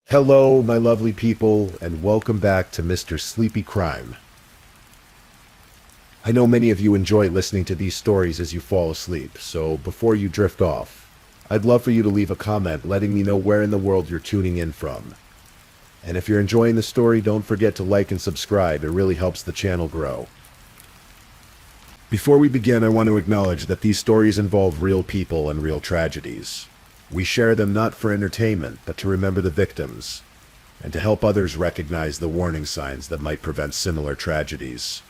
Hello, my lovely people, and welcome back to Mr. Sleepy Crime. I know many of you enjoy listening to these stories as you fall asleep, so before you drift off, I'd love for you to leave a comment letting me know where in the world you're tuning in from. And if you're enjoying the story, don't forget to like and subscribe. It really helps the channel grow. Before we begin, I want to acknowledge that these stories involve real people and real tragedies. We share them not for entertainment, but to remember the victims, and to help others recognize the warning signs that might prevent similar tragedies.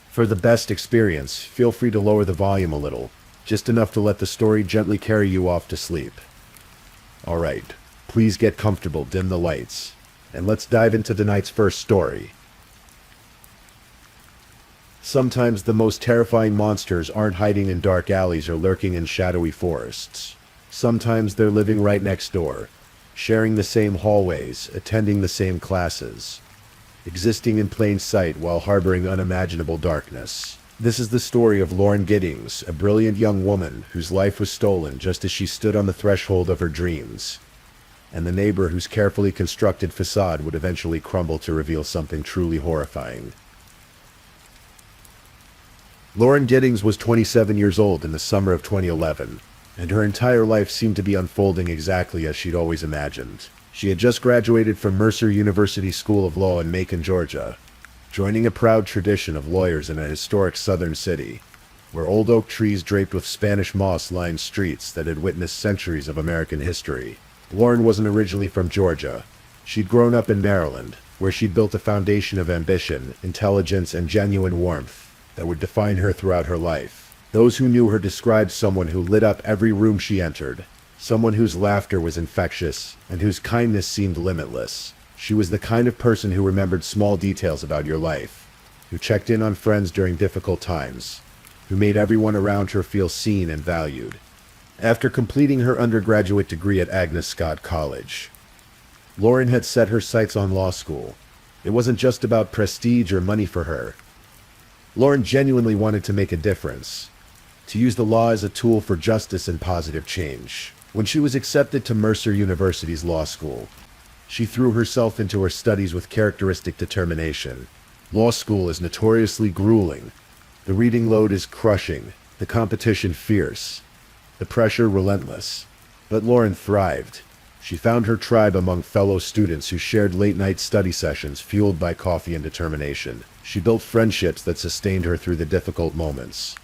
For the best experience, feel free to lower the volume a little, just enough to let the story gently carry you off to sleep. Alright, please get comfortable, dim the lights, and let's dive into tonight's first story. Sometimes the most terrifying monsters aren't hiding in dark alleys or lurking in shadowy forests. Sometimes they're living right next door, sharing the same hallways, attending the same classes, existing in plain sight while harboring unimaginable darkness. This is the story of Lauren Giddings, a brilliant young woman whose life was stolen just as she stood on the threshold of her dreams, and the neighbor whose carefully constructed facade would eventually crumble to reveal something truly horrifying. Lauren Giddings was 27 years old in the summer of 2011. And her entire life seemed to be unfolding exactly as she'd always imagined. She had just graduated from Mercer University School of Law in Macon, Georgia, joining a proud tradition of lawyers in a historic southern city, where old oak trees draped with Spanish moss lined streets that had witnessed centuries of American history. Lauren wasn't originally from Georgia. She'd grown up in Maryland, where she'd built a foundation of ambition, intelligence, and genuine warmth that would define her throughout her life. Those who knew her described someone who lit up every room she entered, someone whose laughter was infectious, and whose kindness seemed limitless. She was the kind of person who remembered small details about your life, who checked in on friends during difficult times, who made everyone around her feel seen and valued. After completing her undergraduate degree at Agnes Scott College, Lauren had set her sights on law school. It wasn't just about prestige or money for her. Lauren genuinely wanted to make a difference, to use the law as a tool for justice and positive change. When she was accepted to Mercer University's law school, she threw herself into her studies with characteristic determination. Law school is notoriously grueling. The reading load is crushing, the competition fierce, the pressure relentless. But Lauren thrived. She found her tribe among fellow students who shared late-night study sessions fueled by coffee and determination. She built friendships that sustained her through the difficult moments.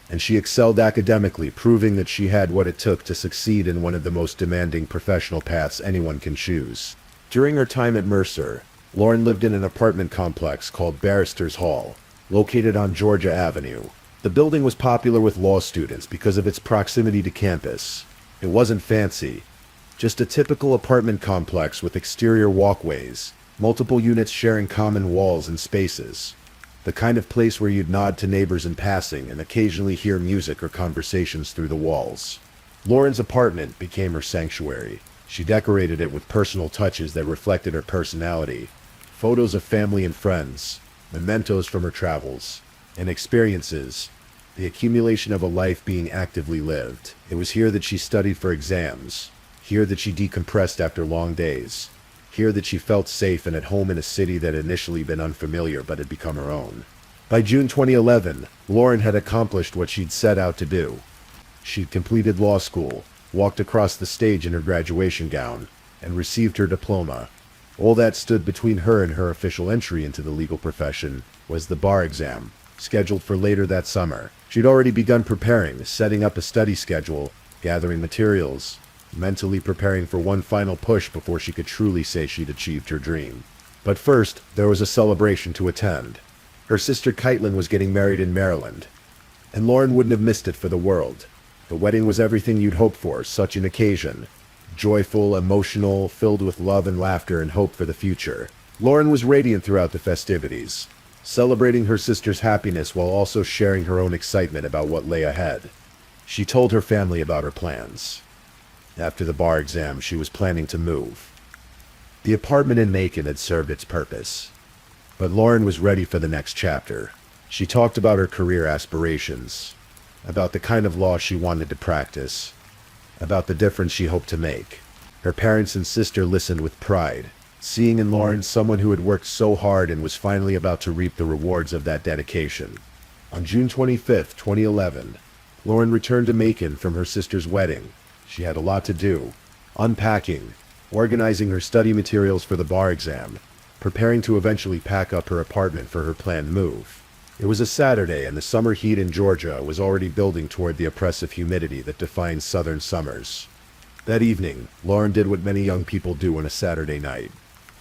And she excelled academically, proving that she had what it took to succeed in one of the most demanding professional paths anyone can choose. During her time at Mercer, Lauren lived in an apartment complex called Barrister's Hall, located on Georgia Avenue. The building was popular with law students because of its proximity to campus. It wasn't fancy, just a typical apartment complex with exterior walkways, multiple units sharing common walls and spaces. The kind of place where you'd nod to neighbors in passing and occasionally hear music or conversations through the walls. Lauren's apartment became her sanctuary. She decorated it with personal touches that reflected her personality. Photos of family and friends, mementos from her travels, and experiences, the accumulation of a life being actively lived. It was here that she studied for exams, here that she decompressed after long days, here that she felt safe and at home in a city that had initially been unfamiliar but had become her own. By June 2011, Lauren had accomplished what she'd set out to do. She'd completed law school, walked across the stage in her graduation gown, and received her diploma. All that stood between her and her official entry into the legal profession was the bar exam, scheduled for later that summer. She'd already begun preparing, setting up a study schedule, gathering materials, mentally preparing for one final push before she could truly say she'd achieved her dream. But first, there was a celebration to attend. Her sister Caitlin was getting married in Maryland, and Lauren wouldn't have missed it for the world. The wedding was everything you'd hope for, such an occasion. Joyful, emotional, filled with love and laughter and hope for the future. Lauren was radiant throughout the festivities, celebrating her sister's happiness while also sharing her own excitement about what lay ahead. She told her family about her plans. After the bar exam, she was planning to move. The apartment in Macon had served its purpose, but Lauren was ready for the next chapter. She talked about her career aspirations, about the kind of law she wanted to practice, about the difference she hoped to make. Her parents and sister listened with pride, seeing in Lauren someone who had worked so hard and was finally about to reap the rewards of that dedication. On June 25, 2011, Lauren returned to Macon from her sister's wedding. She had a lot to do: unpacking, organizing her study materials for the bar exam, preparing to eventually pack up her apartment for her planned move. It was a Saturday, and the summer heat in Georgia was already building toward the oppressive humidity that defines southern summers. That evening, Lauren did what many young people do on a Saturday night.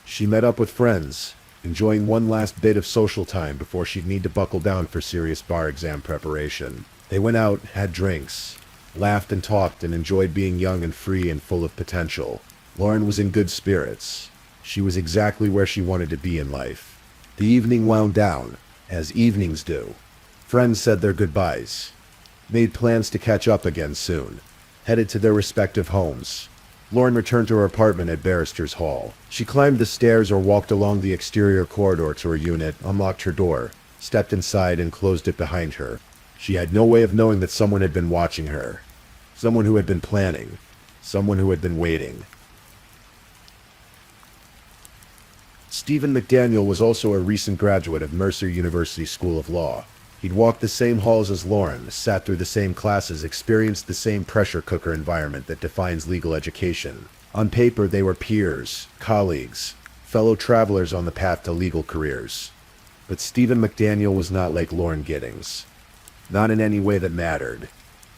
She met up with friends, enjoying one last bit of social time before she'd need to buckle down for serious bar exam preparation. They went out, had drinks, laughed and talked, and enjoyed being young and free and full of potential. Lauren was in good spirits. She was exactly where she wanted to be in life. The evening wound down, as evenings do. Friends said their goodbyes, made plans to catch up again soon, headed to their respective homes. Lauren returned to her apartment at Barrister's Hall. She climbed the stairs or walked along the exterior corridor to her unit, unlocked her door, stepped inside, and closed it behind her. She had no way of knowing that someone had been watching her. Someone who had been planning. Someone who had been waiting. Stephen McDaniel was also a recent graduate of Mercer University School of Law. He'd walked the same halls as Lauren, sat through the same classes, experienced the same pressure cooker environment that defines legal education. On paper, they were peers, colleagues, fellow travelers on the path to legal careers. But Stephen McDaniel was not like Lauren Giddings. Not in any way that mattered.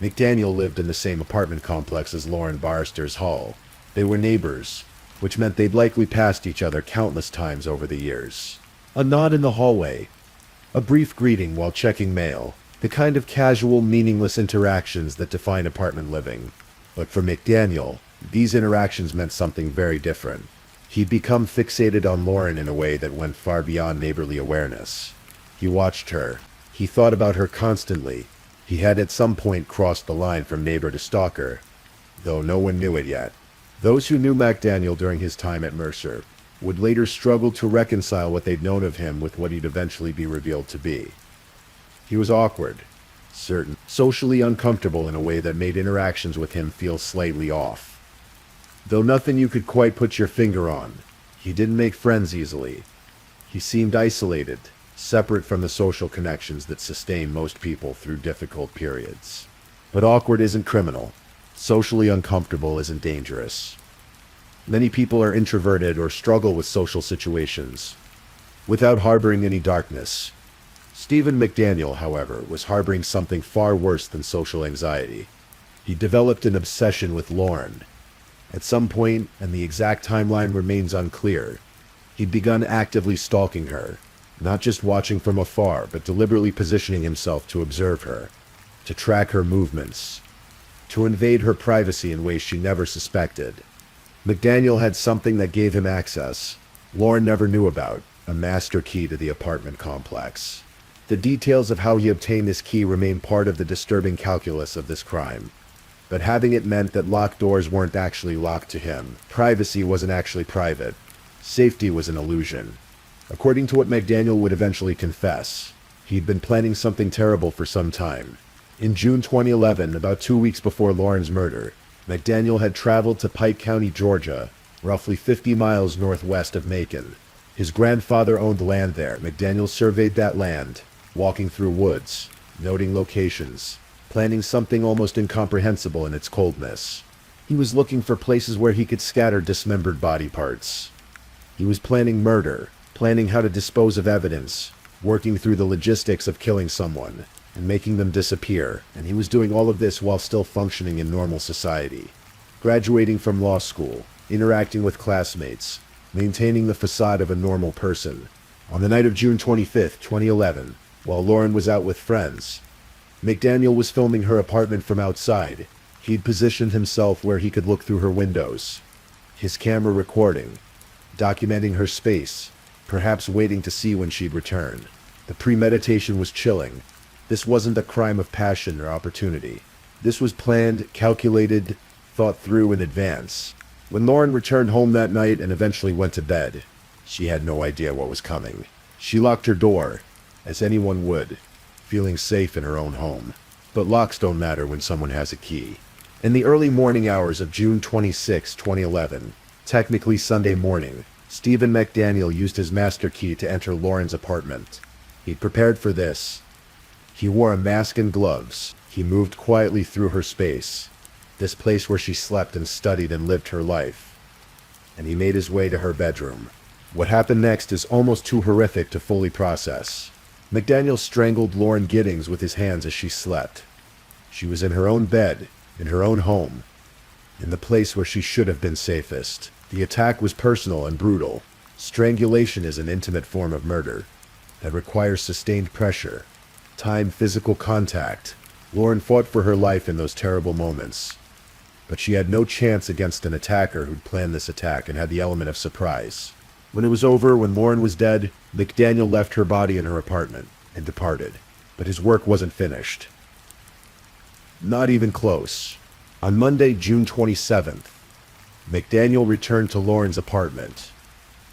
McDaniel lived in the same apartment complex as Lauren Barrister's Hall. They were neighbors, which meant they'd likely passed each other countless times over the years. A nod in the hallway, a brief greeting while checking mail, the kind of casual, meaningless interactions that define apartment living. But for McDaniel, these interactions meant something very different. He'd become fixated on Lauren in a way that went far beyond neighborly awareness. He watched her. He thought about her constantly. He had at some point crossed the line from neighbor to stalker, though no one knew it yet. Those who knew McDaniel during his time at Mercer would later struggle to reconcile what they'd known of him with what he'd eventually be revealed to be. He was awkward, certain, socially uncomfortable in a way that made interactions with him feel slightly off. Though nothing you could quite put your finger on, he didn't make friends easily. He seemed isolated, separate from the social connections that sustain most people through difficult periods. But awkward isn't criminal. Socially uncomfortable isn't dangerous. Many people are introverted or struggle with social situations without harboring any darkness. Stephen McDaniel, however, was harboring something far worse than social anxiety. He developed an obsession with Lauren. At some point, and the exact timeline remains unclear, he'd begun actively stalking her, not just watching from afar, but deliberately positioning himself to observe her, to track her movements, to invade her privacy in ways she never suspected. McDaniel had something that gave him access Lauren never knew about, a master key to the apartment complex. The details of how he obtained this key remain part of the disturbing calculus of this crime. But having it meant that locked doors weren't actually locked to him. Privacy wasn't actually private. Safety was an illusion. According to what McDaniel would eventually confess, he'd been planning something terrible for some time. In June 2011, about 2 weeks before Lauren's murder, McDaniel had traveled to Pike County, Georgia, roughly 50 miles northwest of Macon. His grandfather owned land there. McDaniel surveyed that land, walking through woods, noting locations, planning something almost incomprehensible in its coldness. He was looking for places where he could scatter dismembered body parts. He was planning murder, planning how to dispose of evidence, working through the logistics of killing someone and making them disappear, and he was doing all of this while still functioning in normal society. Graduating from law school, interacting with classmates, maintaining the facade of a normal person. On the night of June 25, 2011, while Lauren was out with friends, McDaniel was filming her apartment from outside. He'd positioned himself where he could look through her windows, his camera recording, documenting her space, perhaps waiting to see when she'd return. The premeditation was chilling. This wasn't a crime of passion or opportunity. This was planned, calculated, thought through in advance. When Lauren returned home that night and eventually went to bed, she had no idea what was coming. She locked her door, as anyone would, feeling safe in her own home. But locks don't matter when someone has a key. In the early morning hours of June 26, 2011, technically Sunday morning, Stephen McDaniel used his master key to enter Lauren's apartment. He'd prepared for this. He wore a mask and gloves. He moved quietly through her space, this place where she slept and studied and lived her life. And he made his way to her bedroom. What happened next is almost too horrific to fully process. McDaniel strangled Lauren Giddings with his hands as she slept. She was in her own bed, in her own home, in the place where she should have been safest. The attack was personal and brutal. Strangulation is an intimate form of murder that requires sustained pressure, time, physical contact. Lauren fought for her life in those terrible moments, but she had no chance against an attacker who'd planned this attack and had the element of surprise. When it was over, when Lauren was dead, McDaniel left her body in her apartment and departed. But his work wasn't finished. Not even close. On Monday, June 27th, McDaniel returned to Lauren's apartment.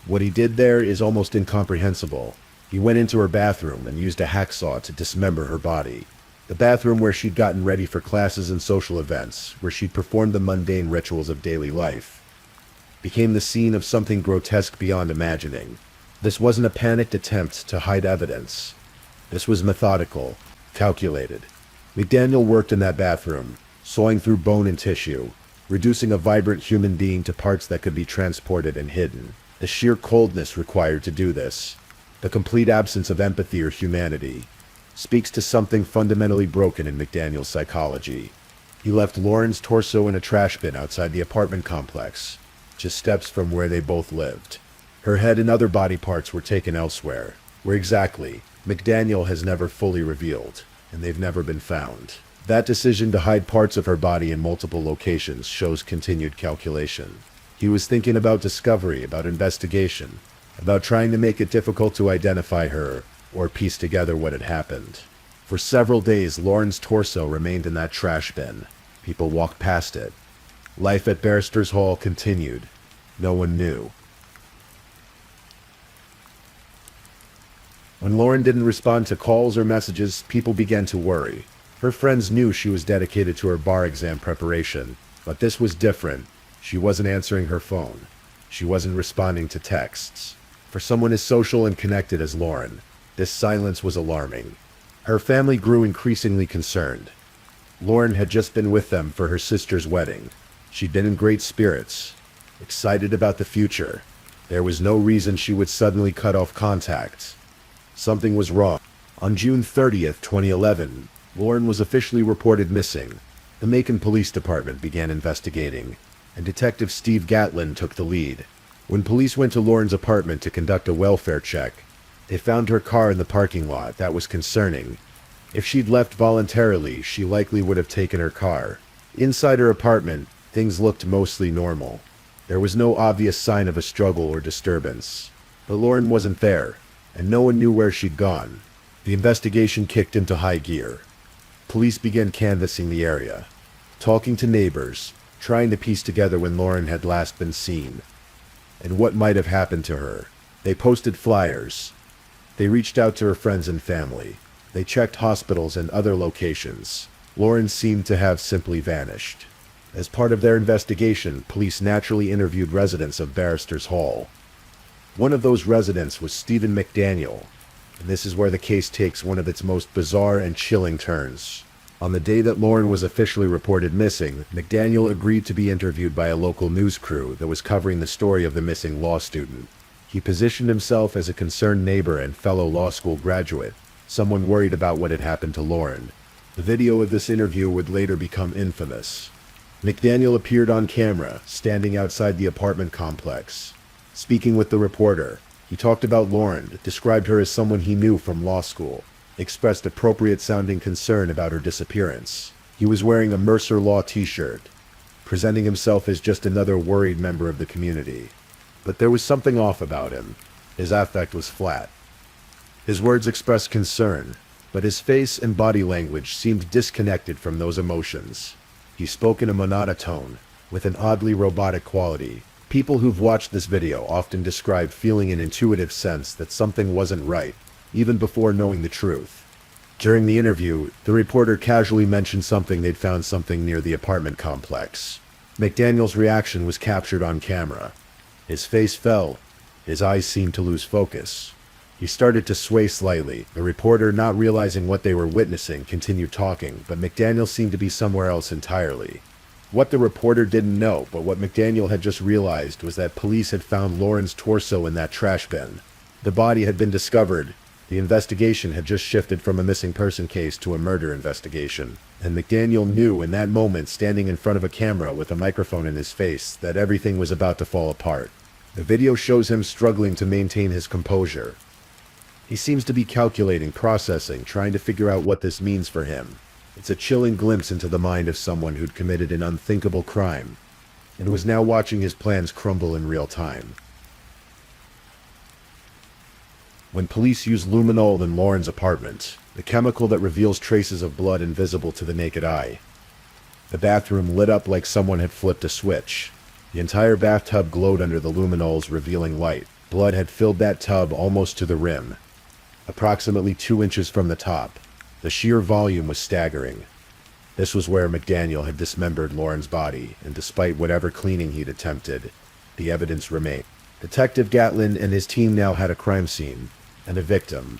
What he did there is almost incomprehensible. He went into her bathroom and used a hacksaw to dismember her body. The bathroom where she'd gotten ready for classes and social events, where she'd performed the mundane rituals of daily life, became the scene of something grotesque beyond imagining. This wasn't a panicked attempt to hide evidence. This was methodical, calculated. McDaniel worked in that bathroom, sawing through bone and tissue, reducing a vibrant human being to parts that could be transported and hidden. The sheer coldness required to do this, the complete absence of empathy or humanity, speaks to something fundamentally broken in McDaniel's psychology. He left Lauren's torso in a trash bin outside the apartment complex, just steps from where they both lived. Her head and other body parts were taken elsewhere. Where exactly, McDaniel has never fully revealed, and they've never been found. That decision to hide parts of her body in multiple locations shows continued calculation. He was thinking about discovery, about investigation, about trying to make it difficult to identify her or piece together what had happened. For several days, Lauren's torso remained in that trash bin. People walked past it. Life at Barristers Hall continued. No one knew. When Lauren didn't respond to calls or messages, people began to worry. Her friends knew she was dedicated to her bar exam preparation, but this was different. She wasn't answering her phone. She wasn't responding to texts. For someone as social and connected as Lauren, this silence was alarming. Her family grew increasingly concerned. Lauren had just been with them for her sister's wedding. She'd been in great spirits, excited about the future. There was no reason she would suddenly cut off contact. Something was wrong. On June 30th, 2011, Lauren was officially reported missing. The Macon Police Department began investigating, and Detective Steve Gatlin took the lead. When police went to Lauren's apartment to conduct a welfare check, they found her car in the parking lot. That was concerning. If she'd left voluntarily, she likely would have taken her car. Inside her apartment, things looked mostly normal. There was no obvious sign of a struggle or disturbance. But Lauren wasn't there, and no one knew where she'd gone. The investigation kicked into high gear. Police began canvassing the area, talking to neighbors, trying to piece together when Lauren had last been seen, and what might have happened to her. They posted flyers. They reached out to her friends and family. They checked hospitals and other locations. Lauren seemed to have simply vanished. As part of their investigation, police naturally interviewed residents of Barristers Hall. One of those residents was Stephen McDaniel, and this is where the case takes one of its most bizarre and chilling turns. On the day that Lauren was officially reported missing, McDaniel agreed to be interviewed by a local news crew that was covering the story of the missing law student. He positioned himself as a concerned neighbor and fellow law school graduate, someone worried about what had happened to Lauren. The video of this interview would later become infamous. McDaniel appeared on camera, standing outside the apartment complex. Speaking with the reporter, he talked about Lauren, described her as someone he knew from law school, expressed appropriate-sounding concern about her disappearance. He was wearing a Mercer Law t-shirt, presenting himself as just another worried member of the community. But there was something off about him. His affect was flat. His words expressed concern, but his face and body language seemed disconnected from those emotions. He spoke in a monotone, with an oddly robotic quality. People who've watched this video often describe feeling an intuitive sense that something wasn't right, even before knowing the truth. During the interview, the reporter casually mentioned they'd found something near the apartment complex. McDaniel's reaction was captured on camera. His face fell. His eyes seemed to lose focus. He started to sway slightly. The reporter, not realizing what they were witnessing, continued talking, but McDaniel seemed to be somewhere else entirely. What the reporter didn't know, but what McDaniel had just realized, was that police had found Lauren's torso in that trash bin. The body had been discovered. The investigation had just shifted from a missing person case to a murder investigation. And McDaniel knew in that moment, standing in front of a camera with a microphone in his face, that everything was about to fall apart. The video shows him struggling to maintain his composure. He seems to be calculating, processing, trying to figure out what this means for him. It's a chilling glimpse into the mind of someone who'd committed an unthinkable crime, and was now watching his plans crumble in real time. When police used luminol in Lauren's apartment, the chemical that reveals traces of blood invisible to the naked eye, the bathroom lit up like someone had flipped a switch. The entire bathtub glowed under the luminol's revealing light. Blood had filled that tub almost to the rim, approximately 2 inches from the top. The sheer volume was staggering. This was where McDaniel had dismembered Lauren's body, and despite whatever cleaning he'd attempted, the evidence remained. Detective Gatlin and his team now had a crime scene, and a victim.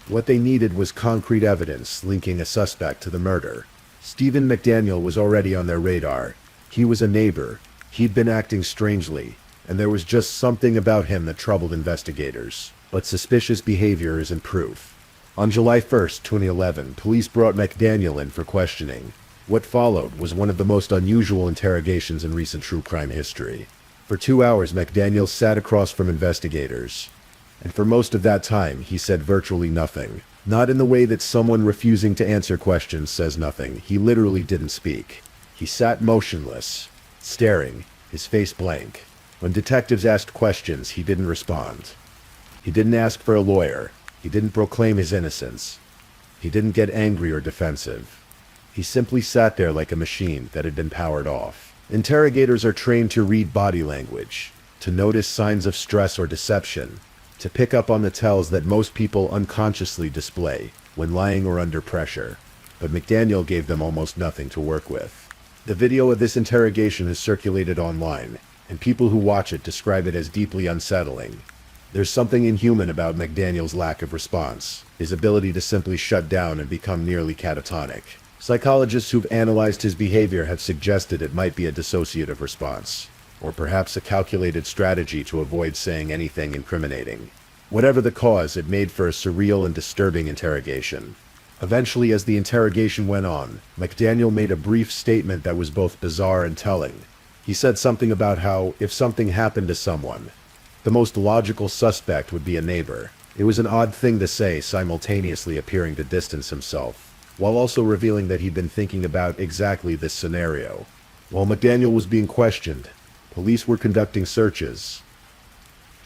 What they needed was concrete evidence linking a suspect to the murder. Stephen McDaniel was already on their radar. He was a neighbor. He'd been acting strangely, and there was just something about him that troubled investigators. But suspicious behavior isn't proof. On July 1st, 2011, police brought McDaniel in for questioning. What followed was one of the most unusual interrogations in recent true crime history. For 2 hours, McDaniel sat across from investigators. And for most of that time, he said virtually nothing. Not in the way that someone refusing to answer questions says nothing. He literally didn't speak. He sat motionless, staring, his face blank. When detectives asked questions, he didn't respond. He didn't ask for a lawyer. He didn't proclaim his innocence. He didn't get angry or defensive. He simply sat there like a machine that had been powered off. Interrogators are trained to read body language, to notice signs of stress or deception, to pick up on the tells that most people unconsciously display when lying or under pressure. But McDaniel gave them almost nothing to work with. The video of this interrogation is circulated online, and people who watch it describe it as deeply unsettling. There's something inhuman about McDaniel's lack of response, his ability to simply shut down and become nearly catatonic. Psychologists who've analyzed his behavior have suggested it might be a dissociative response, or perhaps a calculated strategy to avoid saying anything incriminating. Whatever the cause, it made for a surreal and disturbing interrogation. Eventually, as the interrogation went on, McDaniel made a brief statement that was both bizarre and telling. He said something about how, if something happened to someone, the most logical suspect would be a neighbor. It was an odd thing to say, simultaneously appearing to distance himself, while also revealing that he'd been thinking about exactly this scenario. While McDaniel was being questioned, police were conducting searches.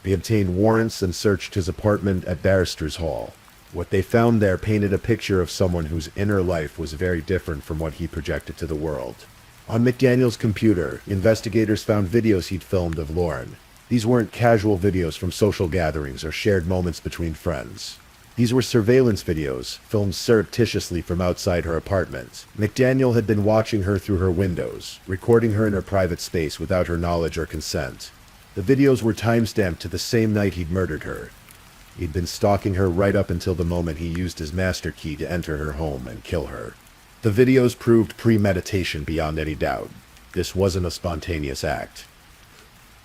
They obtained warrants and searched his apartment at Barristers Hall. What they found there painted a picture of someone whose inner life was very different from what he projected to the world. On McDaniel's computer, investigators found videos he'd filmed of Lauren. These weren't casual videos from social gatherings or shared moments between friends. These were surveillance videos, filmed surreptitiously from outside her apartment. McDaniel had been watching her through her windows, recording her in her private space without her knowledge or consent. The videos were time-stamped to the same night he'd murdered her. He'd been stalking her right up until the moment he used his master key to enter her home and kill her. The videos proved premeditation beyond any doubt. This wasn't a spontaneous act.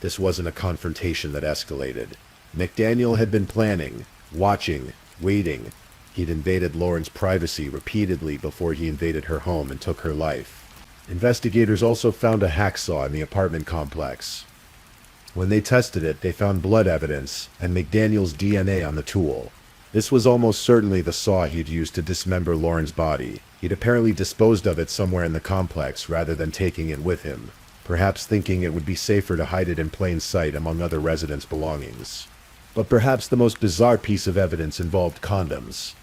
This wasn't a confrontation that escalated. McDaniel had been planning, watching, waiting. He'd invaded Lauren's privacy repeatedly before he invaded her home and took her life. Investigators also found a hacksaw in the apartment complex. When they tested it, they found blood evidence and McDaniel's DNA on the tool. This was almost certainly the saw he'd used to dismember Lauren's body. He'd apparently disposed of it somewhere in the complex rather than taking it with him, perhaps thinking it would be safer to hide it in plain sight among other residents' belongings. But perhaps the most bizarre piece of evidence involved condoms.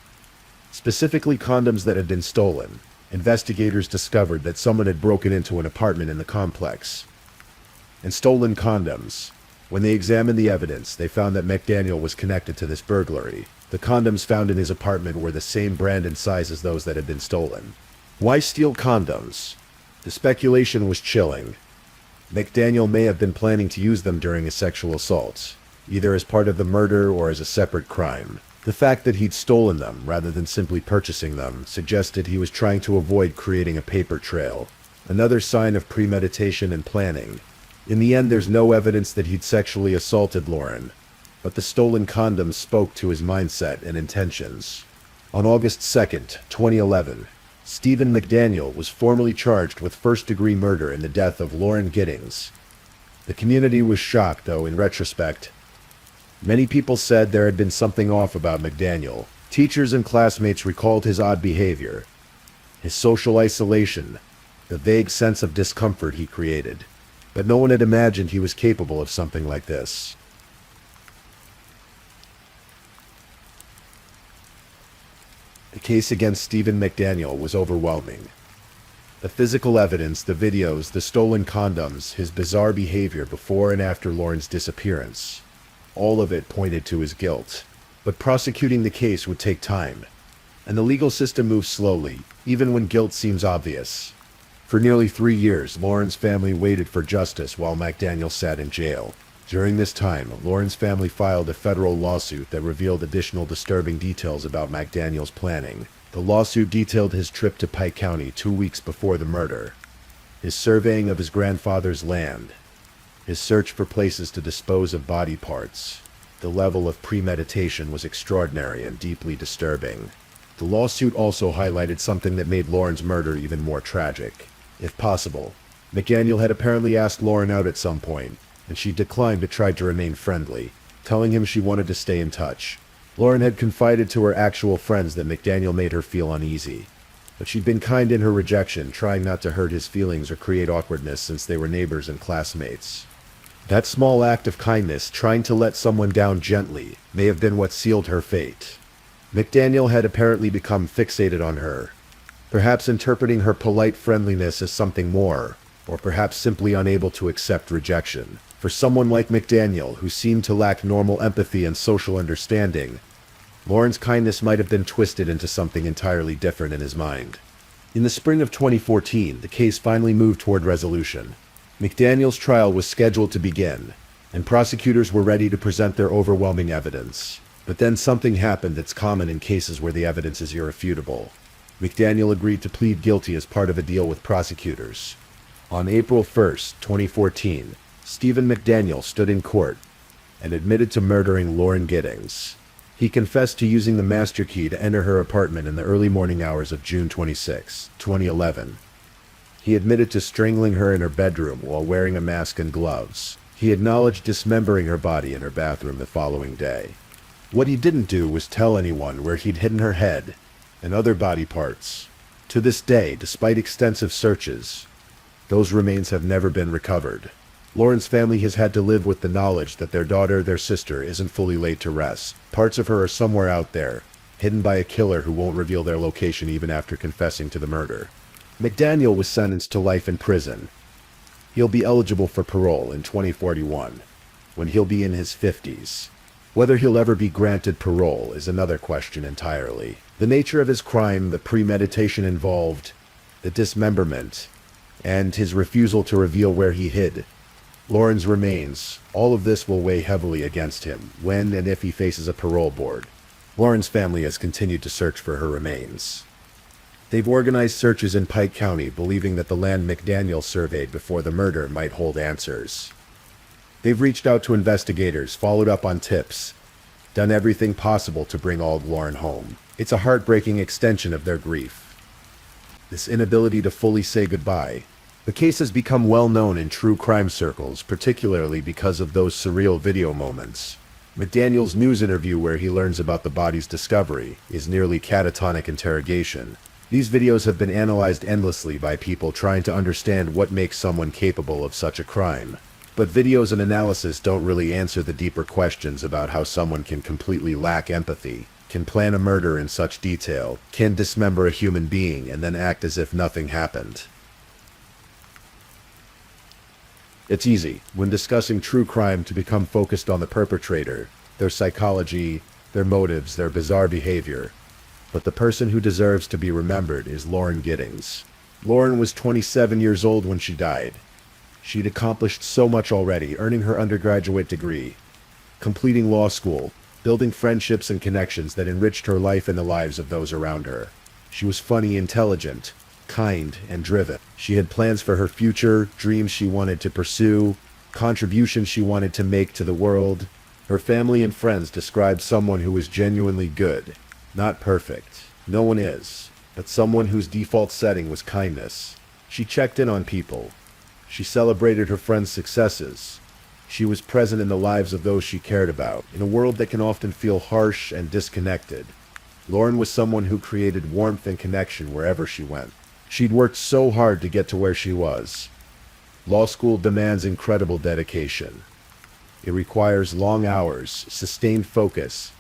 Specifically condoms that had been stolen. Investigators discovered that someone had broken into an apartment in the complex and stolen condoms. When they examined the evidence, they found that McDaniel was connected to this burglary. The condoms found in his apartment were the same brand and size as those that had been stolen. Why steal condoms? The speculation was chilling. McDaniel may have been planning to use them during a sexual assault, either as part of the murder or as a separate crime. The fact that he'd stolen them, rather than simply purchasing them, suggested he was trying to avoid creating a paper trail. Another sign of premeditation and planning. In the end, there's no evidence that he'd sexually assaulted Lauren, but the stolen condoms spoke to his mindset and intentions. On August 2nd, 2011, Stephen McDaniel was formally charged with first-degree murder in the death of Lauren Giddings. The community was shocked, though, in retrospect. Many people said there had been something off about McDaniel. Teachers and classmates recalled his odd behavior, his social isolation, the vague sense of discomfort he created. But no one had imagined he was capable of something like this. The case against Stephen McDaniel was overwhelming. The physical evidence, the videos, the stolen condoms, his bizarre behavior before and after Lauren's disappearance, all of it pointed to his guilt. But prosecuting the case would take time, and the legal system moves slowly, even when guilt seems obvious. For nearly 3 years, Lauren's family waited for justice while McDaniel sat in jail. During this time, Lauren's family filed a federal lawsuit that revealed additional disturbing details about McDaniel's planning. The lawsuit detailed his trip to Pike County 2 weeks before the murder, his surveying of his grandfather's land, his search for places to dispose of body parts. The level of premeditation was extraordinary and deeply disturbing. The lawsuit also highlighted something that made Lauren's murder even more tragic. If possible, McDaniel had apparently asked Lauren out at some point, and she declined but tried to remain friendly, telling him she wanted to stay in touch. Lauren had confided to her actual friends that McDaniel made her feel uneasy, but she'd been kind in her rejection, trying not to hurt his feelings or create awkwardness since they were neighbors and classmates. That small act of kindness, trying to let someone down gently, may have been what sealed her fate. McDaniel had apparently become fixated on her, perhaps interpreting her polite friendliness as something more, or perhaps simply unable to accept rejection. For someone like McDaniel, who seemed to lack normal empathy and social understanding, Lauren's kindness might have been twisted into something entirely different in his mind. In the spring of 2014, the case finally moved toward resolution. McDaniel's trial was scheduled to begin, and prosecutors were ready to present their overwhelming evidence. But then something happened that's common in cases where the evidence is irrefutable. McDaniel agreed to plead guilty as part of a deal with prosecutors. On April 1st, 2014, Stephen McDaniel stood in court and admitted to murdering Lauren Giddings. He confessed to using the master key to enter her apartment in the early morning hours of June 26, 2011. He admitted to strangling her in her bedroom while wearing a mask and gloves. He acknowledged dismembering her body in her bathroom the following day. What he didn't do was tell anyone where he'd hidden her head and other body parts. To this day, despite extensive searches, those remains have never been recovered. Lauren's family has had to live with the knowledge that their daughter, their sister, isn't fully laid to rest. Parts of her are somewhere out there, hidden by a killer who won't reveal their location even after confessing to the murder. McDaniel was sentenced to life in prison. He'll be eligible for parole in 2041, when he'll be in his 50s. Whether he'll ever be granted parole is another question entirely. The nature of his crime, the premeditation involved, the dismemberment, and his refusal to reveal where he hid Lauren's remains, all of this will weigh heavily against him when and if he faces a parole board. Lauren's family has continued to search for her remains. They've organized searches in Pike County, believing that the land McDaniel surveyed before the murder might hold answers. They've reached out to investigators, followed up on tips, done everything possible to bring old Lauren home. It's a heartbreaking extension of their grief. This inability to fully say goodbye. The case has become well known in true crime circles, particularly because of those surreal video moments. McDaniel's news interview where he learns about the body's discovery is nearly catatonic interrogation. These videos have been analyzed endlessly by people trying to understand what makes someone capable of such a crime. But videos and analysis don't really answer the deeper questions about how someone can completely lack empathy, can plan a murder in such detail, can dismember a human being and then act as if nothing happened. It's easy, when discussing true crime, to become focused on the perpetrator, their psychology, their motives, their bizarre behavior. But the person who deserves to be remembered is Lauren Giddings. Lauren was 27 years old when she died. She'd accomplished so much already, earning her undergraduate degree, completing law school, building friendships and connections that enriched her life and the lives of those around her. She was funny, intelligent, kind, and driven. She had plans for her future, dreams she wanted to pursue, contributions she wanted to make to the world. Her family and friends described someone who was genuinely good. Not perfect. No one is. But someone whose default setting was kindness. She checked in on people. She celebrated her friends' successes. She was present in the lives of those she cared about, in a world that can often feel harsh and disconnected. Lauren was someone who created warmth and connection wherever she went. She'd worked so hard to get to where she was. Law school demands incredible dedication. It requires long hours, sustained focus,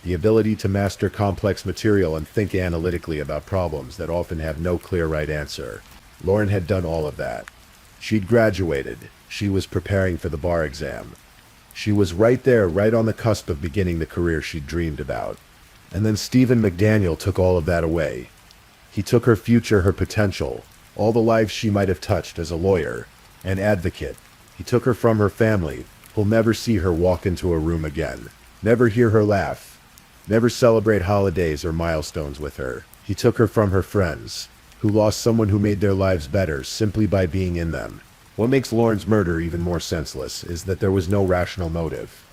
the ability to master complex material and think analytically about problems that often have no clear right answer. Lauren had done all of that. She'd graduated. She was preparing for the bar exam. She was right there, right on the cusp of beginning the career she'd dreamed about. And then Stephen McDaniel took all of that away. He took her future, her potential, all the lives she might have touched as a lawyer, an advocate. He took her from her family, who'll never see her walk into a room again, never hear her laugh, never celebrate holidays or milestones with her. He took her from her friends, who lost someone who made their lives better simply by being in them. What makes Lauren's murder even more senseless is that there was no rational motive.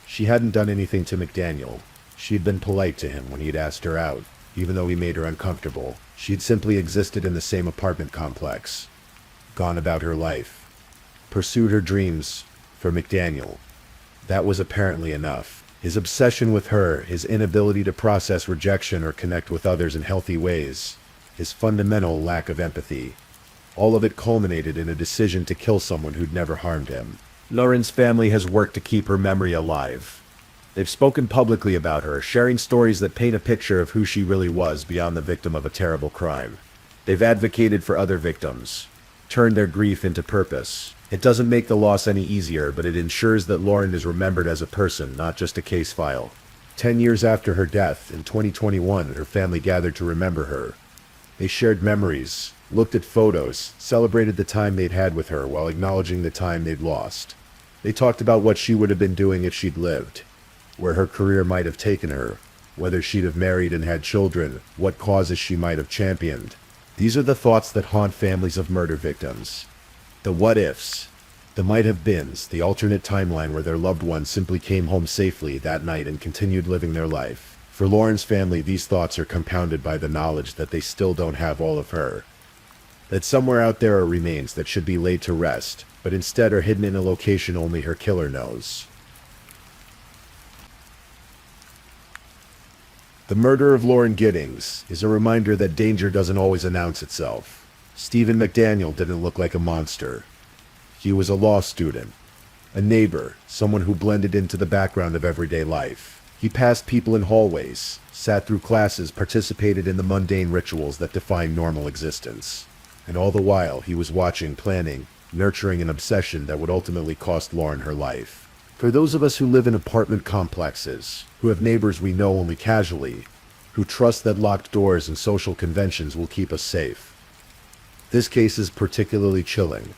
She hadn't done anything to McDaniel. She'd been polite to him when he'd asked her out, even though he made her uncomfortable. She'd simply existed in the same apartment complex, gone about her life, pursued her dreams for McDaniel. That was apparently enough. His obsession with her, his inability to process rejection or connect with others in healthy ways, his fundamental lack of empathy. All of it culminated in a decision to kill someone who'd never harmed him. Lauren's family has worked to keep her memory alive. They've spoken publicly about her, sharing stories that paint a picture of who she really was beyond the victim of a terrible crime. They've advocated for other victims, turned their grief into purpose. It doesn't make the loss any easier, but it ensures that Lauren is remembered as a person, not just a case file. 10 years after her death, in 2021, her family gathered to remember her. They shared memories, looked at photos, celebrated the time they'd had with her while acknowledging the time they'd lost. They talked about what she would have been doing if she'd lived, where her career might have taken her, whether she'd have married and had children, what causes she might have championed. These are the thoughts that haunt families of murder victims. The what-ifs, the might-have-beens, the alternate timeline where their loved one simply came home safely that night and continued living their life. For Lauren's family, these thoughts are compounded by the knowledge that they still don't have all of her. That somewhere out there are remains that should be laid to rest, but instead are hidden in a location only her killer knows. The murder of Lauren Giddings is a reminder that danger doesn't always announce itself. Stephen McDaniel didn't look like a monster. He was a law student, a neighbor, someone who blended into the background of everyday life. He passed people in hallways, sat through classes, participated in the mundane rituals that define normal existence. And all the while, he was watching, planning, nurturing an obsession that would ultimately cost Lauren her life. For those of us who live in apartment complexes, who have neighbors we know only casually, who trust that locked doors and social conventions will keep us safe, this case is particularly chilling.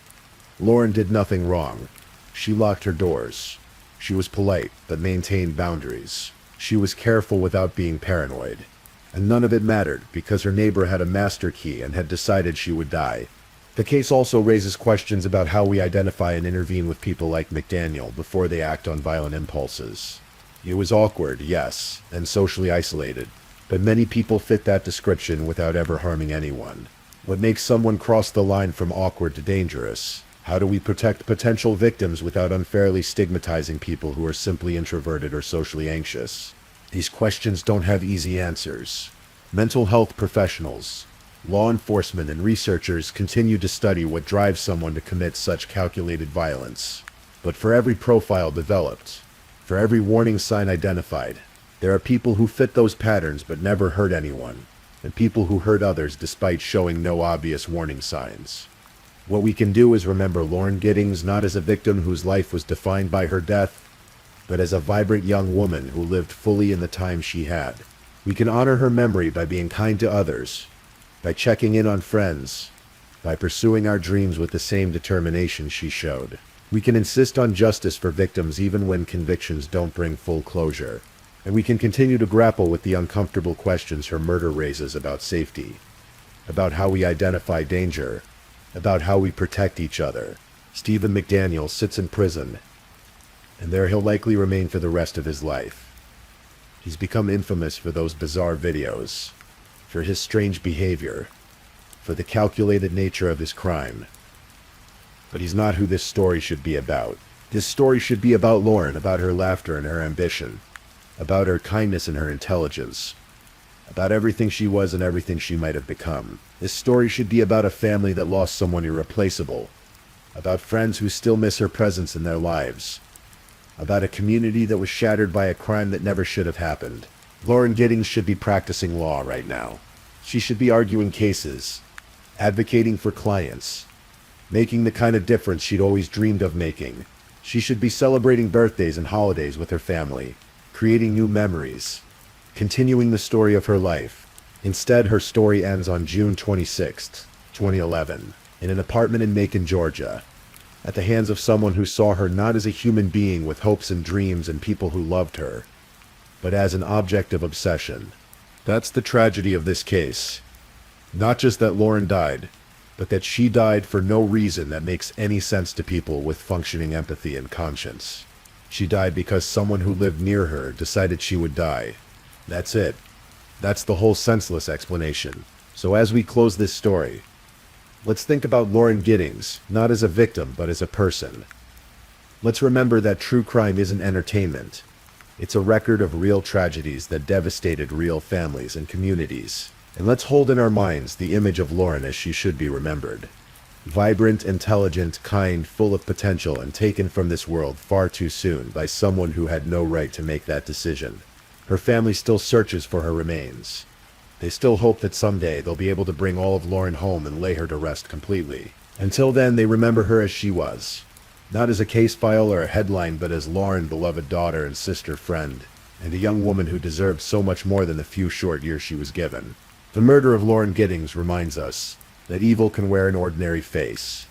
Lauren did nothing wrong. She locked her doors. She was polite, but maintained boundaries. She was careful without being paranoid. And none of it mattered, because her neighbor had a master key and had decided she would die. The case also raises questions about how we identify and intervene with people like McDaniel before they act on violent impulses. It was awkward, yes, and socially isolated, but many people fit that description without ever harming anyone. What makes someone cross the line from awkward to dangerous? How do we protect potential victims without unfairly stigmatizing people who are simply introverted or socially anxious? These questions don't have easy answers. Mental health professionals, law enforcement, and researchers continue to study what drives someone to commit such calculated violence. But for every profile developed, for every warning sign identified, there are people who fit those patterns but never hurt anyone, and people who hurt others despite showing no obvious warning signs. What we can do is remember Lauren Giddings not as a victim whose life was defined by her death, but as a vibrant young woman who lived fully in the time she had. We can honor her memory by being kind to others, by checking in on friends, by pursuing our dreams with the same determination she showed. We can insist on justice for victims even when convictions don't bring full closure. And we can continue to grapple with the uncomfortable questions her murder raises about safety, about how we identify danger, about how we protect each other. Stephen McDaniel sits in prison, and there he'll likely remain for the rest of his life. He's become infamous for those bizarre videos, for his strange behavior, for the calculated nature of his crime. But he's not who this story should be about. This story should be about Lauren, about her laughter and her ambition, about her kindness and her intelligence, about everything she was and everything she might have become. This story should be about a family that lost someone irreplaceable, about friends who still miss her presence in their lives, about a community that was shattered by a crime that never should have happened. Lauren Giddings should be practicing law right now. She should be arguing cases, advocating for clients, making the kind of difference she'd always dreamed of making. She should be celebrating birthdays and holidays with her family, creating new memories, continuing the story of her life. Instead, her story ends on June 26, 2011, in an apartment in Macon, Georgia, at the hands of someone who saw her not as a human being with hopes and dreams and people who loved her, but as an object of obsession. That's the tragedy of this case. Not just that Lauren died, but that she died for no reason that makes any sense to people with functioning empathy and conscience. She died because someone who lived near her decided she would die. That's it. That's the whole senseless explanation. So as we close this story, let's think about Lauren Giddings, not as a victim, but as a person. Let's remember that true crime isn't entertainment. It's a record of real tragedies that devastated real families and communities. And let's hold in our minds the image of Lauren as she should be remembered. Vibrant, intelligent, kind, full of potential, and taken from this world far too soon by someone who had no right to make that decision. Her family still searches for her remains. They still hope that someday they'll be able to bring all of Lauren home and lay her to rest completely. Until then, they remember her as she was. Not as a case file or a headline, but as Lauren, beloved daughter and sister friend, and a young woman who deserved so much more than the few short years she was given. The murder of Lauren Giddings reminds us that evil can wear an ordinary face,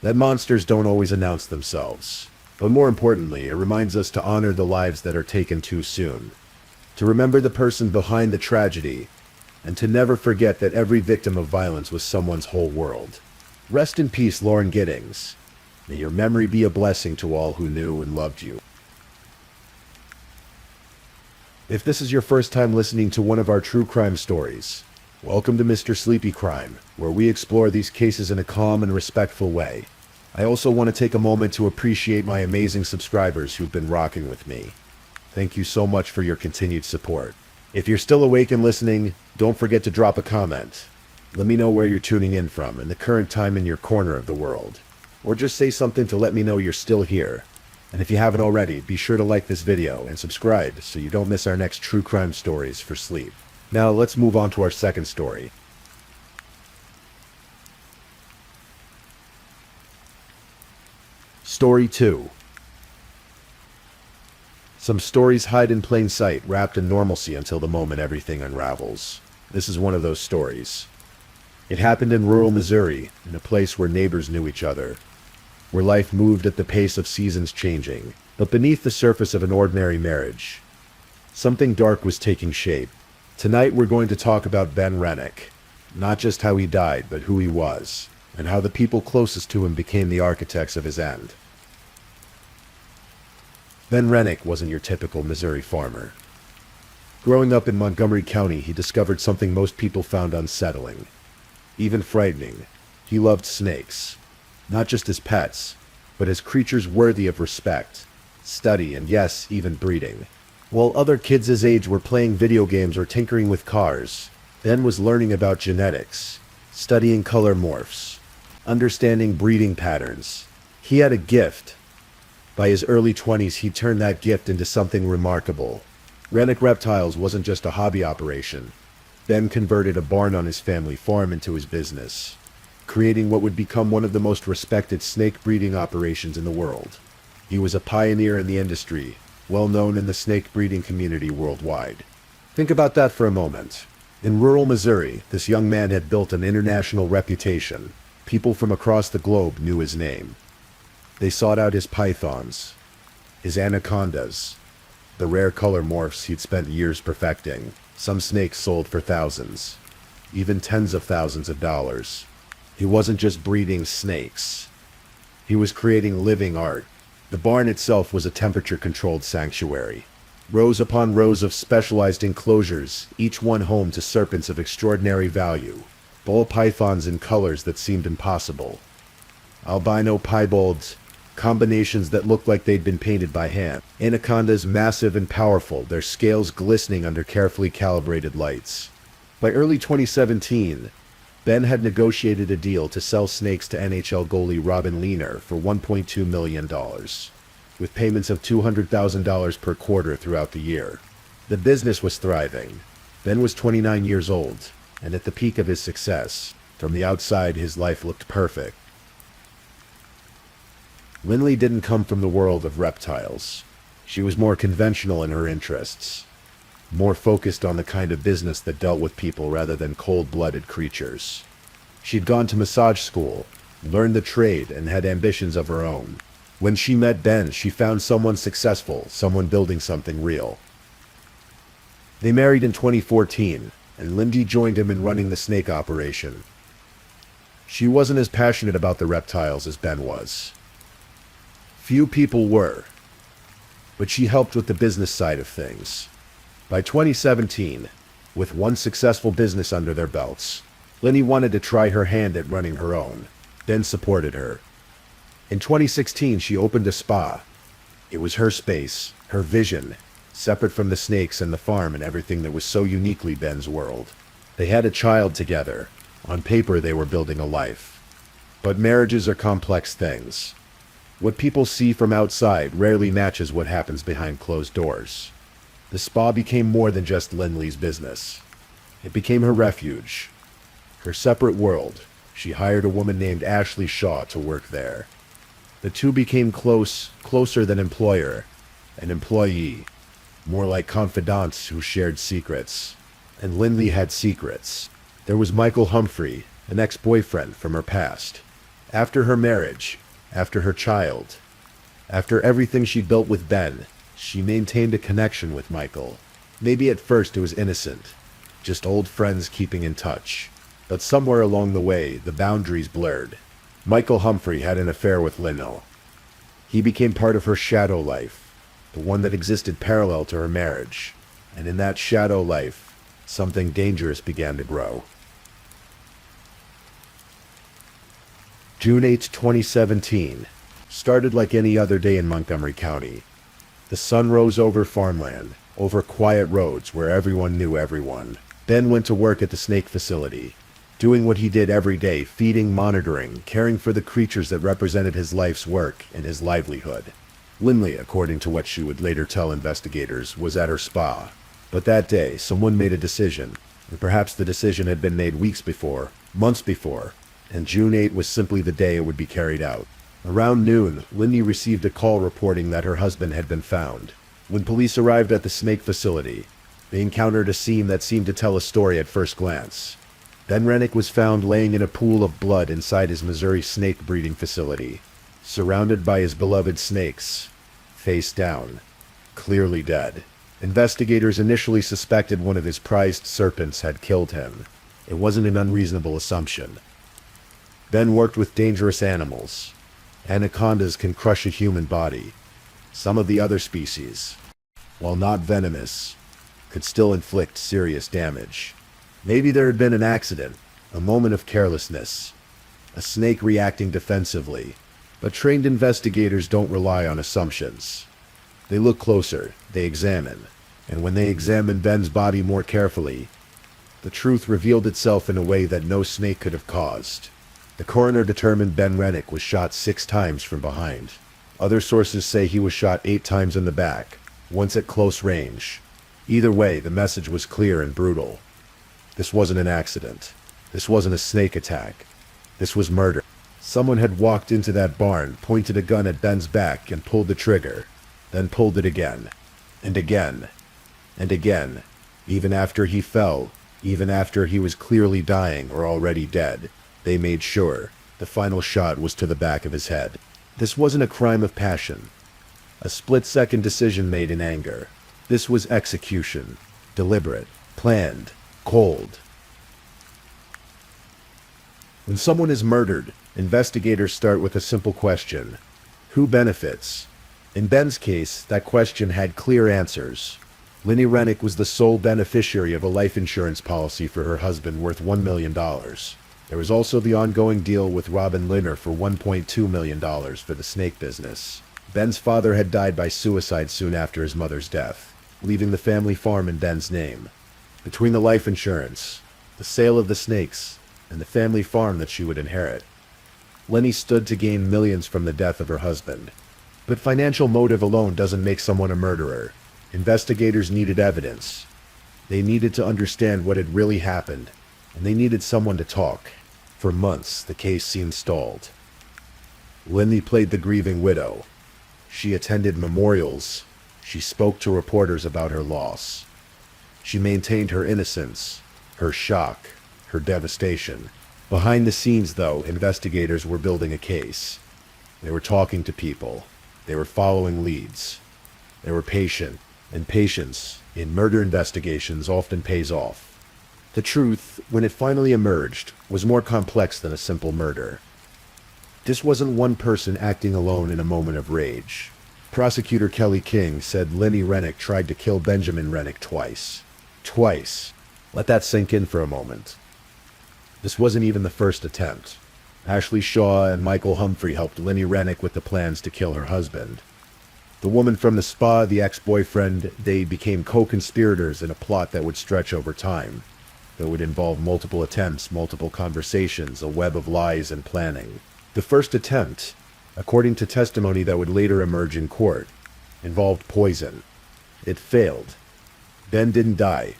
that monsters don't always announce themselves. But more importantly, it reminds us to honor the lives that are taken too soon, to remember the person behind the tragedy, and to never forget that every victim of violence was someone's whole world. Rest in peace, Lauren Giddings. May your memory be a blessing to all who knew and loved you. If this is your first time listening to one of our true crime stories, welcome to Mr. Sleepy Crime, where we explore these cases in a calm and respectful way. I also want to take a moment to appreciate my amazing subscribers who've been rocking with me. Thank you so much for your continued support. If you're still awake and listening, don't forget to drop a comment. Let me know where you're tuning in from and the current time in your corner of the world. Or just say something to let me know you're still here. And if you haven't already, be sure to like this video and subscribe so you don't miss our next true crime stories for sleep. Now let's move on to our second story. Story 2. Some stories hide in plain sight, wrapped in normalcy until the moment everything unravels. This is one of those stories. It happened in rural Missouri, in a place where neighbors knew each other, where life moved at the pace of seasons changing. But beneath the surface of an ordinary marriage, something dark was taking shape. Tonight we're going to talk about Ben Rennick. Not just how he died, but who he was, and how the people closest to him became the architects of his end. Ben Rennick wasn't your typical Missouri farmer. Growing up in Montgomery County, he discovered something most people found unsettling, even frightening. He loved snakes, not just as pets, but as creatures worthy of respect, study, and yes, even breeding. While other kids his age were playing video games or tinkering with cars, Ben was learning about genetics, studying color morphs, understanding breeding patterns. He had a gift. By his early 20s, he turned that gift into something remarkable. Rennick Reptiles wasn't just a hobby operation. Ben converted a barn on his family farm into his business, creating what would become one of the most respected snake breeding operations in the world. He was a pioneer in the industry, well known in the snake breeding community worldwide. Think about that for a moment. In rural Missouri, this young man had built an international reputation. People from across the globe knew his name. They sought out his pythons, his anacondas, the rare color morphs he'd spent years perfecting. Some snakes sold for thousands, even tens of thousands of dollars. He wasn't just breeding snakes. He was creating living art. The barn itself was a temperature-controlled sanctuary. Rows upon rows of specialized enclosures, each one home to serpents of extraordinary value. Ball pythons in colors that seemed impossible. Albino piebalds, combinations that looked like they'd been painted by hand. Anacondas massive and powerful, their scales glistening under carefully calibrated lights. By early 2017, Ben had negotiated a deal to sell snakes to NHL goalie Robin Lehner for $1.2 million, with payments of $200,000 per quarter throughout the year. The business was thriving. Ben was 29 years old, and at the peak of his success. From the outside, his life looked perfect. Lindley didn't come from the world of reptiles. She was more conventional in her interests, more focused on the kind of business that dealt with people rather than cold-blooded creatures. She'd gone to massage school, learned the trade, and had ambitions of her own. When she met Ben, she found someone successful, someone building something real. They married in 2014, and Lindy joined him in running the snake operation. She wasn't as passionate about the reptiles as Ben was. Few people were, but she helped with the business side of things. By 2017, with one successful business under their belts, Lindy wanted to try her hand at running her own. Ben supported her. In 2016, she opened a spa. It was her space, her vision, separate from the snakes and the farm and everything that was so uniquely Ben's world. They had a child together. On paper, they were building a life. But marriages are complex things. What people see from outside rarely matches what happens behind closed doors. The spa became more than just Lindley's business. It became her refuge, her separate world. She hired a woman named Ashley Shaw to work there. The two became closer than employer and employee, more like confidants who shared secrets. And Lindley had secrets. There was Michael Humphrey, an ex-boyfriend from her past. After her marriage, after her child, after everything she'd built with Ben, she maintained a connection with Michael. Maybe at first it was innocent, just old friends keeping in touch. But somewhere along the way, the boundaries blurred. Michael Humphrey had an affair with Lino. He became part of her shadow life, the one that existed parallel to her marriage. And in that shadow life, something dangerous began to grow. June 8, 2017, started like any other day in Montgomery County. The sun rose over farmland, over quiet roads where everyone knew everyone. Ben went to work at the snake facility, doing what he did every day, feeding, monitoring, caring for the creatures that represented his life's work and his livelihood. Lindley, according to what she would later tell investigators, was at her spa. But that day, someone made a decision, and perhaps the decision had been made weeks before, months before, and June 8 was simply the day it would be carried out. Around noon, Lindley received a call reporting that her husband had been found. When police arrived at the snake facility, they encountered a scene that seemed to tell a story at first glance. Ben Rennick was found laying in a pool of blood inside his Missouri snake breeding facility, surrounded by his beloved snakes, face down, clearly dead. Investigators initially suspected one of his prized serpents had killed him. It wasn't an unreasonable assumption. Ben worked with dangerous animals. Anacondas can crush a human body. Some of the other species, while not venomous, could still inflict serious damage. Maybe there had been an accident, a moment of carelessness, a snake reacting defensively. But trained investigators don't rely on assumptions. They look closer, they examine, and when they examined Ben's body more carefully, the truth revealed itself in a way that no snake could have caused. The coroner determined Ben Rennick was shot 6 times from behind. Other sources say he was shot 8 times in the back, once at close range. Either way, the message was clear and brutal. This wasn't an accident. This wasn't a snake attack. This was murder. Someone had walked into that barn, pointed a gun at Ben's back, and pulled the trigger. then pulled it again, and again, and again, even after he fell, even after he was clearly dying or already dead. They made sure the final shot was to the back of his head. This wasn't a crime of passion, a split-second decision made in anger. This was execution, deliberate, planned, cold. When someone is murdered, investigators start with a simple question: who benefits? In Ben's case, that question had clear answers. Linny Rennick was the sole beneficiary of a life insurance policy for her husband worth $1 million. There was also the ongoing deal with Robin Linner for $1.2 million for the snake business. Ben's father had died by suicide soon after his mother's death, leaving the family farm in Ben's name. Between the life insurance, the sale of the snakes, and the family farm that she would inherit, Lenny stood to gain millions from the death of her husband. But financial motive alone doesn't make someone a murderer. Investigators needed evidence. They needed to understand what had really happened, and they needed someone to talk. For months, the case seemed stalled. Lindy played the grieving widow. She attended memorials. She spoke to reporters about her loss. She maintained her innocence, her shock, her devastation. Behind the scenes, though, investigators were building a case. They were talking to people. They were following leads. They were patient, and patience in murder investigations often pays off. The truth, when it finally emerged, was more complex than a simple murder. This wasn't one person acting alone in a moment of rage. Prosecutor Kelly King said Linny Rennick tried to kill Benjamin Rennick twice. Twice. Let that sink in for a moment. This wasn't even the first attempt. Ashley Shaw and Michael Humphrey helped Linny Rennick with the plans to kill her husband. The woman from the spa, the ex-boyfriend, they became co-conspirators in a plot that would stretch over time. That would involve multiple attempts, multiple conversations, a web of lies and planning. The first attempt, according to testimony that would later emerge in court, involved poison. It failed. Ben didn't die.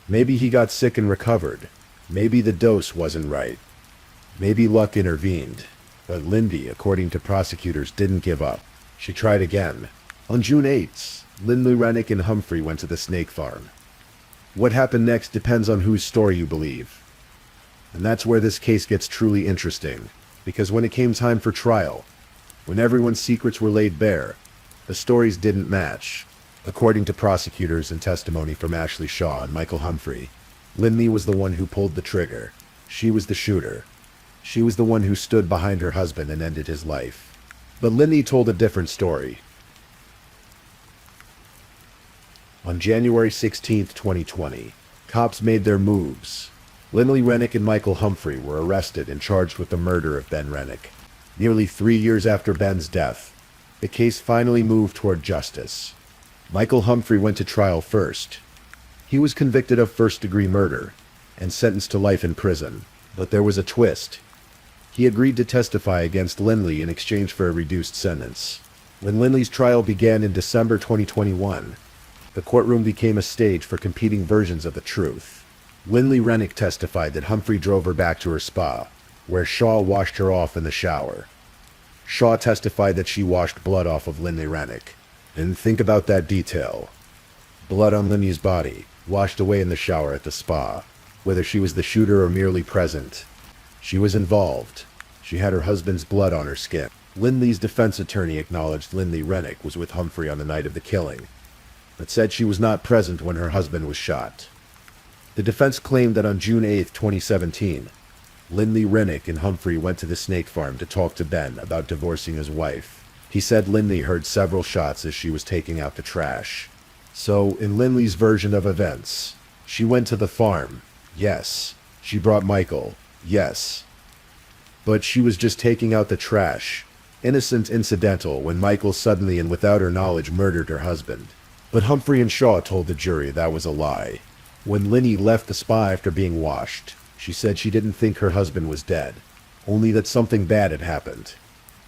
Maybe he got sick and recovered. Maybe the dose wasn't right. Maybe luck intervened. But Lindy, according to prosecutors, didn't give up. She tried again. On June 8th, Lindy Rennick and Humphrey went to the snake farm. What happened next depends on whose story you believe. And that's where this case gets truly interesting, because when it came time for trial, when everyone's secrets were laid bare, the stories didn't match. According to prosecutors and testimony from Ashley Shaw and Michael Humphrey, Lindy was the one who pulled the trigger. She was the shooter. She was the one who stood behind her husband and ended his life. But Lindy told a different story. On January 16, 2020, cops made their moves. Lindy Rennick and Michael Humphrey were arrested and charged with the murder of Ben Rennick. Nearly 3 years after Ben's death, the case finally moved toward justice. Michael Humphrey went to trial first. He was convicted of first-degree murder and sentenced to life in prison. But there was a twist. He agreed to testify against Lindy in exchange for a reduced sentence. When Lindy's trial began in December 2021, the courtroom became a stage for competing versions of the truth. Lindy Rennick testified that Humphrey drove her back to her spa, where Shaw washed her off in the shower. Shaw testified that she washed blood off of Lindy Rennick. And think about that detail. Blood on Lindy's body, washed away in the shower at the spa. Whether she was the shooter or merely present, she was involved. She had her husband's blood on her skin. Lindy's defense attorney acknowledged Lindy Rennick was with Humphrey on the night of the killing, but said she was not present when her husband was shot. The defense claimed that on June 8, 2017, Lindy Rennick and Humphrey went to the snake farm to talk to Ben about divorcing his wife. He said Lindy heard several shots as she was taking out the trash. So, in Lindy's version of events, she went to the farm. Yes. She brought Michael. Yes. But she was just taking out the trash. Innocent incidental when Michael suddenly and without her knowledge murdered her husband. But Humphrey and Shaw told the jury that was a lie. When Lindy left the spa after being washed, she said she didn't think her husband was dead, only that something bad had happened.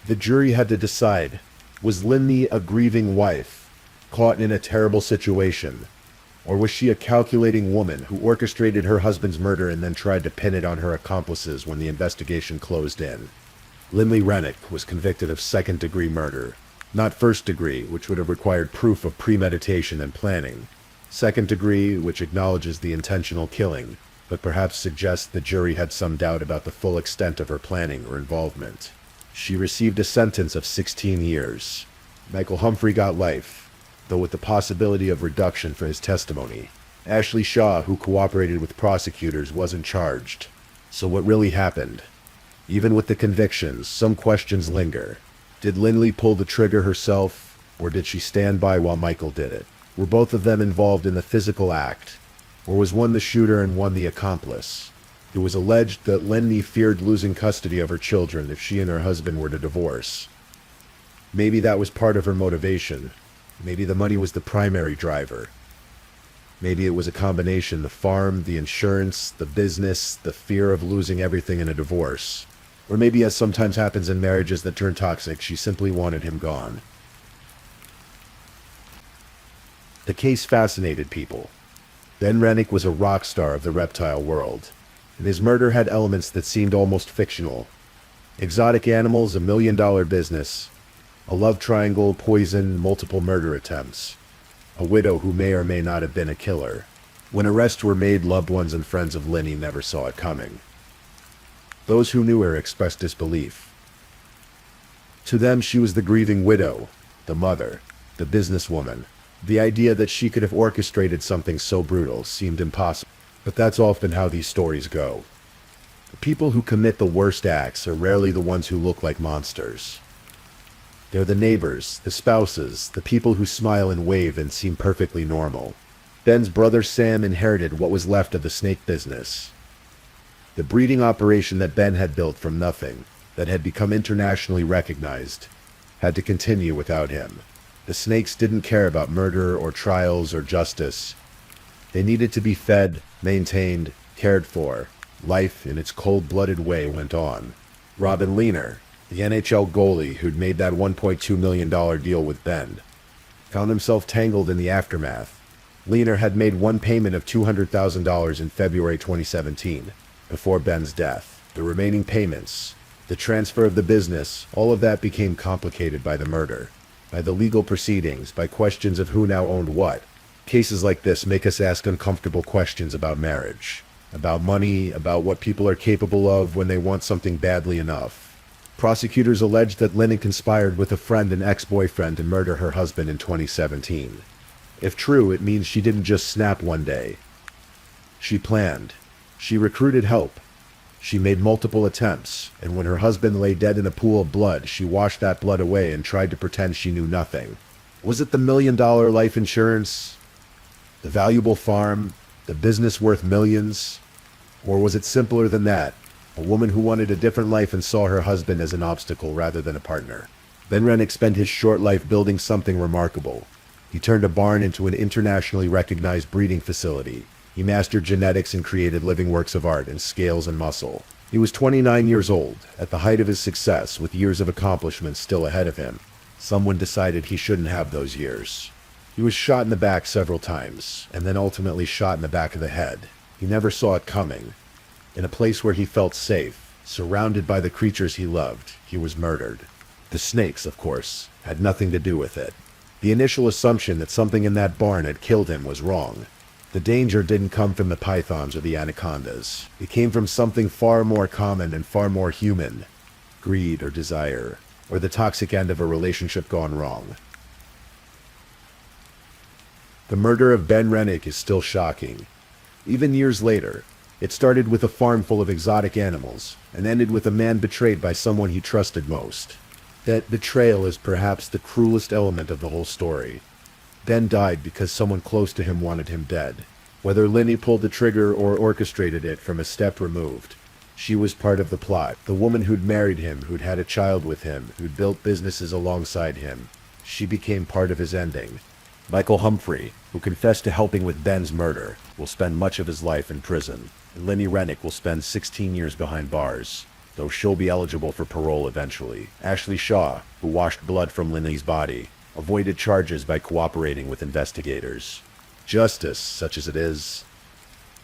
The jury had to decide, was Lindy a grieving wife, caught in a terrible situation, or was she a calculating woman who orchestrated her husband's murder and then tried to pin it on her accomplices when the investigation closed in? Lindy Rennick was convicted of second-degree murder. Not first degree, which would have required proof of premeditation and planning. Second degree, which acknowledges the intentional killing, but perhaps suggests the jury had some doubt about the full extent of her planning or involvement. She received a sentence of 16 years. Michael Humphrey got life, though with the possibility of reduction for his testimony. Ashley Shaw, who cooperated with prosecutors, wasn't charged. So what really happened? Even with the convictions, some questions linger. Did Lindley pull the trigger herself, or did she stand by while Michael did it? Were both of them involved in the physical act, or was one the shooter and one the accomplice? It was alleged that Lindley feared losing custody of her children if she and her husband were to divorce. Maybe that was part of her motivation. Maybe the money was the primary driver. Maybe it was a combination: the farm, the insurance, the business, the fear of losing everything in a divorce. Or maybe, as sometimes happens in marriages that turn toxic, she simply wanted him gone. The case fascinated people. Ben Rennick was a rock star of the reptile world, and his murder had elements that seemed almost fictional. Exotic animals, $1 million business, a love triangle, poison, multiple murder attempts, a widow who may or may not have been a killer. When arrests were made, loved ones and friends of Linny never saw it coming. Those who knew her expressed disbelief. To them, she was the grieving widow, the mother, the businesswoman. The idea that she could have orchestrated something so brutal seemed impossible. But that's often how these stories go. The people who commit the worst acts are rarely the ones who look like monsters. They're the neighbors, the spouses, the people who smile and wave and seem perfectly normal. Ben's brother Sam inherited what was left of the snake business. The breeding operation that Ben had built from nothing, that had become internationally recognized, had to continue without him. The snakes didn't care about murder or trials or justice. They needed to be fed, maintained, cared for. Life, in its cold-blooded way, went on. Robin Lehner, the NHL goalie who'd made that $1.2 million deal with Ben, found himself tangled in the aftermath. Lehner had made one payment of $200,000 in February 2017, before Ben's death. The remaining payments, the transfer of the business, all of that became complicated by the murder, by the legal proceedings, by questions of who now owned what. Cases like this make us ask uncomfortable questions about marriage, about money, about what people are capable of when they want something badly enough. Prosecutors alleged that Lennon conspired with a friend and ex-boyfriend to murder her husband in 2017. If true, it means she didn't just snap one day. She planned. She recruited help. She made multiple attempts, and when her husband lay dead in a pool of blood, she washed that blood away and tried to pretend she knew nothing. Was it the $1 million life insurance? The valuable farm? The business worth millions? Or was it simpler than that? A woman who wanted a different life and saw her husband as an obstacle rather than a partner. Ben Rennick spent his short life building something remarkable. He turned a barn into an internationally recognized breeding facility. He mastered genetics and created living works of art in scales and muscle. He was 29 years old, at the height of his success, with years of accomplishments still ahead of him. Someone decided he shouldn't have those years. He was shot in the back several times, and then ultimately shot in the back of the head. He never saw it coming. In a place where he felt safe, surrounded by the creatures he loved, he was murdered. The snakes, of course, had nothing to do with it. The initial assumption that something in that barn had killed him was wrong. The danger didn't come from the pythons or the anacondas. It came from something far more common and far more human. Greed or desire, or the toxic end of a relationship gone wrong. The murder of Ben Rennick is still shocking. Even years later, it started with a farm full of exotic animals, and ended with a man betrayed by someone he trusted most. That betrayal is perhaps the cruelest element of the whole story. Ben died because someone close to him wanted him dead. Whether Linny pulled the trigger or orchestrated it from a step removed, she was part of the plot. The woman who'd married him, who'd had a child with him, who'd built businesses alongside him. She became part of his ending. Michael Humphrey, who confessed to helping with Ben's murder, will spend much of his life in prison. And Linny Rennick will spend 16 years behind bars, though she'll be eligible for parole eventually. Ashley Shaw, who washed blood from Linny's body, avoided charges by cooperating with investigators. Justice, such as it is,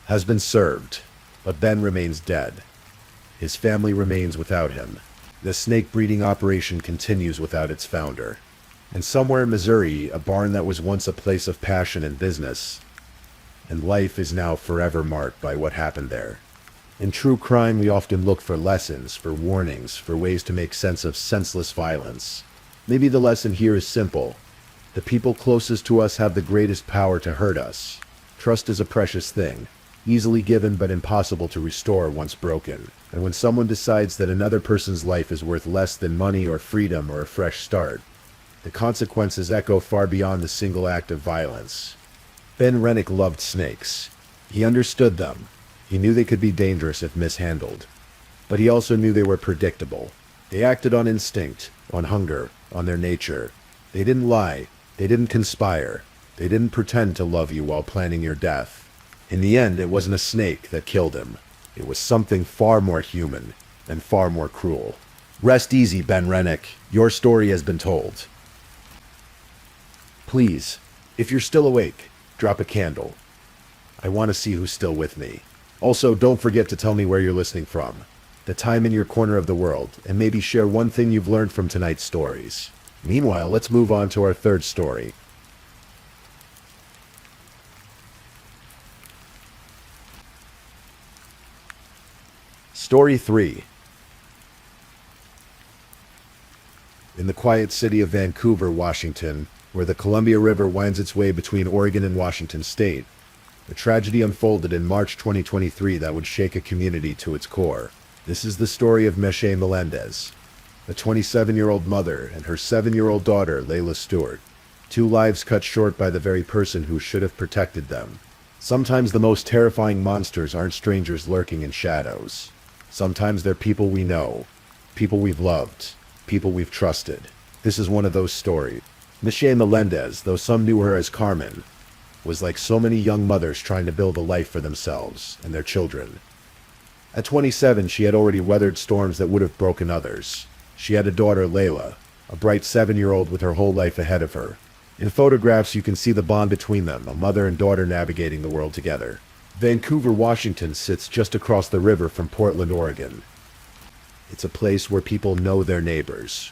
has been served, but Ben remains dead. His family remains without him. The snake breeding operation continues without its founder. And somewhere in Missouri, a barn that was once a place of passion and business, and life is now forever marked by what happened there. In true crime, we often look for lessons, for warnings, for ways to make sense of senseless violence. Maybe the lesson here is simple. The people closest to us have the greatest power to hurt us. Trust is a precious thing, easily given but impossible to restore once broken. And when someone decides that another person's life is worth less than money or freedom or a fresh start, the consequences echo far beyond the single act of violence. Ben Rennick loved snakes. He understood them. He knew they could be dangerous if mishandled. But he also knew they were predictable. They acted on instinct, on hunger, on their nature. They didn't lie. They didn't conspire. They didn't pretend to love you while planning your death. In the end, it wasn't a snake that killed him. It was something far more human and far more cruel. Rest easy, Ben Rennick. Your story has been told. Please, if you're still awake, drop a candle. I want to see who's still with me. Also, don't forget to tell me where you're listening from, the time in your corner of the world, and maybe share one thing you've learned from tonight's stories. Meanwhile, let's move on to our third story. Story 3. In the quiet city of Vancouver, Washington, where the Columbia River winds its way between Oregon and Washington state, a tragedy unfolded in March 2023 that would shake a community to its core. This is the story of Meche Melendez, a 27-year-old mother and her 7-year-old daughter, Layla Stewart. Two lives cut short by the very person who should have protected them. Sometimes the most terrifying monsters aren't strangers lurking in shadows. Sometimes they're people we know, people we've loved, people we've trusted. This is one of those stories. Meche Melendez, though some knew her as Carmen, was like so many young mothers trying to build a life for themselves and their children. At 27, she had already weathered storms that would have broken others. She had a daughter, Layla, a bright 7-year-old with her whole life ahead of her. In photographs, you can see the bond between them, a mother and daughter navigating the world together. Vancouver, Washington sits just across the river from Portland, Oregon. It's a place where people know their neighbors,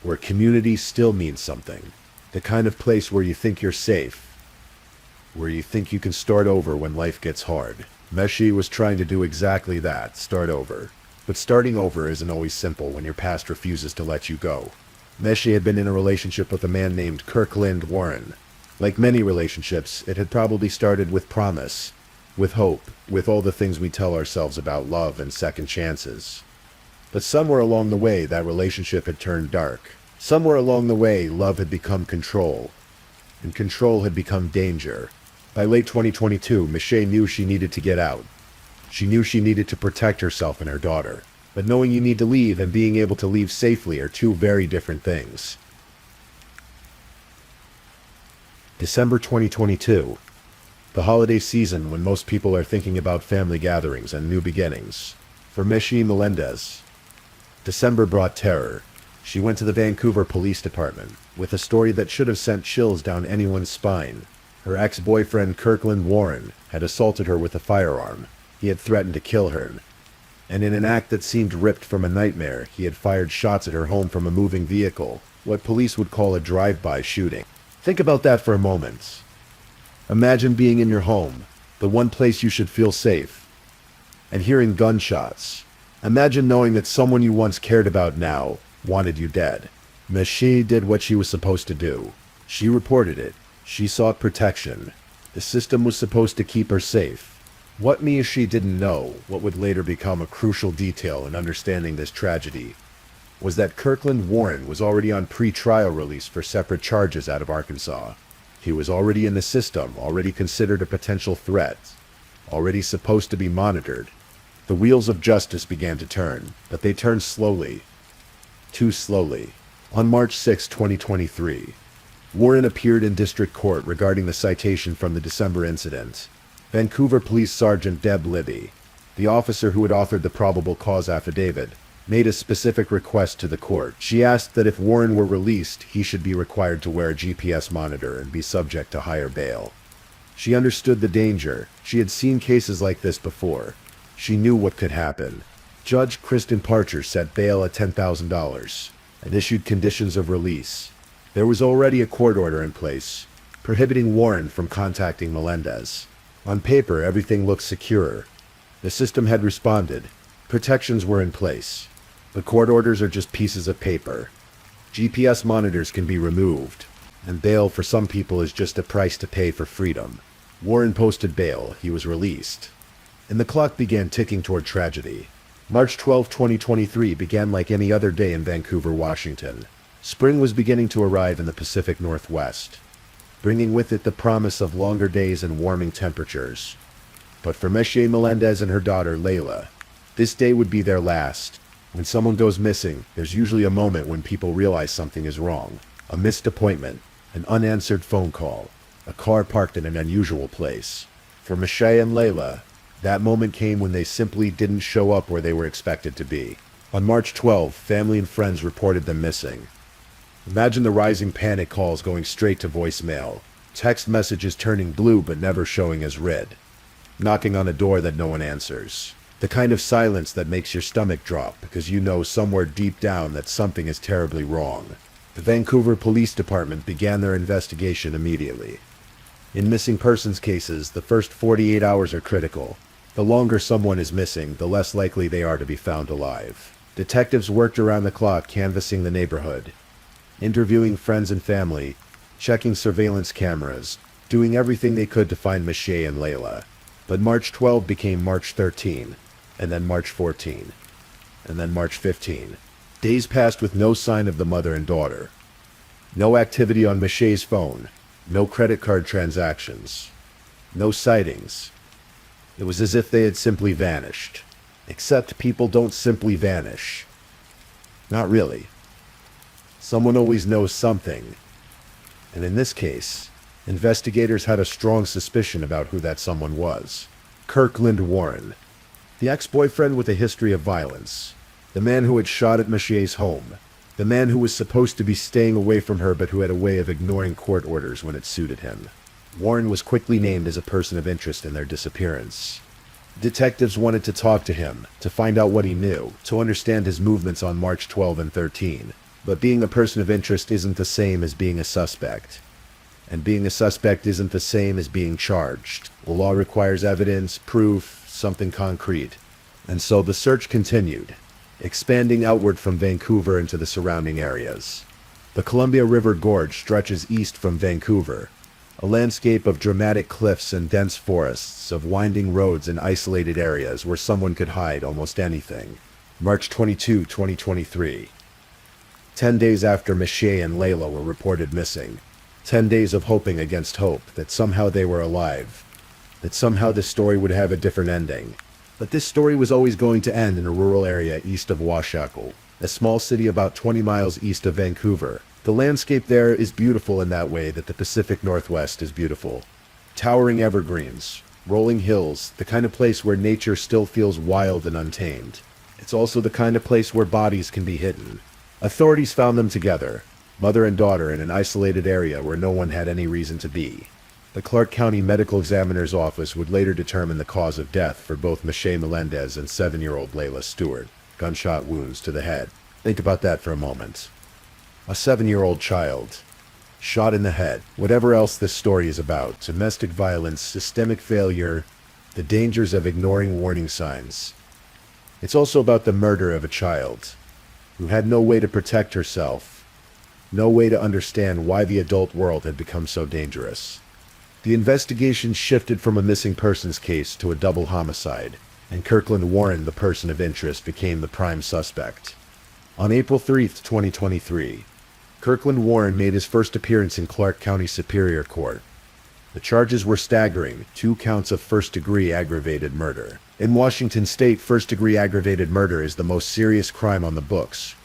where community still means something. The kind of place where you think you're safe, where you think you can start over when life gets hard. Meche was trying to do exactly that, start over. But starting over isn't always simple when your past refuses to let you go. Meche had been in a relationship with a man named Kirkland Warren. Like many relationships, it had probably started with promise, with hope, with all the things we tell ourselves about love and second chances. But somewhere along the way, that relationship had turned dark. Somewhere along the way, love had become control, and control had become danger. By late 2022, Meche knew she needed to get out. She knew she needed to protect herself and her daughter. But knowing you need to leave and being able to leave safely are two very different things. December 2022. The holiday season when most people are thinking about family gatherings and new beginnings. For Meche Melendez, December brought terror. She went to the Vancouver Police Department with a story that should have sent chills down anyone's spine. Her ex-boyfriend Kirkland Warren had assaulted her with a firearm. He had threatened to kill her. And in an act that seemed ripped from a nightmare, he had fired shots at her home from a moving vehicle, what police would call a drive-by shooting. Think about that for a moment. Imagine being in your home, the one place you should feel safe, and hearing gunshots. Imagine knowing that someone you once cared about now wanted you dead. Meche did what she was supposed to do. She reported it. She sought protection. The system was supposed to keep her safe. What Meche didn't know, what would later become a crucial detail in understanding this tragedy, was that Kirkland Warren was already on pre-trial release for separate charges out of Arkansas. He was already in the system, already considered a potential threat, already supposed to be monitored. The wheels of justice began to turn, but they turned slowly. Too slowly. On March 6, 2023, Warren appeared in district court regarding the citation from the December incident. Vancouver Police Sergeant Deb Libby, the officer who had authored the probable cause affidavit, made a specific request to the court. She asked that if Warren were released, he should be required to wear a GPS monitor and be subject to higher bail. She understood the danger. She had seen cases like this before. She knew what could happen. Judge Kristen Parcher set bail at $10,000 and issued conditions of release. There was already a court order in place, prohibiting Warren from contacting Melendez. On paper, everything looked secure. The system had responded. Protections were in place. But court orders are just pieces of paper. GPS monitors can be removed, and bail for some people is just a price to pay for freedom. Warren posted bail. He was released. And the clock began ticking toward tragedy. March 12, 2023 began like any other day in Vancouver, Washington. Spring was beginning to arrive in the Pacific Northwest, bringing with it the promise of longer days and warming temperatures. But for Michelle Melendez and her daughter, Layla, this day would be their last. When someone goes missing, there's usually a moment when people realize something is wrong. A missed appointment, an unanswered phone call, a car parked in an unusual place. For Michelle and Layla, that moment came when they simply didn't show up where they were expected to be. On March 12, family and friends reported them missing. Imagine the rising panic calls going straight to voicemail, text messages turning blue but never showing as red, knocking on a door that no one answers. The kind of silence that makes your stomach drop because you know somewhere deep down that something is terribly wrong. The Vancouver Police Department began their investigation immediately. In missing persons cases, the first 48 hours are critical. The longer someone is missing, the less likely they are to be found alive. Detectives worked around the clock canvassing the neighborhood, interviewing friends and family, checking surveillance cameras, doing everything they could to find Michelle and Layla. But March 12 became March 13, and then March 14, and then March 15. Days passed with no sign of the mother and daughter. No activity on Michelle's phone, no credit card transactions, no sightings. It was as if they had simply vanished. Except people don't simply vanish. Not really. Someone always knows something. And in this case, investigators had a strong suspicion about who that someone was. Kirkland Warren, the ex-boyfriend with a history of violence, the man who had shot at Michelle's home, the man who was supposed to be staying away from her but who had a way of ignoring court orders when it suited him. Warren was quickly named as a person of interest in their disappearance. Detectives wanted to talk to him, to find out what he knew, to understand his movements on March 12 and 13. But being a person of interest isn't the same as being a suspect. And being a suspect isn't the same as being charged. The law requires evidence, proof, something concrete. And so the search continued, expanding outward from Vancouver into the surrounding areas. The Columbia River Gorge stretches east from Vancouver, a landscape of dramatic cliffs and dense forests, of winding roads and isolated areas where someone could hide almost anything. March 22, 2023. 10 days after Michelle and Layla were reported missing. 10 days of hoping against hope that somehow they were alive, that somehow this story would have a different ending. But this story was always going to end in a rural area east of Washackle, a small city about 20 miles east of Vancouver. The landscape there is beautiful in that way that the Pacific Northwest is beautiful. Towering evergreens, rolling hills, the kind of place where nature still feels wild and untamed. It's also the kind of place where bodies can be hidden. Authorities found them together, mother and daughter, in an isolated area where no one had any reason to be. The Clark County Medical Examiner's Office would later determine the cause of death for both Michelle Melendez and 7-year-old Layla Stewart. Gunshot wounds to the head. Think about that for a moment. A 7-year-old child, shot in the head. Whatever else this story is about, domestic violence, systemic failure, the dangers of ignoring warning signs. It's also about the murder of a child who had no way to protect herself, no way to understand why the adult world had become so dangerous. The investigation shifted from a missing persons case to a double homicide, and Kirkland Warren, the person of interest, became the prime suspect. On April 3, 2023, Kirkland Warren made his first appearance in Clark County Superior Court. The charges were staggering: 2 counts of first-degree aggravated murder. In Washington state, first-degree aggravated murder is the most serious crime on the books,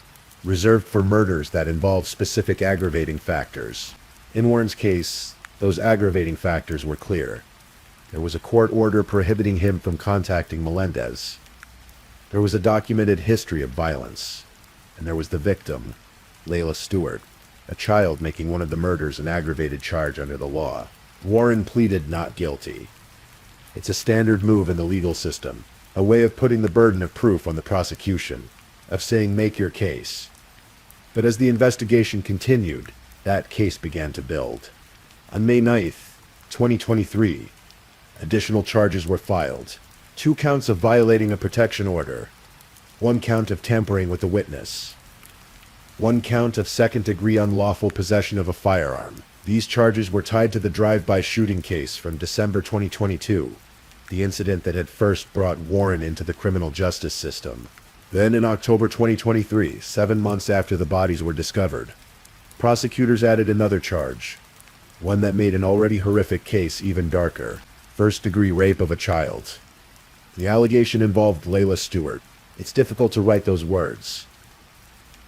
reserved for murders that involve specific aggravating factors. In Warren's case, those aggravating factors were clear. There was a court order prohibiting him from contacting Melendez. There was a documented history of violence. And there was the victim, Layla Stewart, a child making one of the murders an aggravated charge under the law. Warren pleaded not guilty. It's a standard move in the legal system, a way of putting the burden of proof on the prosecution, of saying make your case. But as the investigation continued, that case began to build. On May 9th, 2023, additional charges were filed. 2 counts of violating a protection order, 1 count of tampering with a witness, 1 count of second-degree unlawful possession of a firearm. These charges were tied to the drive-by shooting case from December 2022, the incident that had first brought Warren into the criminal justice system. Then in October 2023, 7 months after the bodies were discovered, prosecutors added another charge, one that made an already horrific case even darker: first-degree rape of a child. The allegation involved Layla Stewart. It's difficult to write those words.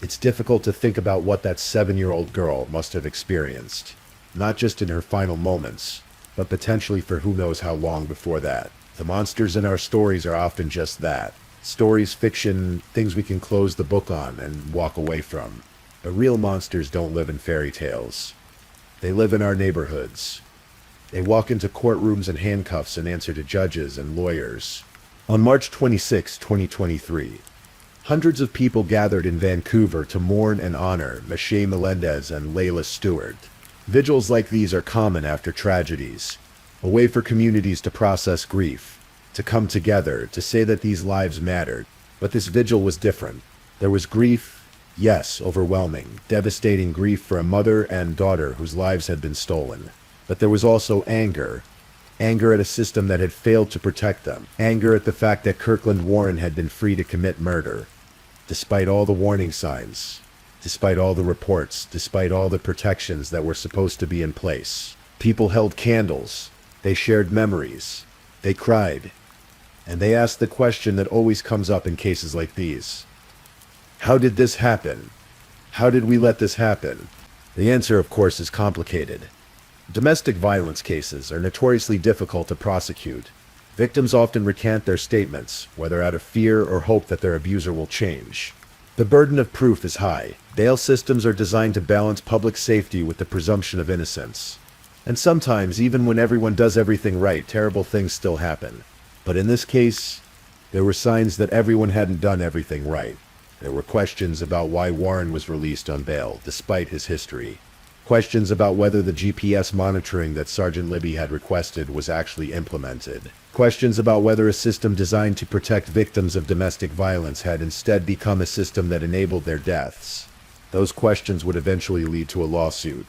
It's difficult to think about what that 7-year-old girl must have experienced, not just in her final moments, but potentially for who knows how long before that. The monsters in our stories are often just that. Stories, fiction, things we can close the book on and walk away from. But real monsters don't live in fairy tales. They live in our neighborhoods. They walk into courtrooms in handcuffs and answer to judges and lawyers. On March 26, 2023, hundreds of people gathered in Vancouver to mourn and honor Mache Melendez and Layla Stewart. Vigils like these are common after tragedies, a way for communities to process grief, to come together, to say that these lives mattered. But this vigil was different. There was grief, yes, overwhelming, devastating grief for a mother and daughter whose lives had been stolen. But there was also anger. Anger at a system that had failed to protect them. Anger at the fact that Kirkland Warren had been free to commit murder, despite all the warning signs, despite all the reports, despite all the protections that were supposed to be in place. People held candles. They shared memories. They cried. And they asked the question that always comes up in cases like these. How did this happen? How did we let this happen? The answer, of course, is complicated. Domestic violence cases are notoriously difficult to prosecute. Victims often recant their statements, whether out of fear or hope that their abuser will change. The burden of proof is high. Bail systems are designed to balance public safety with the presumption of innocence. And sometimes, even when everyone does everything right, terrible things still happen. But in this case, there were signs that everyone hadn't done everything right. There were questions about why Warren was released on bail, despite his history. Questions about whether the GPS monitoring that Sergeant Libby had requested was actually implemented. Questions about whether a system designed to protect victims of domestic violence had instead become a system that enabled their deaths. Those questions would eventually lead to a lawsuit.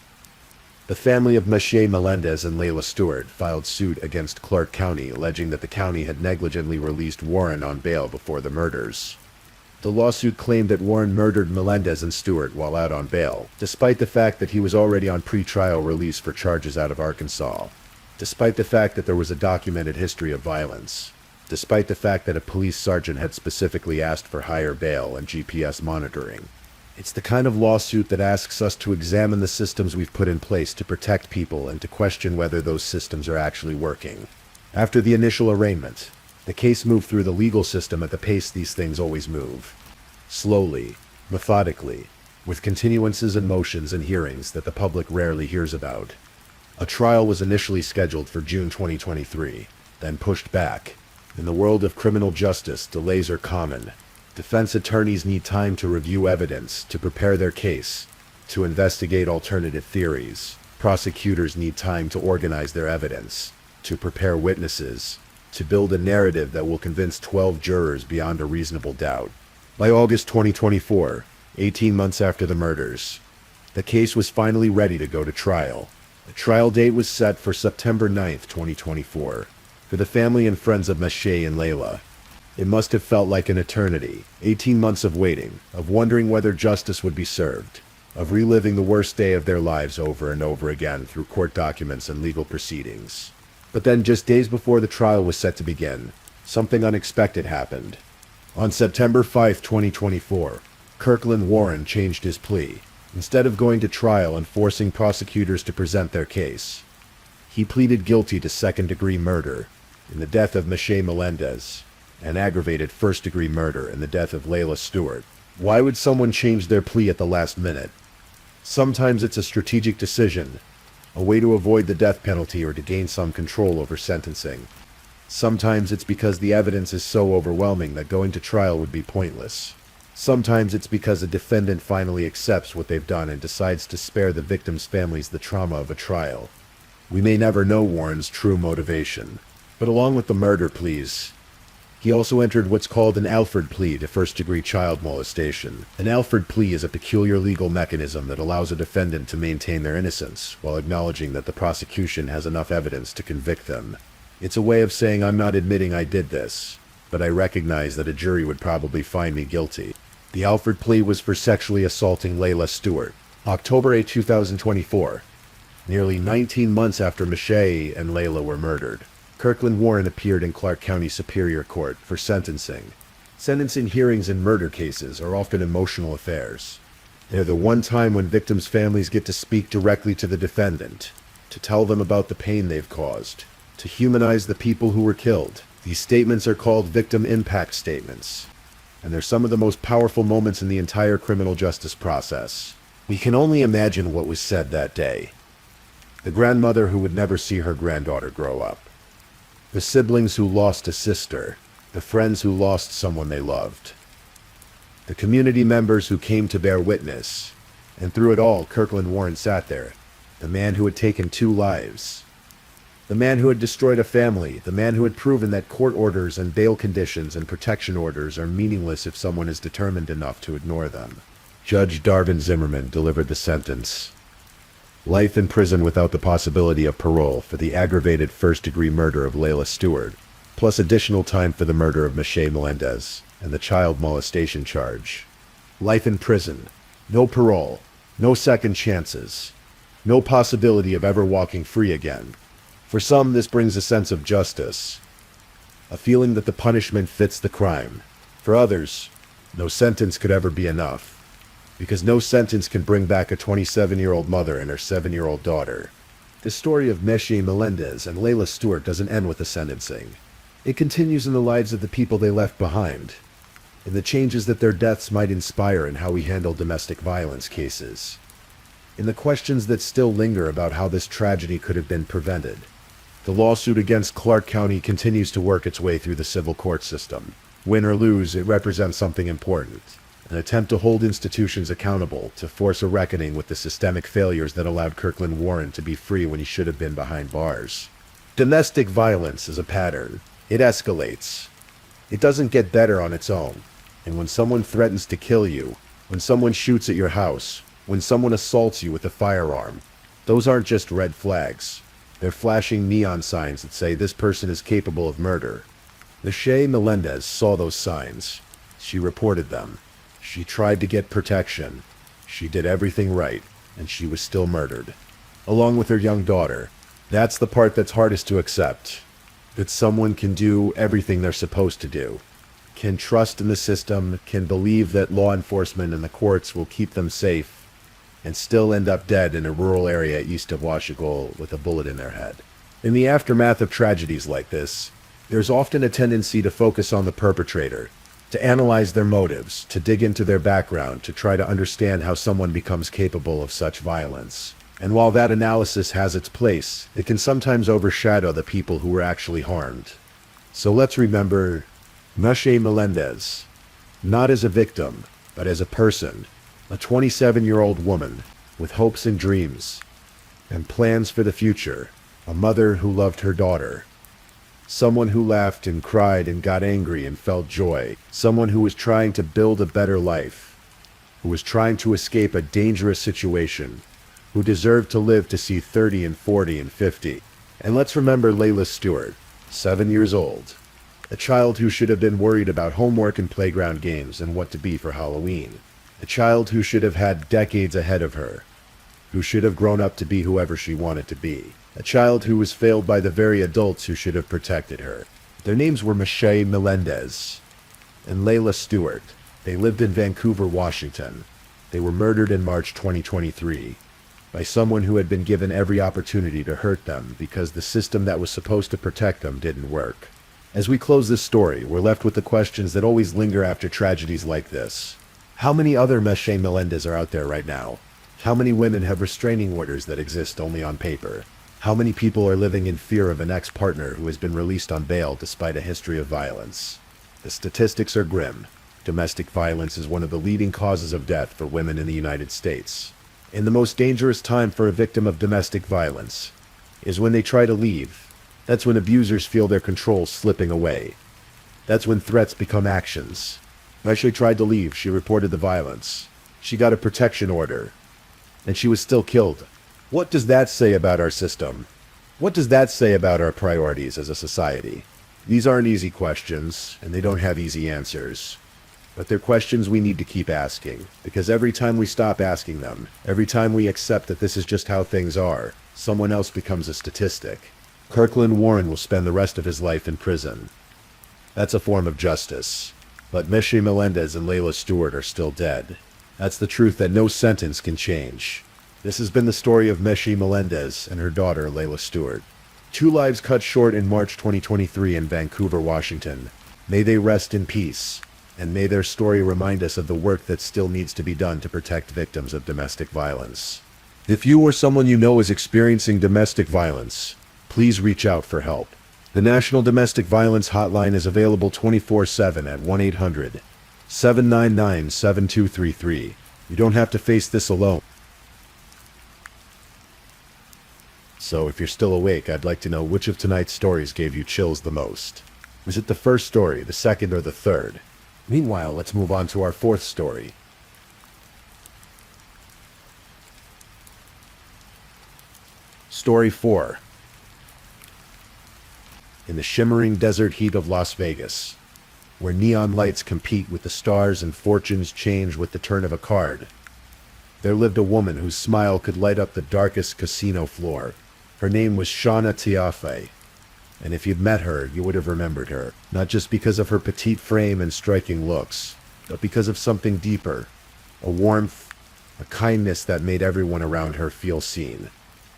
The family of Mache Melendez and Layla Stewart filed suit against Clark County, alleging that the county had negligently released Warren on bail before the murders. The lawsuit claimed that Warren murdered Melendez and Stewart while out on bail, despite the fact that he was already on pre-trial release for charges out of Arkansas, despite the fact that there was a documented history of violence, despite the fact that a police sergeant had specifically asked for higher bail and GPS monitoring. It's the kind of lawsuit that asks us to examine the systems we've put in place to protect people and to question whether those systems are actually working. After the initial arraignment, the case moved through the legal system at the pace these things always move. Slowly, methodically, with continuances and motions and hearings that the public rarely hears about. A trial was initially scheduled for June 2023, then pushed back. In the world of criminal justice, delays are common. Defense attorneys need time to review evidence, to prepare their case, to investigate alternative theories. Prosecutors need time to organize their evidence, to prepare witnesses, to build a narrative that will convince 12 jurors beyond a reasonable doubt. By August 2024, 18 months after the murders, the case was finally ready to go to trial. The trial date was set for September 9th, 2024. For the family and friends of Mache and Layla, it must have felt like an eternity. 18 months of waiting, of wondering whether justice would be served, of reliving the worst day of their lives over and over again through court documents and legal proceedings. But then, just days before the trial was set to begin, something unexpected happened. On September 5, 2024, Kirkland Warren changed his plea. Instead of going to trial and forcing prosecutors to present their case, he pleaded guilty to second-degree murder in the death of Mache Melendez, and aggravated first-degree murder in the death of Layla Stewart. Why would someone change their plea at the last minute? Sometimes it's a strategic decision, a way to avoid the death penalty or to gain some control over sentencing. Sometimes it's because the evidence is so overwhelming that going to trial would be pointless. Sometimes it's because a defendant finally accepts what they've done and decides to spare the victims' families the trauma of a trial. We may never know Warren's true motivation, but along with the murder pleas, he also entered what's called an Alford plea to first-degree child molestation. An Alford plea is a peculiar legal mechanism that allows a defendant to maintain their innocence while acknowledging that the prosecution has enough evidence to convict them. It's a way of saying, I'm not admitting I did this, but I recognize that a jury would probably find me guilty. The Alford plea was for sexually assaulting Layla Stewart. October 8, 2024, nearly 19 months after Michelle and Layla were murdered, Kirkland Warren appeared in Clark County Superior Court for sentencing. Sentencing hearings in murder cases are often emotional affairs. They're the one time when victims' families get to speak directly to the defendant, to tell them about the pain they've caused, to humanize the people who were killed. These statements are called victim impact statements, and they're some of the most powerful moments in the entire criminal justice process. We can only imagine what was said that day. The grandmother who would never see her granddaughter grow up. The siblings who lost a sister. The friends who lost someone they loved. The community members who came to bear witness. And through it all, Kirkland Warren sat there. The man who had taken 2 lives. The man who had destroyed a family. The man who had proven that court orders and bail conditions and protection orders are meaningless if someone is determined enough to ignore them. Judge Darvin Zimmerman delivered the sentence. Life in prison without the possibility of parole for the aggravated first-degree murder of Layla Stewart, plus additional time for the murder of Michelle Melendez and the child molestation charge. Life in prison. No parole. No second chances. No possibility of ever walking free again. For some, this brings a sense of justice, a feeling that the punishment fits the crime. For others, no sentence could ever be enough, because no sentence can bring back a 27-year-old mother and her 7-year-old daughter. The story of Michelle Melendez and Layla Stewart doesn't end with the sentencing. It continues in the lives of the people they left behind, in the changes that their deaths might inspire in how we handle domestic violence cases, in the questions that still linger about how this tragedy could have been prevented. The lawsuit against Clark County continues to work its way through the civil court system. Win or lose, it represents something important. An attempt to hold institutions accountable, to force a reckoning with the systemic failures that allowed Kirkland Warren to be free when he should have been behind bars. Domestic violence is a pattern. It escalates. It doesn't get better on its own. And when someone threatens to kill you, when someone shoots at your house, when someone assaults you with a firearm, those aren't just red flags. They're flashing neon signs that say this person is capable of murder. Michelle Melendez saw those signs. She reported them. She tried to get protection. She did everything right, and she was still murdered, along with her young daughter. That's the part that's hardest to accept. That someone can do everything they're supposed to do, can trust in the system, can believe that law enforcement and the courts will keep them safe, and still end up dead in a rural area east of Washington with a bullet in their head. In the aftermath of tragedies like this, there's often a tendency to focus on the perpetrator, to analyze their motives, to dig into their background, to try to understand how someone becomes capable of such violence. And while that analysis has its place, it can sometimes overshadow the people who were actually harmed. So let's remember Michelle Melendez, not as a victim, but as a person, a 27-year-old woman with hopes and dreams and plans for the future, a mother who loved her daughter, someone who laughed and cried and got angry and felt joy, someone who was trying to build a better life, who was trying to escape a dangerous situation, who deserved to live to see 30 and 40 and 50. And let's remember Layla Stewart, 7 years old, a child who should have been worried about homework and playground games and what to be for Halloween, a child who should have had decades ahead of her, who should have grown up to be whoever she wanted to be, a child who was failed by the very adults who should have protected her. Their names were Michelle Melendez and Layla Stewart. They lived in Vancouver, Washington. They were murdered in March 2023 by someone who had been given every opportunity to hurt them because the system that was supposed to protect them didn't work. As we close this story, we're left with the questions that always linger after tragedies like this. How many other Michelle Melendez are out there right now? How many women have restraining orders that exist only on paper? How many people are living in fear of an ex-partner who has been released on bail despite a history of violence? The statistics are grim. domestic violence is one of the leading causes of death for women in the United States. And the most dangerous time for a victim of domestic violence is when they try to leave. That's when abusers feel their control slipping away. That's when threats become actions. Ashley tried to leave. She reported the violence. She got a protection order. And she was still killed. What does that say about our system? What does that say about our priorities as a society? These aren't easy questions, and they don't have easy answers. But they're questions we need to keep asking, because every time we stop asking them, every time we accept that this is just how things are, someone else becomes a statistic. Kirkland Warren will spend the rest of his life in prison. That's a form of justice. But Meshi Melendez and Layla Stewart are still dead. That's the truth that no sentence can change. This has been the story of Meshi Melendez and her daughter, Layla Stewart. 2 lives cut short in March 2023 in Vancouver, Washington. May they rest in peace, and may their story remind us of the work that still needs to be done to protect victims of domestic violence. If you or someone you know is experiencing domestic violence, please reach out for help. The National Domestic Violence Hotline is available 24/7 at 1-800-799-7233. You don't have to face this alone. So if you're still awake, I'd like to know which of tonight's stories gave you chills the most. Was it the first story, the second, or the third? Meanwhile, let's move on to our fourth story. Story 4. In the shimmering desert heat of Las Vegas, where neon lights compete with the stars and fortunes change with the turn of a card, there lived a woman whose smile could light up the darkest casino floor. Her name was Shauna Tiafe, and if you'd met her, you would have remembered her, not just because of her petite frame and striking looks, but because of something deeper, a warmth, a kindness that made everyone around her feel seen.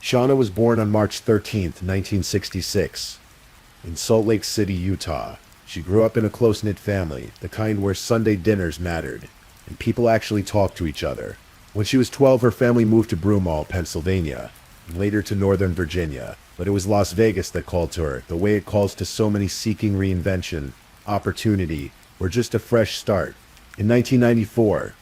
Shauna was born on March 13th, 1966, in Salt Lake City, Utah. She grew up in a close-knit family, the kind where Sunday dinners mattered, and people actually talked to each other. When she was 12, her family moved to Broomall, Pennsylvania, and later to Northern Virginia. But it was Las Vegas that called to her, the way it calls to so many seeking reinvention, opportunity, or just a fresh start. In 1994,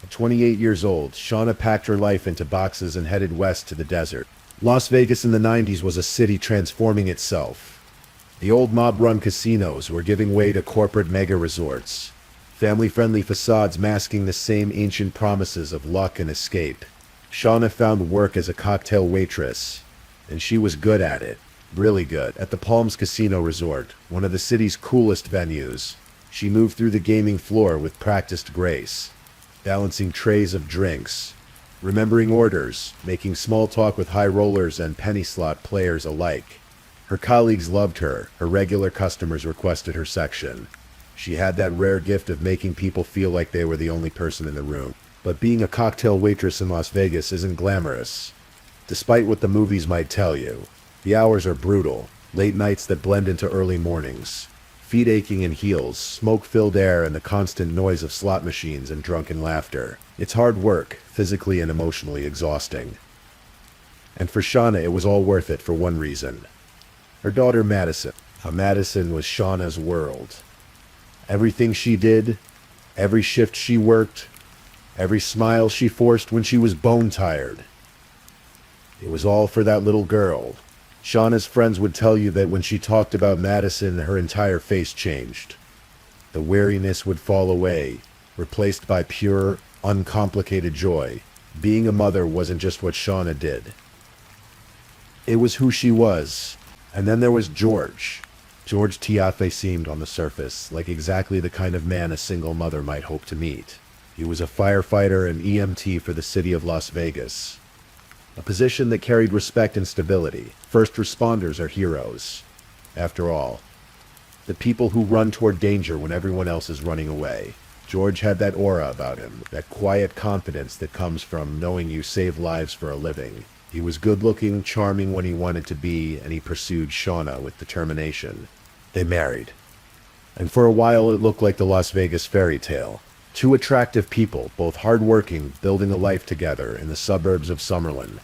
at 28 years old, Shauna packed her life into boxes and headed west to the desert. Las Vegas in the 90s was a city transforming itself. The old mob-run casinos were giving way to corporate mega-resorts, family-friendly facades masking the same ancient promises of luck and escape. Shauna found work as a cocktail waitress, and she was good at it, really good, at the Palms Casino Resort, one of the city's coolest venues. She moved through the gaming floor with practiced grace, balancing trays of drinks, remembering orders, making small talk with high rollers and penny slot players alike. Her colleagues loved her. Her regular customers requested her section. She had that rare gift of making people feel like they were the only person in the room. But being a cocktail waitress in Las Vegas isn't glamorous. Despite what the movies might tell you, the hours are brutal. Late nights that blend into early mornings. Feet aching in heels, smoke-filled air, and the constant noise of slot machines and drunken laughter. It's hard work, physically and emotionally exhausting. And for Shauna, it was all worth it for one reason. Her daughter Madison. Madison was Shauna's world. Everything she did, every shift she worked, every smile she forced when she was bone-tired. It was all for that little girl. Shauna's friends would tell you that when she talked about Madison, her entire face changed. The weariness would fall away, replaced by pure, uncomplicated joy. Being a mother wasn't just what Shauna did. It was who she was. And then there was George. George Tiafe seemed, on the surface, like exactly the kind of man a single mother might hope to meet. He was a firefighter and EMT for the city of Las Vegas. A position that carried respect and stability. First responders are heroes. After all, the people who run toward danger when everyone else is running away. George had that aura about him, that quiet confidence that comes from knowing you save lives for a living. He was good-looking, charming when he wanted to be, and he pursued Shauna with determination. They married. And for a while it looked like the Las Vegas fairy tale. Two attractive people, both hard-working, building a life together in the suburbs of Summerlin,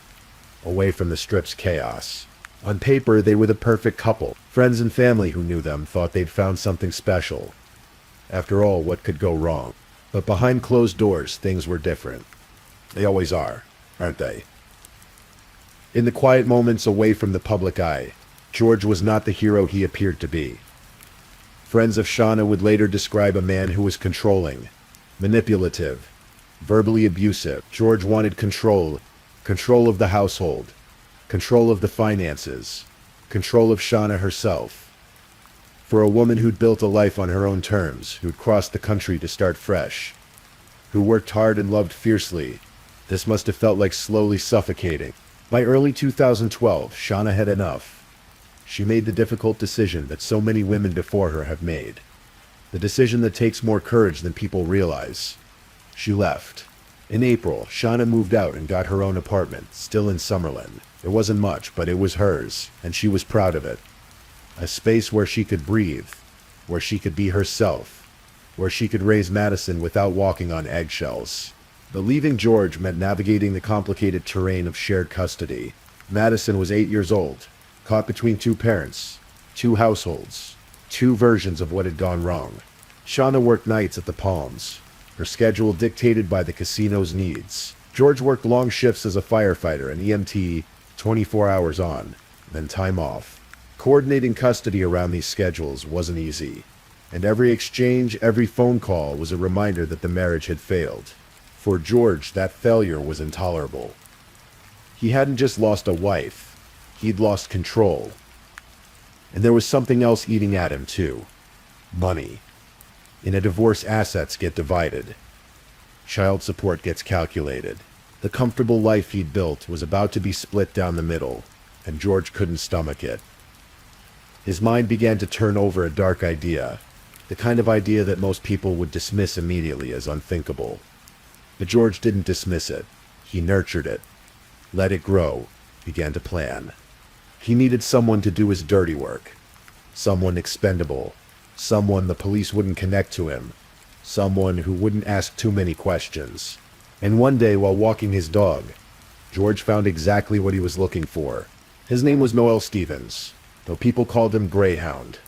away from the Strip's chaos. On paper, they were the perfect couple. Friends and family who knew them thought they'd found something special. After all, what could go wrong? But behind closed doors, things were different. They always are, aren't they? In the quiet moments away from the public eye, George was not the hero he appeared to be. Friends of Shauna would later describe a man who was controlling, manipulative, verbally abusive. George wanted control of the household, control of the finances, control of Shauna herself. For a woman who'd built a life on her own terms, who'd crossed the country to start fresh, who worked hard and loved fiercely, this must have felt like slowly suffocating. By early 2012, Shauna had enough. She made the difficult decision that so many women before her have made. The decision that takes more courage than people realize. She left. In April, Shauna moved out and got her own apartment, still in Summerlin. It wasn't much, but it was hers, and she was proud of it. A space where she could breathe, where she could be herself, where she could raise Madison without walking on eggshells. But leaving George meant navigating the complicated terrain of shared custody. Madison was 8 years old, caught between two parents, two households, two versions of what had gone wrong. Shauna worked nights at the Palms, her schedule dictated by the casino's needs. George worked long shifts as a firefighter, an EMT, 24 hours on, then time off. Coordinating custody around these schedules wasn't easy, and every exchange, every phone call was a reminder that the marriage had failed. For George, that failure was intolerable. He hadn't just lost a wife, he'd lost control. And there was something else eating at him, too. Money. In a divorce, assets get divided. Child support gets calculated. The comfortable life he'd built was about to be split down the middle, and George couldn't stomach it. His mind began to turn over a dark idea, the kind of idea that most people would dismiss immediately as unthinkable. But George didn't dismiss it. He nurtured it, let it grow, began to plan. He needed someone to do his dirty work, someone expendable, someone the police wouldn't connect to him, someone who wouldn't ask too many questions. And one day, while walking his dog, George found exactly what he was looking for. His name was Noel Stevens, though people called him Greyhound.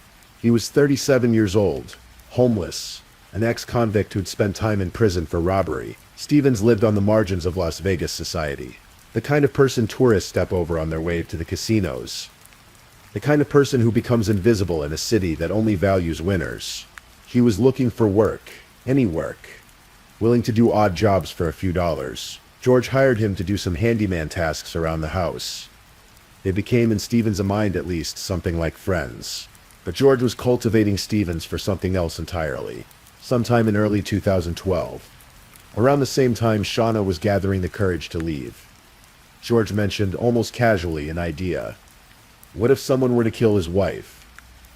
He was 37 years old, homeless, an ex-convict who'd spent time in prison for robbery. Stevens lived on the margins of Las Vegas society, the kind of person tourists step over on their way to the casinos, the kind of person who becomes invisible in a city that only values winners. He was looking for work, any work, willing to do odd jobs for a few dollars. George hired him to do some handyman tasks around the house. They became, in Stevens' mind at least, something like friends. But George was cultivating Stevens for something else entirely. Sometime in early 2012, around the same time Shauna was gathering the courage to leave, George mentioned almost casually an idea. What if someone were to kill his wife?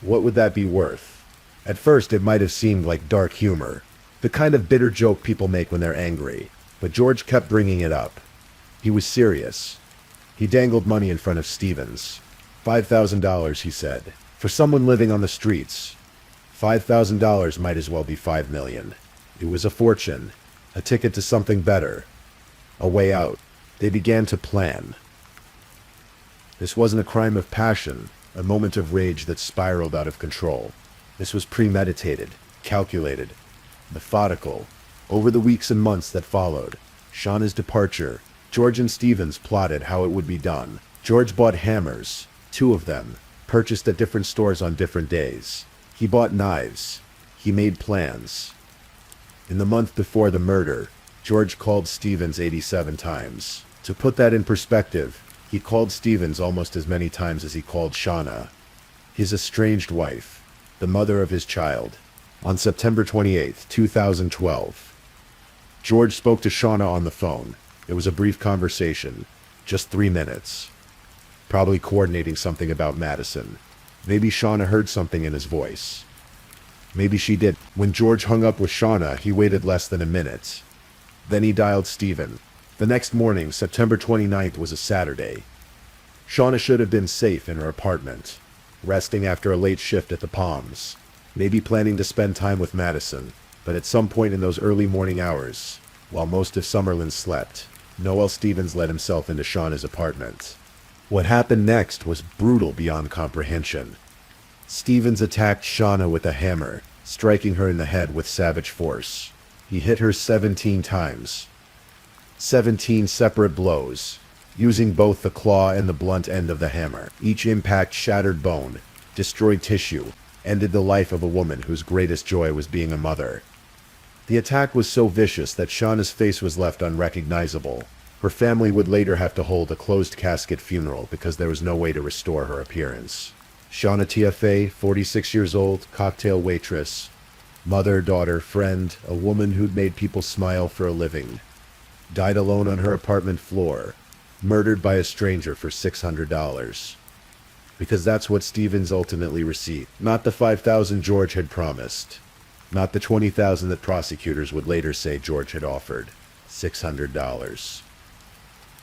What would that be worth? At first it might have seemed like dark humor, the kind of bitter joke people make when they're angry. But George kept bringing it up. He was serious. He dangled money in front of Stevens. $5,000, he said. For someone living on the streets, $5,000 might as well be $5 million. It was a fortune, a ticket to something better, a way out. They began to plan. This wasn't a crime of passion, a moment of rage that spiraled out of control. This was premeditated, calculated, methodical. Over the weeks and months that followed, Shauna's departure, George and Stevens plotted how it would be done. George bought hammers, 2 of them, purchased at different stores on different days. He bought knives. He made plans. In the month before the murder, George called Stevens 87 times. To put that in perspective, he called Stevens almost as many times as he called Shauna, his estranged wife, the mother of his child. On September 28, 2012, George spoke to Shauna on the phone. It was a brief conversation, just 3 minutes. Probably coordinating something about Madison. Maybe Shauna heard something in his voice. Maybe she did. When George hung up with Shauna, he waited less than a minute. Then he dialed Steven. The next morning, September 29th, was a Saturday. Shauna should have been safe in her apartment, resting after a late shift at the Palms, maybe planning to spend time with Madison. But at some point in those early morning hours, while most of Summerlin slept, Noel Stevens let himself into Shauna's apartment. What happened next was brutal beyond comprehension. Stevens attacked Shauna with a hammer, striking her in the head with savage force. He hit her 17 times. 17 separate blows, using both the claw and the blunt end of the hammer. Each impact shattered bone, destroyed tissue, ended the life of a woman whose greatest joy was being a mother. The attack was so vicious that Shauna's face was left unrecognizable. Her family would later have to hold a closed casket funeral because there was no way to restore her appearance. Shauna TFA, 46 years old, cocktail waitress, mother, daughter, friend, a woman who'd made people smile for a living. Died alone on her apartment floor, murdered by a stranger for $600. Because that's what Stevens ultimately received. Not the $5,000 George had promised. Not the $20,000 that prosecutors would later say George had offered. $600.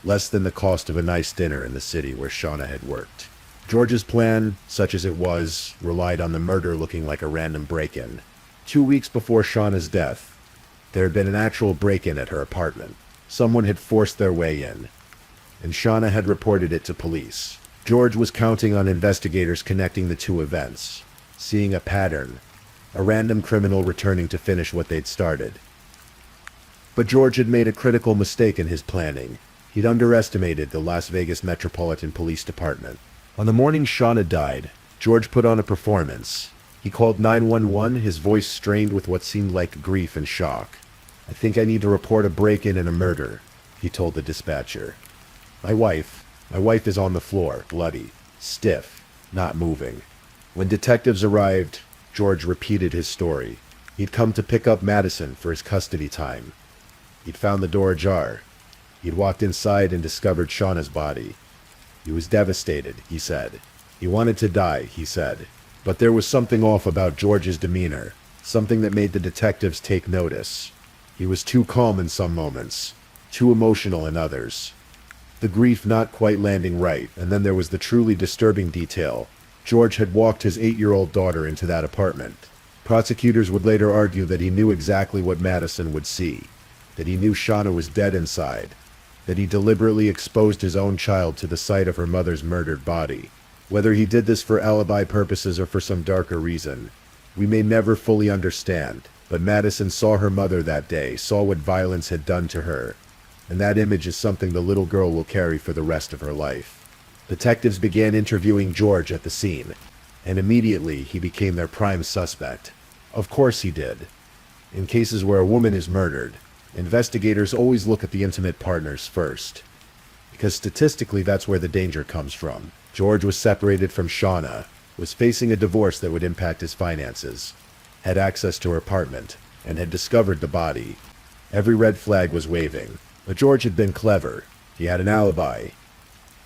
Less than the cost of a nice dinner in the city where Shauna had worked. George's plan, such as it was, relied on the murder looking like a random break-in. 2 weeks before Shauna's death, there had been an actual break-in at her apartment. Someone had forced their way in, and Shauna had reported it to police. George was counting on investigators connecting the two events, seeing a pattern, a random criminal returning to finish what they'd started. But George had made a critical mistake in his planning. He'd underestimated the Las Vegas Metropolitan Police Department. On the morning Shauna died, George put on a performance. He called 911, his voice strained with what seemed like grief and shock. "I think I need to report a break-in and a murder," he told the dispatcher. My wife is on the floor, bloody, stiff, not moving." When detectives arrived, George repeated his story. He'd come to pick up Madison for his custody time. He'd found the door ajar. He'd walked inside and discovered Shauna's body. He was devastated, he said. He wanted to die, he said. But there was something off about George's demeanor, something that made the detectives take notice. He was too calm in some moments, too emotional in others. The grief not quite landing right, and then there was the truly disturbing detail. George had walked his 8-year-old daughter into that apartment. Prosecutors would later argue that he knew exactly what Madison would see, that he knew Shauna was dead inside, that he deliberately exposed his own child to the sight of her mother's murdered body. Whether he did this for alibi purposes or for some darker reason, we may never fully understand, but Madison saw her mother that day, saw what violence had done to her, and that image is something the little girl will carry for the rest of her life. Detectives began interviewing George at the scene, and immediately he became their prime suspect. Of course he did. In cases where a woman is murdered, investigators always look at the intimate partners first, because statistically that's where the danger comes from. George was separated from Shauna, was facing a divorce that would impact his finances, had access to her apartment, and had discovered the body. Every red flag was waving. But George had been clever. He had an alibi.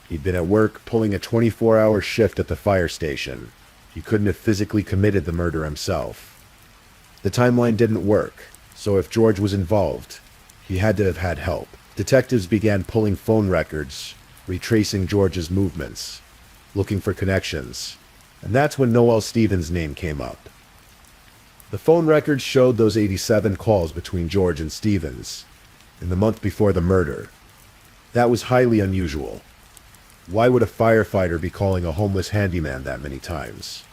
He'd been at work pulling a 24-hour shift at the fire station. He couldn't have physically committed the murder himself. The timeline didn't work, so if George was involved, he had to have had help. Detectives began pulling phone records, retracing George's movements, looking for connections. And that's when Noel Stevens' name came up. The phone records showed those 87 calls between George and Stevens in the month before the murder. That was highly unusual. Why would a firefighter be calling a homeless handyman that many times?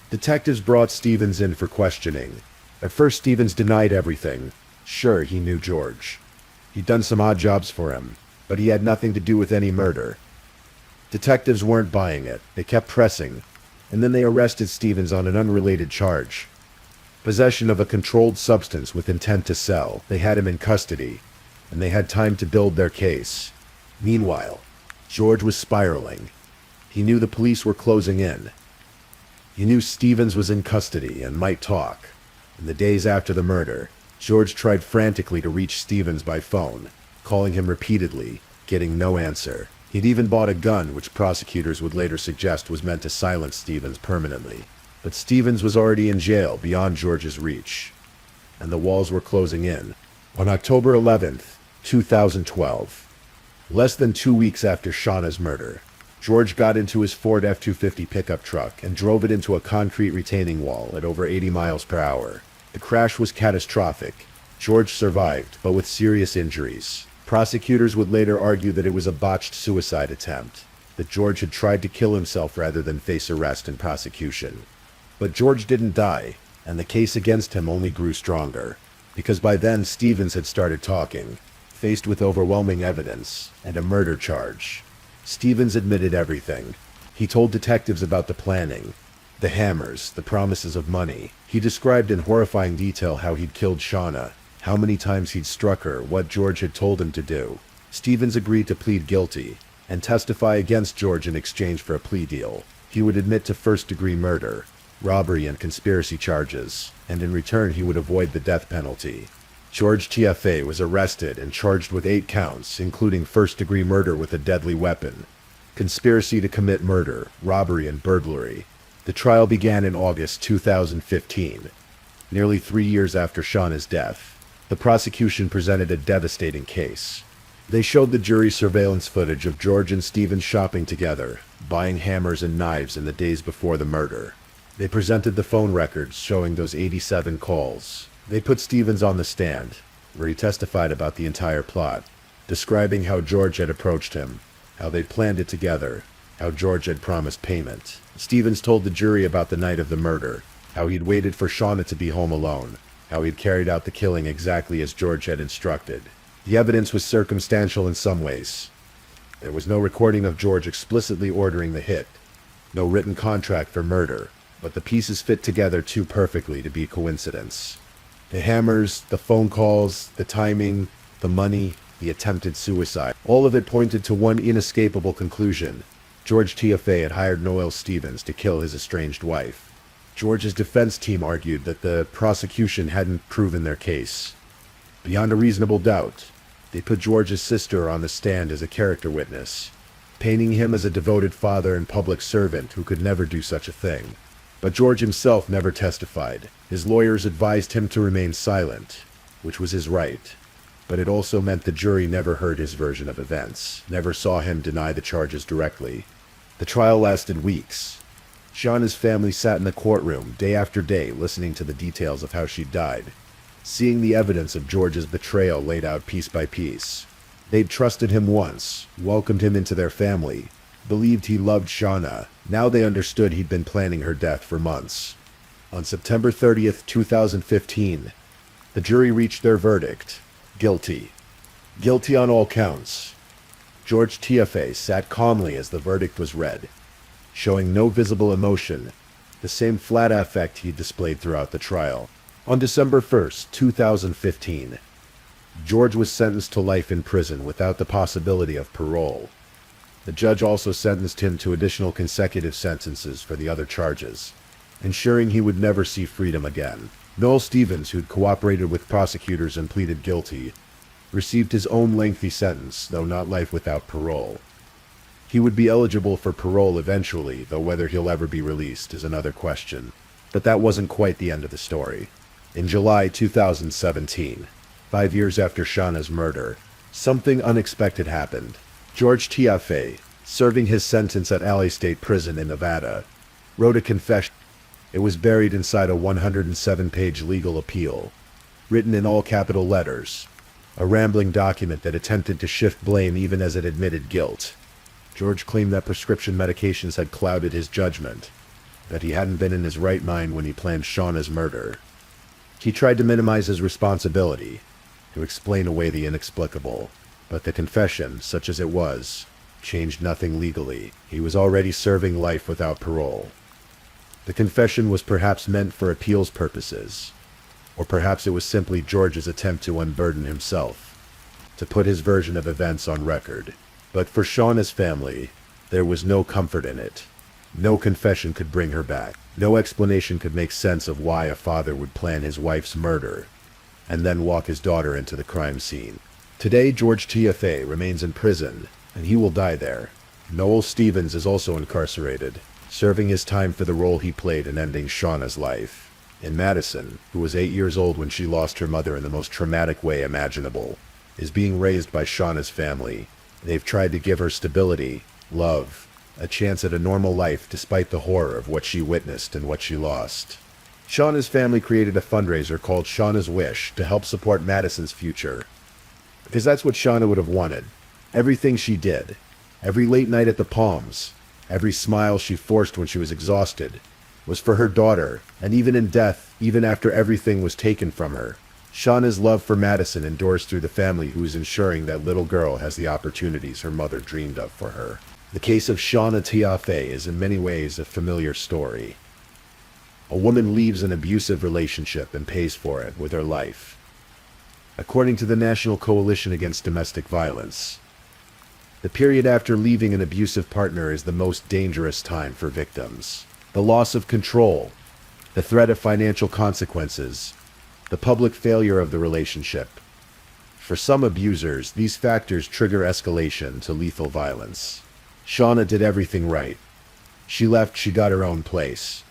Detectives brought Stevens in for questioning. At first, Stevens denied everything. Sure, he knew George. He'd done some odd jobs for him, but he had nothing to do with any murder. Detectives weren't buying it. They kept pressing, and then they arrested Stevens on an unrelated charge. Possession of a controlled substance with intent to sell. They had him in custody, and they had time to build their case. Meanwhile, George was spiraling. He knew the police were closing in. He knew Stevens was in custody and might talk. In the days after the murder, George tried frantically to reach Stevens by phone, calling him repeatedly, getting no answer. He'd even bought a gun, which prosecutors would later suggest was meant to silence Stevens permanently. But Stevens was already in jail beyond George's reach, and the walls were closing in. On October 11th, 2012, less than 2 weeks after Shauna's murder, George got into his Ford F-250 pickup truck and drove it into a concrete retaining wall at over 80 miles per hour. The crash was catastrophic. George survived, but with serious injuries. Prosecutors would later argue that it was a botched suicide attempt, that George had tried to kill himself rather than face arrest and prosecution. But George didn't die, and the case against him only grew stronger, because by then Stevens had started talking, faced with overwhelming evidence and a murder charge. Stevens admitted everything. He told detectives about the planning, the hammers, the promises of money. He described in horrifying detail how he'd killed Shauna, how many times he'd struck her, what George had told him to do. Stevens agreed to plead guilty and testify against George in exchange for a plea deal. He would admit to first-degree murder, robbery and conspiracy charges, and in return he would avoid the death penalty. George TFA was arrested and charged with 8 counts, including first-degree murder with a deadly weapon, conspiracy to commit murder, robbery, and burglary. The trial began in August 2015, nearly 3 years after Shauna's death. The prosecution presented a devastating case. They showed the jury surveillance footage of George and Stevens shopping together, buying hammers and knives in the days before the murder. They presented the phone records showing those 87 calls. They put Stevens on the stand, where he testified about the entire plot, describing how George had approached him, how they'd planned it together, how George had promised payment. Stevens told the jury about the night of the murder, how he'd waited for Shauna to be home alone, how he'd carried out the killing exactly as George had instructed. The evidence was circumstantial in some ways. There was no recording of George explicitly ordering the hit, no written contract for murder, but the pieces fit together too perfectly to be coincidence. The hammers, the phone calls, the timing, the money, the attempted suicide, all of it pointed to one inescapable conclusion. George TFA had hired Noel Stevens to kill his estranged wife. George's defense team argued that the prosecution hadn't proven their case. Beyond a reasonable doubt, they put George's sister on the stand as a character witness, painting him as a devoted father and public servant who could never do such a thing. But George himself never testified. His lawyers advised him to remain silent, which was his right. But it also meant the jury never heard his version of events, never saw him deny the charges directly. The trial lasted weeks. Shauna's family sat in the courtroom day after day listening to the details of how she died, seeing the evidence of George's betrayal laid out piece by piece. They'd trusted him once, welcomed him into their family, believed he loved Shauna. Now they understood he'd been planning her death for months. On September 30th, 2015, the jury reached their verdict. Guilty. Guilty on all counts. George TFA sat calmly as the verdict was read, showing no visible emotion, the same flat affect he displayed throughout the trial. On December 1st, 2015, George was sentenced to life in prison without the possibility of parole. The judge also sentenced him to additional consecutive sentences for the other charges, ensuring he would never see freedom again. Noel Stevens, who'd cooperated with prosecutors and pleaded guilty, received his own lengthy sentence, though not life without parole. He would be eligible for parole eventually, though whether he'll ever be released is another question. But that wasn't quite the end of the story. In July 2017, 5 years after Shauna's murder, something unexpected happened. George TFA, serving his sentence at Alley State Prison in Nevada, wrote a confession. It was buried inside a 107-page legal appeal, written in all capital letters, a rambling document that attempted to shift blame even as it admitted guilt. George claimed that prescription medications had clouded his judgment, that he hadn't been in his right mind when he planned Shauna's murder. He tried to minimize his responsibility, to explain away the inexplicable, but the confession, such as it was, changed nothing legally. He was already serving life without parole. The confession was perhaps meant for appeals purposes, or perhaps it was simply George's attempt to unburden himself, to put his version of events on record. But for Shauna's family, there was no comfort in it. No confession could bring her back. No explanation could make sense of why a father would plan his wife's murder and then walk his daughter into the crime scene. Today, George TFA remains in prison, and he will die there. Noel Stevens is also incarcerated, serving his time for the role he played in ending Shauna's life. And Madison, who was 8 years old when she lost her mother in the most traumatic way imaginable, is being raised by Shauna's family. They've tried to give her stability, love, a chance at a normal life despite the horror of what she witnessed and what she lost. Shauna's family created a fundraiser called Shauna's Wish to help support Madison's future. Because that's what Shauna would have wanted. Everything she did. Every late night at the Palms. Every smile she forced when she was exhausted. was for her daughter, and even in death, even after everything was taken from her, Shauna's love for Madison endures through the family who is ensuring that little girl has the opportunities her mother dreamed of for her. The case of Shauna Tiafe is in many ways a familiar story. A woman leaves an abusive relationship and pays for it with her life. According to the National Coalition Against Domestic Violence, the period after leaving an abusive partner is the most dangerous time for victims. The loss of control, the threat of financial consequences, the public failure of the relationship. For some abusers, these factors trigger escalation to lethal violence. Shauna did everything right. She left, she got her own place.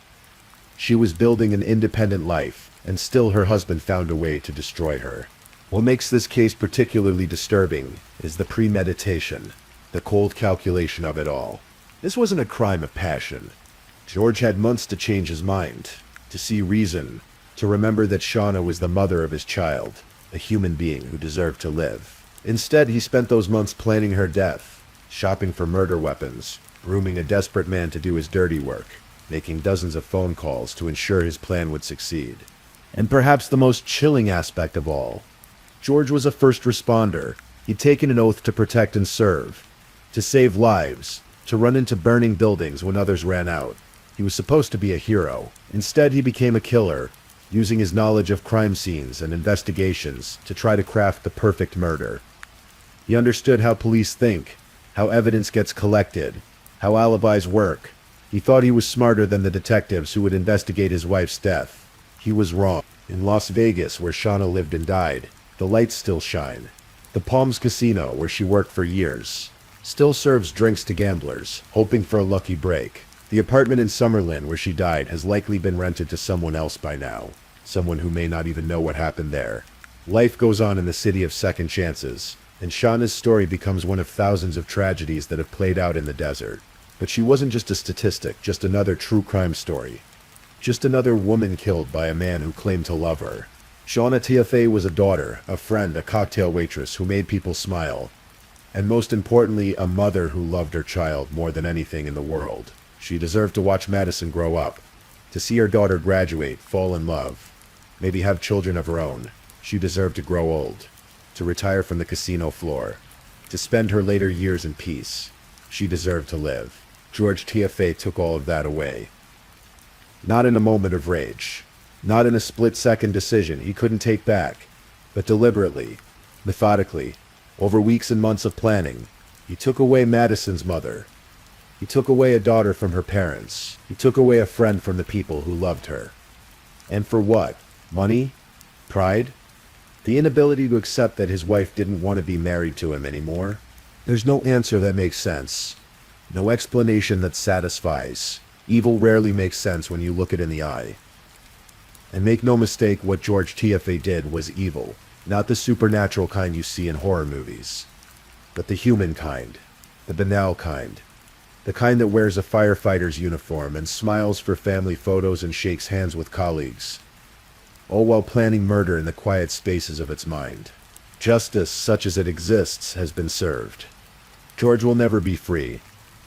She was building an independent life, and still her husband found a way to destroy her. What makes this case particularly disturbing is the premeditation, the cold calculation of it all. This wasn't a crime of passion. George had months to change his mind, to see reason, to remember that Shauna was the mother of his child, a human being who deserved to live. Instead, he spent those months planning her death, shopping for murder weapons, grooming a desperate man to do his dirty work, making dozens of phone calls to ensure his plan would succeed. And perhaps the most chilling aspect of all, George was a first responder. He'd taken an oath to protect and serve, to save lives, to run into burning buildings when others ran out. He was supposed to be a hero. Instead, he became a killer, using his knowledge of crime scenes and investigations to try to craft the perfect murder. He understood how police think, how evidence gets collected, how alibis work. He thought he was smarter than the detectives who would investigate his wife's death. He was wrong. In Las Vegas, where Shauna lived and died, the lights still shine. The Palms Casino, where she worked for years, still serves drinks to gamblers, hoping for a lucky break. The apartment in Summerlin where she died has likely been rented to someone else by now, someone who may not even know what happened there. Life goes on in the city of second chances, and Shauna's story becomes one of thousands of tragedies that have played out in the desert. But she wasn't just a statistic, just another true crime story. Just another woman killed by a man who claimed to love her. Shauna Tiafe was a daughter, a friend, a cocktail waitress who made people smile, and most importantly, a mother who loved her child more than anything in the world. She deserved to watch Madison grow up, to see her daughter graduate, fall in love, maybe have children of her own. She deserved to grow old, to retire from the casino floor, to spend her later years in peace. She deserved to live. George Tiafe took all of that away. Not in a moment of rage, not in a split-second decision he couldn't take back, but deliberately, methodically, over weeks and months of planning. He took away Madison's mother. He took away a daughter from her parents. He took away a friend from the people who loved her. And for what? Money? Pride? The inability to accept that his wife didn't want to be married to him anymore? There's no answer that makes sense. No explanation that satisfies. Evil rarely makes sense when you look it in the eye. And make no mistake, what George Tiafe did was evil. Not the supernatural kind you see in horror movies, but the human kind, the banal kind. The kind that wears a firefighter's uniform and smiles for family photos and shakes hands with colleagues, all while planning murder in the quiet spaces of its mind. Justice, such as it exists, has been served. George will never be free.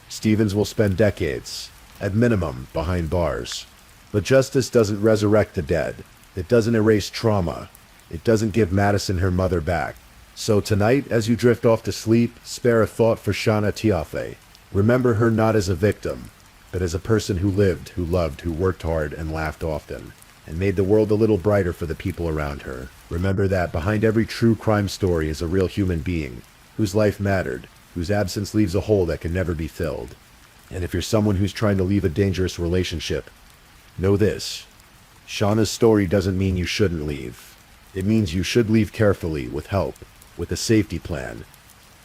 Stevens will spend decades, at minimum, behind bars. But justice doesn't resurrect the dead. It doesn't erase trauma. It doesn't give Madison her mother back. So tonight, as you drift off to sleep, spare a thought for Shauna Tiafe. Remember her not as a victim, but as a person who lived, who loved, who worked hard and laughed often, and made the world a little brighter for the people around her. Remember that behind every true crime story is a real human being, whose life mattered, whose absence leaves a hole that can never be filled. And if you're someone who's trying to leave a dangerous relationship, know this. Shauna's story doesn't mean you shouldn't leave. It means you should leave carefully, with help, with a safety plan,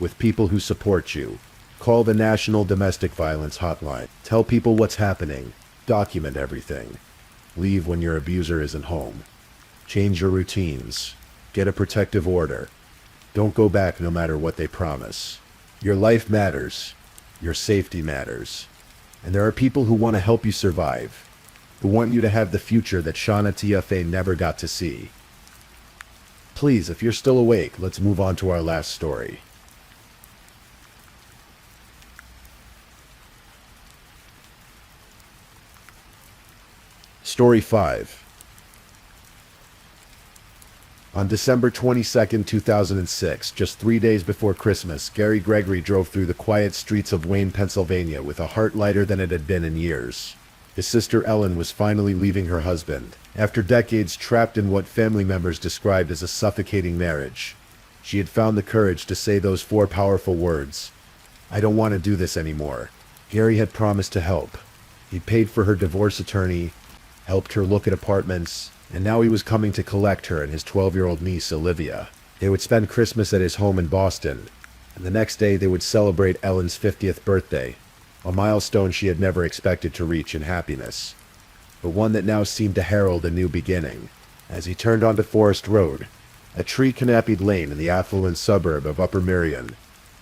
with people who support you. Call the National Domestic Violence Hotline. Tell people what's happening. Document everything. Leave when your abuser isn't home. Change your routines. Get a protective order. Don't go back no matter what they promise. Your life matters. Your safety matters. And there are people who want to help you survive, who want you to have the future that Shauna Tiafe never got to see. Please, if you're still awake, let's move on to our last story. Story 5. On December 22nd, 2006, just 3 days before Christmas, Gary Gregory drove through the quiet streets of Wayne, Pennsylvania with a heart lighter than it had been in years. His sister Ellen was finally leaving her husband, after decades trapped in what family members described as a suffocating marriage. She had found the courage to say those 4 powerful words, "I don't want to do this anymore." Gary had promised to help. He paid for her divorce attorney, helped her look at apartments, and now he was coming to collect her and his 12-year-old niece, Olivia. They would spend Christmas at his home in Boston, and the next day they would celebrate Ellen's 50th birthday, a milestone she had never expected to reach in happiness, but one that now seemed to herald a new beginning. As he turned onto Forest Road, a tree-canopied lane in the affluent suburb of Upper Merion,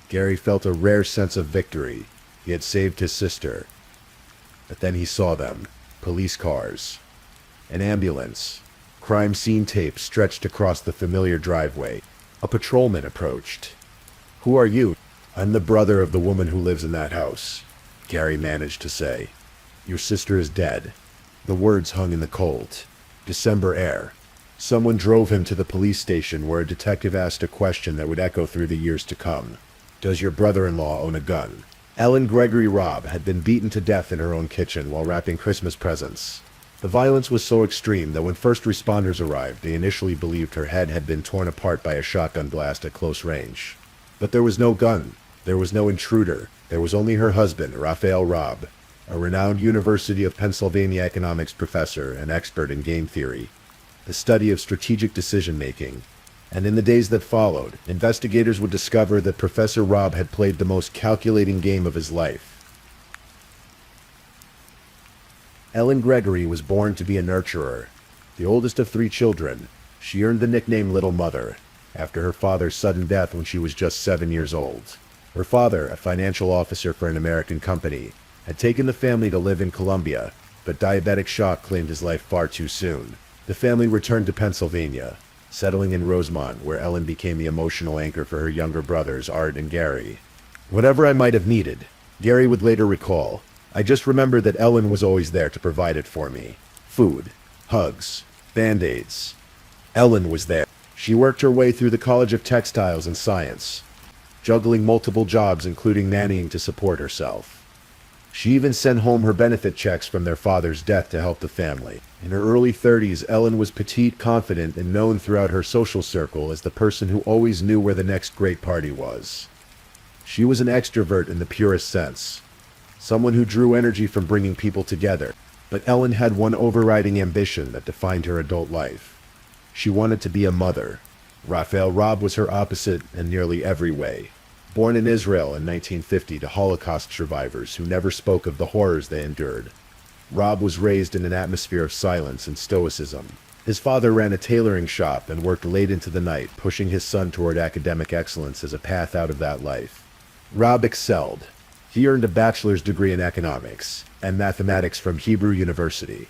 Gary felt a rare sense of victory. He had saved his sister. But then he saw them. Police cars. An ambulance. Crime scene tape stretched across the familiar driveway. A patrolman approached. "Who are you?" "I'm the brother of the woman who lives in that house," Gary managed to say. "Your sister is dead." The words hung in the cold, December air. Someone drove him to the police station where a detective asked a question that would echo through the years to come. "Does your brother-in-law own a gun?" Ellen Gregory Robb had been beaten to death in her own kitchen while wrapping Christmas presents. The violence was so extreme that when first responders arrived, they initially believed her head had been torn apart by a shotgun blast at close range. But there was no gun. There was no intruder. There was only her husband, Raphael Robb, a renowned University of Pennsylvania economics professor and expert in game theory, the study of strategic decision-making. And in the days that followed, investigators would discover that Professor Robb had played the most calculating game of his life. Ellen Gregory was born to be a nurturer. The oldest of 3 children, she earned the nickname Little Mother, after her father's sudden death when she was just 7 years old. Her father, a financial officer for an American company, had taken the family to live in Colombia, but diabetic shock claimed his life far too soon. The family returned to Pennsylvania, settling in Rosemont, where Ellen became the emotional anchor for her younger brothers, Art and Gary. "Whatever I might have needed," Gary would later recall, "I just remember that Ellen was always there to provide it for me. Food, hugs, band-aids. Ellen was there. She worked her way through the College of Textiles and Science, juggling multiple jobs including nannying to support herself. She even sent home her benefit checks from their father's death to help the family. In her early 30s, Ellen was petite, confident, and known throughout her social circle as the person who always knew where the next great party was. She was an extrovert in the purest sense, someone who drew energy from bringing people together. But Ellen had one overriding ambition that defined her adult life. She wanted to be a mother. Raphael Robb was her opposite in nearly every way. Born in Israel in 1950 to Holocaust survivors who never spoke of the horrors they endured, Robb was raised in an atmosphere of silence and stoicism. His father ran a tailoring shop and worked late into the night, pushing his son toward academic excellence as a path out of that life. Robb excelled. He earned a bachelor's degree in economics and mathematics from Hebrew University,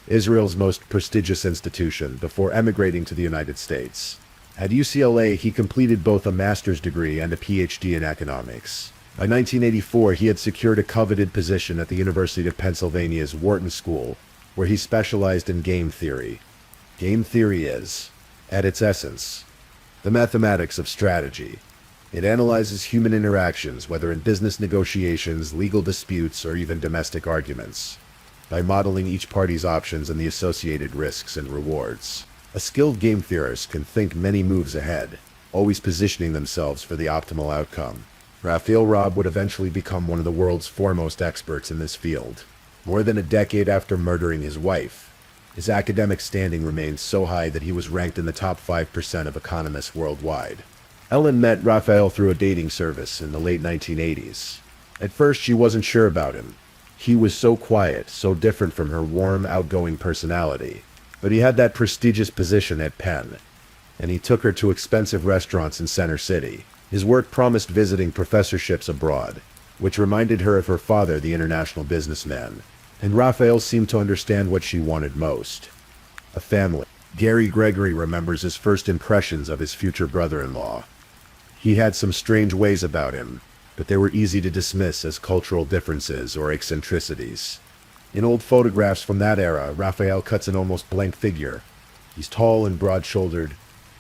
Israel's most prestigious institution, before emigrating to the United States. At UCLA, he completed both a master's degree and a PhD in economics. By 1984, he had secured a coveted position at the University of Pennsylvania's Wharton School, where he specialized in game theory. Game theory is, at its essence, the mathematics of strategy. It analyzes human interactions, whether in business negotiations, legal disputes, or even domestic arguments, by modeling each party's options and the associated risks and rewards. A skilled game theorist can think many moves ahead, always positioning themselves for the optimal outcome. Raphael Robb would eventually become one of the world's foremost experts in this field. More than a decade after murdering his wife, his academic standing remained so high that he was ranked in the top 5% of economists worldwide. Ellen met Raphael through a dating service in the late 1980s. At first, she wasn't sure about him. He was so quiet, so different from her warm, outgoing personality. But he had that prestigious position at Penn, and he took her to expensive restaurants in Center City. His work promised visiting professorships abroad, which reminded her of her father, the international businessman. And Raphael seemed to understand what she wanted most: a family. Gary Gregory remembers his first impressions of his future brother-in-law. He had some strange ways about him, but they were easy to dismiss as cultural differences or eccentricities. In old photographs from that era, Raphael cuts an almost blank figure. He's tall and broad-shouldered,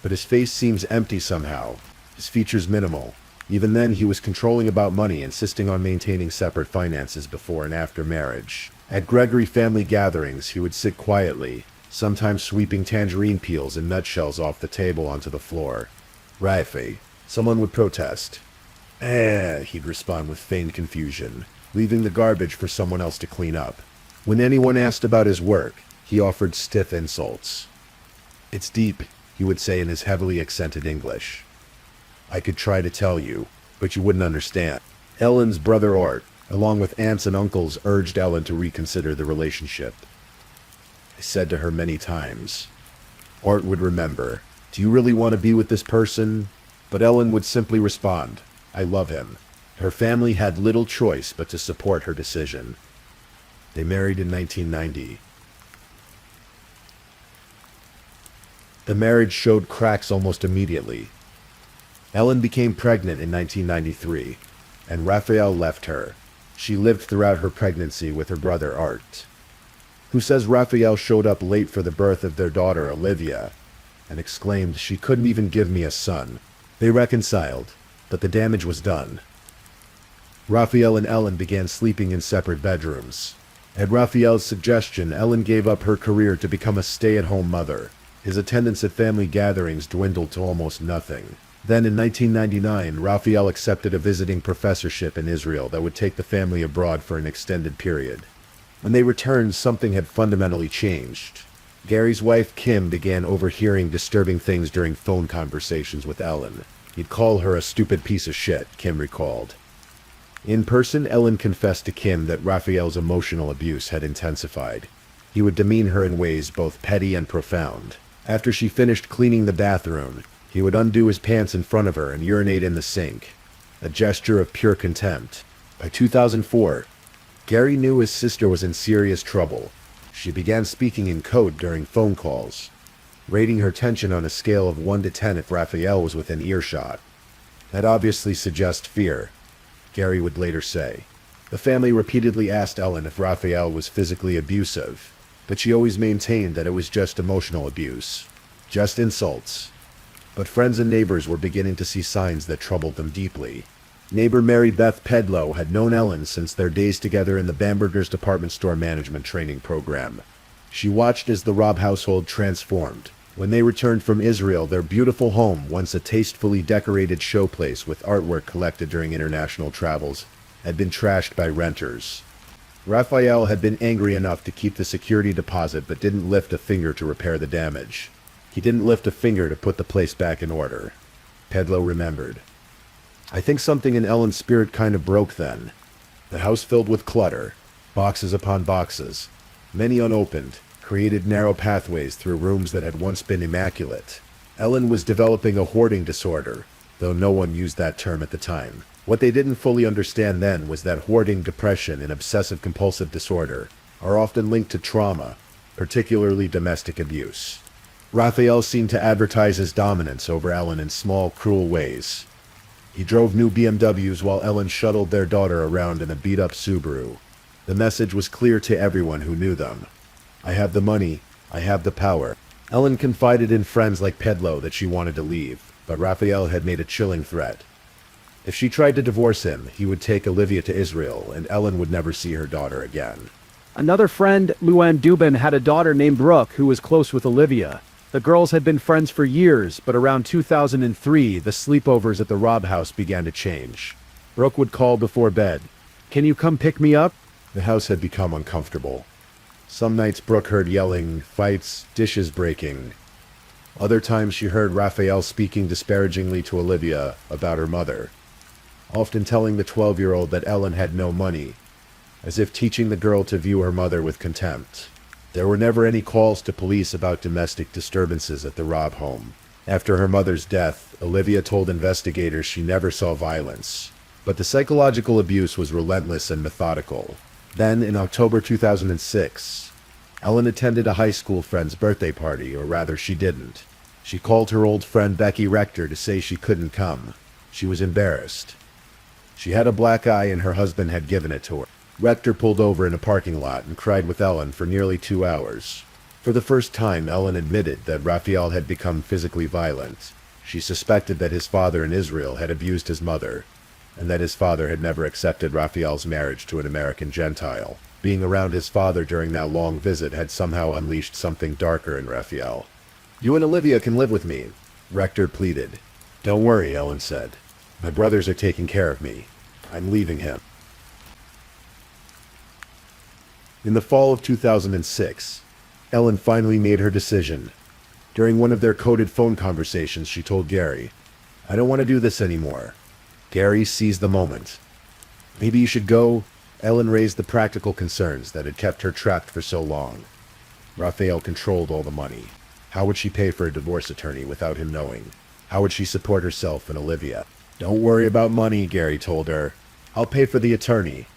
but his face seems empty somehow, his features minimal. Even then, he was controlling about money, insisting on maintaining separate finances before and after marriage. At Gregory family gatherings, he would sit quietly, sometimes sweeping tangerine peels and nutshells off the table onto the floor. "Rafe," someone would protest. He'd respond with feigned confusion, leaving the garbage for someone else to clean up. When anyone asked about his work, he offered stiff insults. "It's deep," he would say in his heavily accented English. "I could try to tell you, but you wouldn't understand." Ellen's brother Art, along with aunts and uncles, urged Ellen to reconsider the relationship. "I said to her many times." Art would remember, "Do you really want to be with this person?" But Ellen would simply respond, "I love him." Her family had little choice but to support her decision. They married in 1990. The marriage showed cracks almost immediately. Ellen became pregnant in 1993, and Raphael left her. She lived throughout her pregnancy with her brother Art, who says Raphael showed up late for the birth of their daughter Olivia, and exclaimed, "She couldn't even give me a son." They reconciled, but the damage was done. Raphael and Ellen began sleeping in separate bedrooms. At Raphael's suggestion, Ellen gave up her career to become a stay-at-home mother. His attendance at family gatherings dwindled to almost nothing. Then in 1999, Raphael accepted a visiting professorship in Israel that would take the family abroad for an extended period. When they returned, something had fundamentally changed. Gary's wife, Kim, began overhearing disturbing things during phone conversations with Ellen. He'd call her a stupid piece of shit, Kim recalled. In person, Ellen confessed to Kim that Raphael's emotional abuse had intensified. He would demean her in ways both petty and profound. After she finished cleaning the bathroom, he would undo his pants in front of her and urinate in the sink, a gesture of pure contempt. By 2004, Gary knew his sister was in serious trouble. She began speaking in code during phone calls, rating her tension on a scale of 1 to 10 if Raphael was within earshot. That obviously suggests fear, Gary would later say. The family repeatedly asked Ellen if Raphael was physically abusive, but she always maintained that it was just emotional abuse, just insults. But friends and neighbors were beginning to see signs that troubled them deeply. Neighbor Mary Beth Pedlow had known Ellen since their days together in the Bamberger's department store management training program. She watched as the Robb household transformed. When they returned from Israel, their beautiful home, once a tastefully decorated showplace with artwork collected during international travels, had been trashed by renters. Raphael had been angry enough to keep the security deposit but didn't lift a finger to repair the damage. He didn't lift a finger to put the place back in order. Pedlow remembered. "I think something in Ellen's spirit kind of broke then. The house filled with clutter, boxes upon boxes, many unopened, created narrow pathways through rooms that had once been immaculate. Ellen was developing a hoarding disorder, though no one used that term at the time. What they didn't fully understand then was that hoarding, depression, and obsessive-compulsive disorder are often linked to trauma, particularly domestic abuse. Raphael seemed to advertise his dominance over Ellen in small, cruel ways. He drove new BMWs while Ellen shuttled their daughter around in a beat-up Subaru. The message was clear to everyone who knew them. I have the money, I have the power. Ellen confided in friends like Pedlow that she wanted to leave, but Raphael had made a chilling threat. If she tried to divorce him, he would take Olivia to Israel, and Ellen would never see her daughter again. Another friend, Luann Dubin, had a daughter named Brooke who was close with Olivia. The girls had been friends for years, but around 2003, the sleepovers at the Robb house began to change. Brooke would call before bed. "Can you come pick me up?" The house had become uncomfortable. Some nights Brooke heard yelling, fights, dishes breaking. Other times she heard Raphael speaking disparagingly to Olivia about her mother, often telling the 12-year-old that Ellen had no money, as if teaching the girl to view her mother with contempt. There were never any calls to police about domestic disturbances at the Robb home. After her mother's death, Olivia told investigators she never saw violence, but the psychological abuse was relentless and methodical. Then, in October 2006, Ellen attended a high school friend's birthday party, or rather she didn't. She called her old friend Becky Rector to say she couldn't come. She was embarrassed. She had a black eye and her husband had given it to her. Rector pulled over in a parking lot and cried with Ellen for nearly 2 hours. For the first time, Ellen admitted that Raphael had become physically violent. She suspected that his father in Israel had abused his mother, and that his father had never accepted Raphael's marriage to an American Gentile. Being around his father during that long visit had somehow unleashed something darker in Raphael. "You and Olivia can live with me," Rector pleaded. "Don't worry," Ellen said. "My brothers are taking care of me. I'm leaving him." In the fall of 2006, Ellen finally made her decision. During one of their coded phone conversations, she told Gary, "I don't want to do this anymore." Gary seized the moment. "Maybe you should go." Ellen raised the practical concerns that had kept her trapped for so long. Raphael controlled all the money. How would she pay for a divorce attorney without him knowing? How would she support herself and Olivia? "Don't worry about money," Gary told her. "I'll pay for the attorney.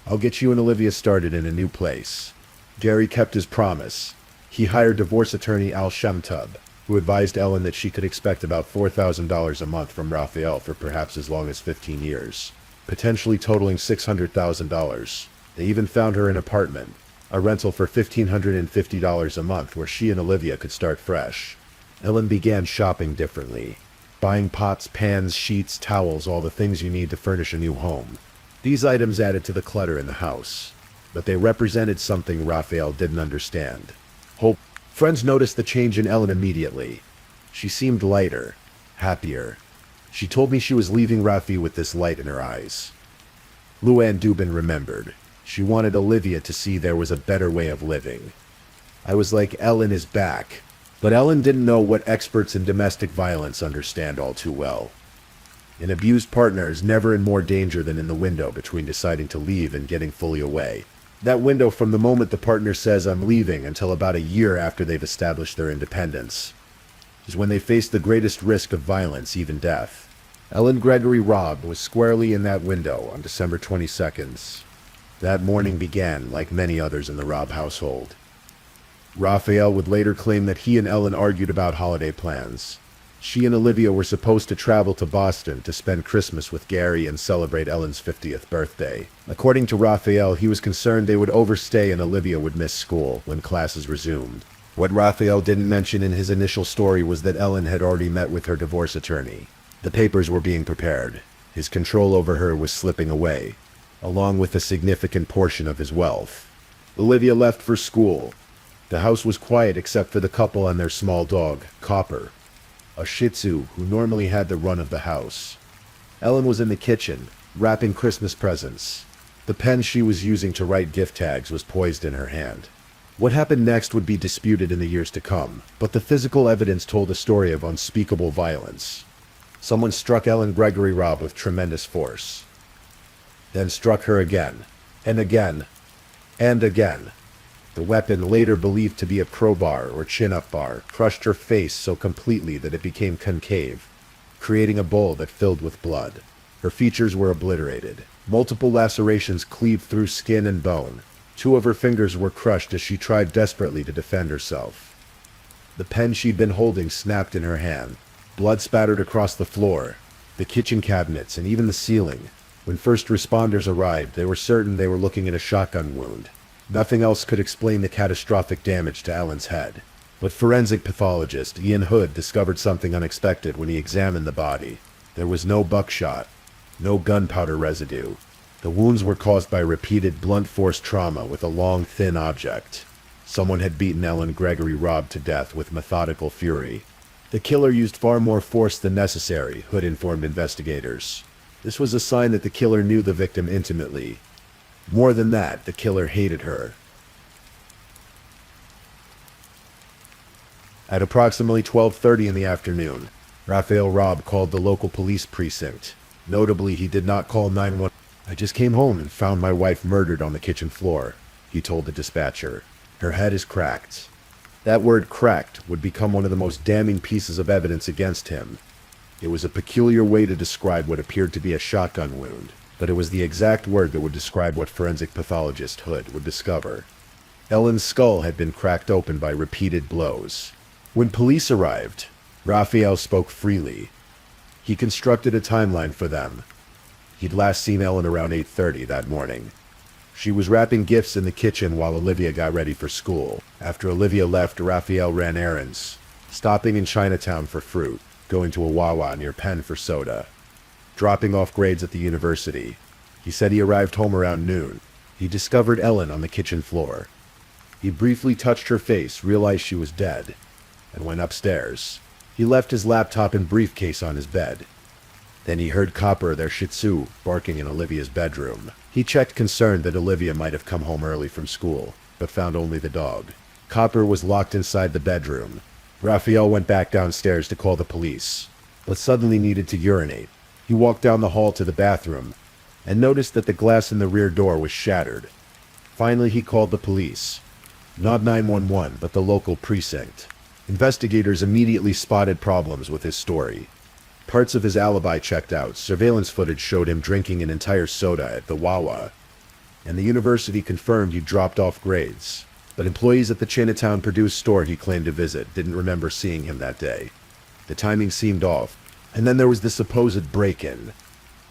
I'll get you and Olivia started in a new place." Gary kept his promise. He hired divorce attorney Al Shamtub, who advised Ellen that she could expect about $4,000 a month from Raphael for perhaps as long as 15 years, potentially totaling $600,000. They even found her an apartment, a rental for $1,550 a month where she and Olivia could start fresh. Ellen began shopping differently, buying pots, pans, sheets, towels, all the things you need to furnish a new home. These items added to the clutter in the house, but they represented something Raphael didn't understand. Hope. Friends noticed the change in Ellen immediately. She seemed lighter, happier. She told me she was leaving Rafi with this light in her eyes. Luann Dubin remembered. She wanted Olivia to see there was a better way of living. I was like, Ellen is back. But Ellen didn't know what experts in domestic violence understand all too well. An abused partner is never in more danger than in the window between deciding to leave and getting fully away. That window from the moment the partner says, "I'm leaving," until about a year after they've established their independence, is when they face the greatest risk of violence, even death. Ellen Gregory Robb was squarely in that window on December 22nd. That morning began like many others in the Robb household. Raphael would later claim that he and Ellen argued about holiday plans. She and Olivia were supposed to travel to Boston to spend Christmas with Gary and celebrate Ellen's 50th birthday. According to Raphael, he was concerned they would overstay and Olivia would miss school when classes resumed. What Raphael didn't mention in his initial story was that Ellen had already met with her divorce attorney. The papers were being prepared. His control over her was slipping away, along with a significant portion of his wealth. Olivia left for school. The house was quiet except for the couple and their small dog, Copper, a Shih Tzu who normally had the run of the house. Ellen was in the kitchen, wrapping Christmas presents. The pen she was using to write gift tags was poised in her hand. What happened next would be disputed in the years to come, but the physical evidence told a story of unspeakable violence. Someone struck Ellen Gregory Robb with tremendous force, then struck her again, and again, and again. The weapon, later believed to be a crowbar or chin-up bar, crushed her face so completely that it became concave, creating a bowl that filled with blood. Her features were obliterated. Multiple lacerations cleaved through skin and bone. 2 of her fingers were crushed as she tried desperately to defend herself. The pen she'd been holding snapped in her hand. Blood spattered across the floor, the kitchen cabinets, and even the ceiling. When first responders arrived, they were certain they were looking at a shotgun wound. Nothing else could explain the catastrophic damage to Ellen's head. But forensic pathologist Ian Hood discovered something unexpected when he examined the body. There was no buckshot, no gunpowder residue. The wounds were caused by repeated blunt force trauma with a long, thin object. Someone had beaten Ellen Gregory Robb to death with methodical fury. The killer used far more force than necessary, Hood informed investigators. This was a sign that the killer knew the victim intimately. More than that, the killer hated her. At approximately 12:30 in the afternoon, Raphael Robb called the local police precinct. Notably, he did not call 911. "I just came home and found my wife murdered on the kitchen floor," he told the dispatcher. "Her head is cracked." That word cracked would become one of the most damning pieces of evidence against him. It was a peculiar way to describe what appeared to be a shotgun wound, but it was the exact word that would describe what forensic pathologist Hood would discover. Ellen's skull had been cracked open by repeated blows. When police arrived, Raphael spoke freely. He constructed a timeline for them. He'd last seen Ellen around 8:30 that morning. She was wrapping gifts in the kitchen while Olivia got ready for school. After Olivia left, Raphael ran errands, stopping in Chinatown for fruit, going to a Wawa near Penn for soda, dropping off grades at the university. He said he arrived home around noon. He discovered Ellen on the kitchen floor. He briefly touched her face, realized she was dead, and went upstairs. He left his laptop and briefcase on his bed. Then he heard Copper, their Shih Tzu, barking in Olivia's bedroom. He checked, concerned that Olivia might have come home early from school, but found only the dog. Copper was locked inside the bedroom. Raphael went back downstairs to call the police, but suddenly needed to urinate. He walked down the hall to the bathroom and noticed that the glass in the rear door was shattered. Finally, he called the police. Not 911, but the local precinct. Investigators immediately spotted problems with his story. Parts of his alibi checked out. Surveillance footage showed him drinking an entire soda at the Wawa, and the university confirmed he dropped off grades. But employees at the Chinatown-produced store he claimed to visit didn't remember seeing him that day. The timing seemed off. And then there was the supposed break-in.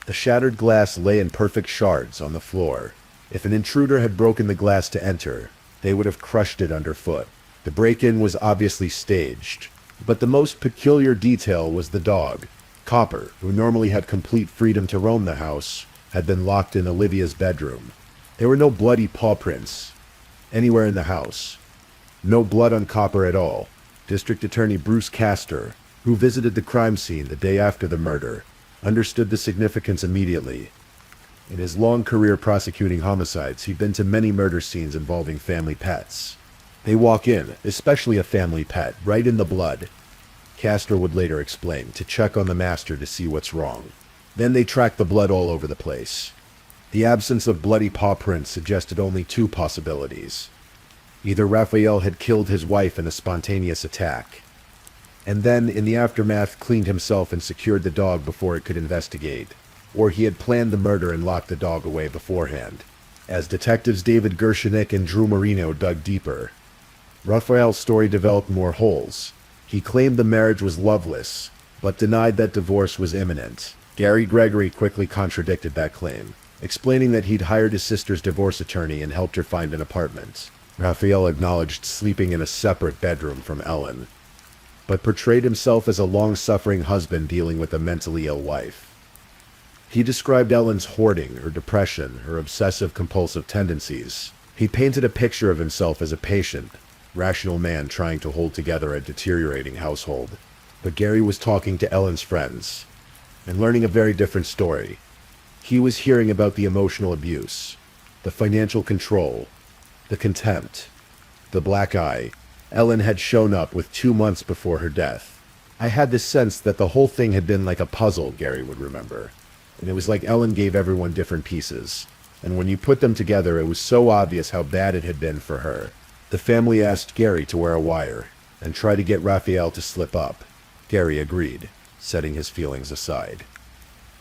The shattered glass lay in perfect shards on the floor. If an intruder had broken the glass to enter, they would have crushed it underfoot. The break-in was obviously staged. But the most peculiar detail was the dog. Copper, who normally had complete freedom to roam the house, had been locked in Olivia's bedroom. There were no bloody paw prints anywhere in the house. No blood on Copper at all. District Attorney Bruce Castor, who visited the crime scene the day after the murder, understood the significance immediately. In his long career prosecuting homicides, he'd been to many murder scenes involving family pets. They walk in, especially a family pet, right in the blood. Castor would later explain, to check on the master to see what's wrong. Then they track the blood all over the place. The absence of bloody paw prints suggested only two possibilities. Either Raphael had killed his wife in a spontaneous attack, and then, in the aftermath, cleaned himself and secured the dog before it could investigate, or he had planned the murder and locked the dog away beforehand. As detectives David Gershonik and Drew Marino dug deeper, Raphael's story developed more holes. He claimed the marriage was loveless, but denied that divorce was imminent. Gary Gregory quickly contradicted that claim, explaining that he'd hired his sister's divorce attorney and helped her find an apartment. Raphael acknowledged sleeping in a separate bedroom from Ellen, but portrayed himself as a long-suffering husband dealing with a mentally ill wife. He described Ellen's hoarding, her depression, her obsessive-compulsive tendencies. He painted a picture of himself as a patient, rational man trying to hold together a deteriorating household. But Gary was talking to Ellen's friends, and learning a very different story. He was hearing about the emotional abuse, the financial control, the contempt, the black eye. Ellen had shown up with 2 months before her death. I had this sense that the whole thing had been like a puzzle, Gary would remember. And it was like Ellen gave everyone different pieces. And when you put them together, it was so obvious how bad it had been for her. The family asked Gary to wear a wire and try to get Raphael to slip up. Gary agreed, setting his feelings aside.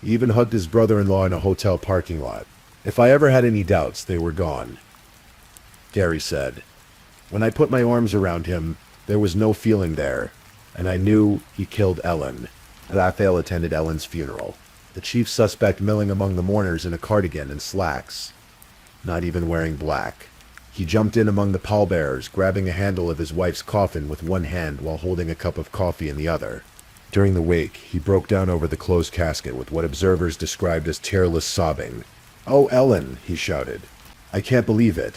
He even hugged his brother-in-law in a hotel parking lot. If I ever had any doubts, they were gone. Gary said, when I put my arms around him, there was no feeling there, and I knew he killed Ellen. Raphael attended Ellen's funeral, the chief suspect milling among the mourners in a cardigan and slacks, not even wearing black. He jumped in among the pallbearers, grabbing a handle of his wife's coffin with one hand while holding a cup of coffee in the other. During the wake, he broke down over the closed casket with what observers described as tearless sobbing. "Oh, Ellen," he shouted. "I can't believe it.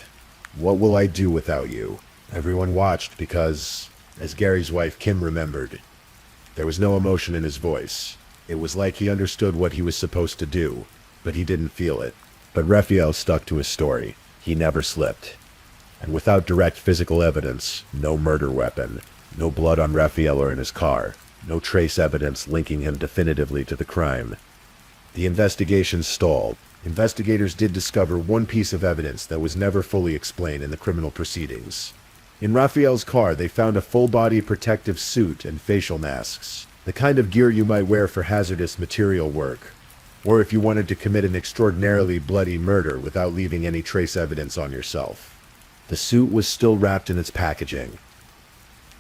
What will I do without you?" Everyone watched because, as Gary's wife Kim remembered, there was no emotion in his voice. It was like he understood what he was supposed to do, but he didn't feel it. But Raphael stuck to his story. He never slipped. And without direct physical evidence, no murder weapon, no blood on Raphael or in his car, no trace evidence linking him definitively to the crime, the investigation stalled. Investigators did discover one piece of evidence that was never fully explained in the criminal proceedings. In Raphael's car, they found a full-body protective suit and facial masks, the kind of gear you might wear for hazardous material work, or if you wanted to commit an extraordinarily bloody murder without leaving any trace evidence on yourself. The suit was still wrapped in its packaging,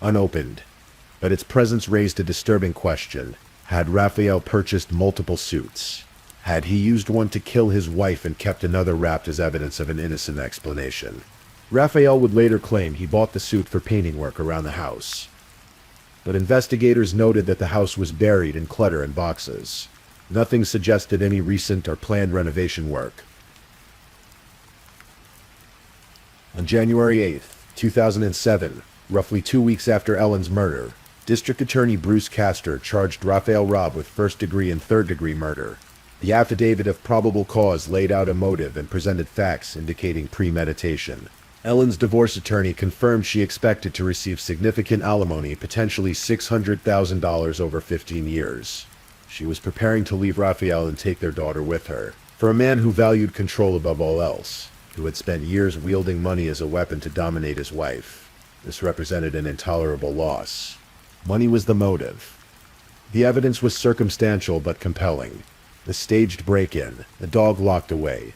unopened, but its presence raised a disturbing question. Had Raphael purchased multiple suits? Had he used one to kill his wife and kept another wrapped as evidence of an innocent explanation? Raphael would later claim he bought the suit for painting work around the house. But investigators noted that the house was buried in clutter and boxes. Nothing suggested any recent or planned renovation work. On January 8, 2007, roughly 2 weeks after Ellen's murder, District Attorney Bruce Castor charged Raphael Robb with first-degree and third-degree murder. The affidavit of probable cause laid out a motive and presented facts indicating premeditation. Ellen's divorce attorney confirmed she expected to receive significant alimony, potentially $600,000 over 15 years. She was preparing to leave Raphael and take their daughter with her. For a man who valued control above all else, who had spent years wielding money as a weapon to dominate his wife, this represented an intolerable loss. Money was the motive. The evidence was circumstantial but compelling. The staged break-in, the dog locked away,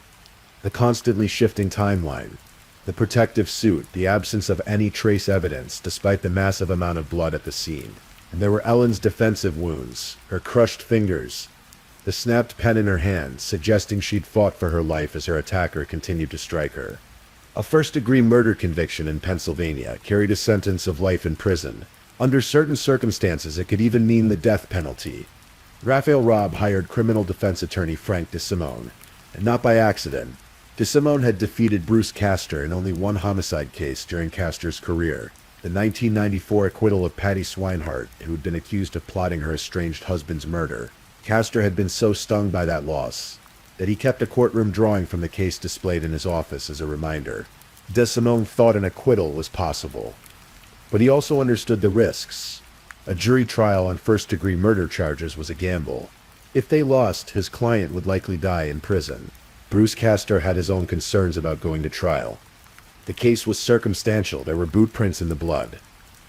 the constantly shifting timeline, the protective suit, the absence of any trace evidence despite the massive amount of blood at the scene. And there were Ellen's defensive wounds, her crushed fingers, the snapped pen in her hand, suggesting she'd fought for her life as her attacker continued to strike her. A first-degree murder conviction in Pennsylvania carried a sentence of life in prison. Under certain circumstances, it could even mean the death penalty. Raphael Robb hired criminal defense attorney Frank DeSimone, and not by accident. DeSimone had defeated Bruce Castor in only one homicide case during Castor's career, the 1994 acquittal of Patty Swinehart, who had been accused of plotting her estranged husband's murder. Castor had been so stung by that loss that he kept a courtroom drawing from the case displayed in his office as a reminder. DeSimone thought an acquittal was possible, but he also understood the risks. A jury trial on first-degree murder charges was a gamble. If they lost, his client would likely die in prison. Bruce Castor had his own concerns about going to trial. The case was circumstantial. There were boot prints in the blood,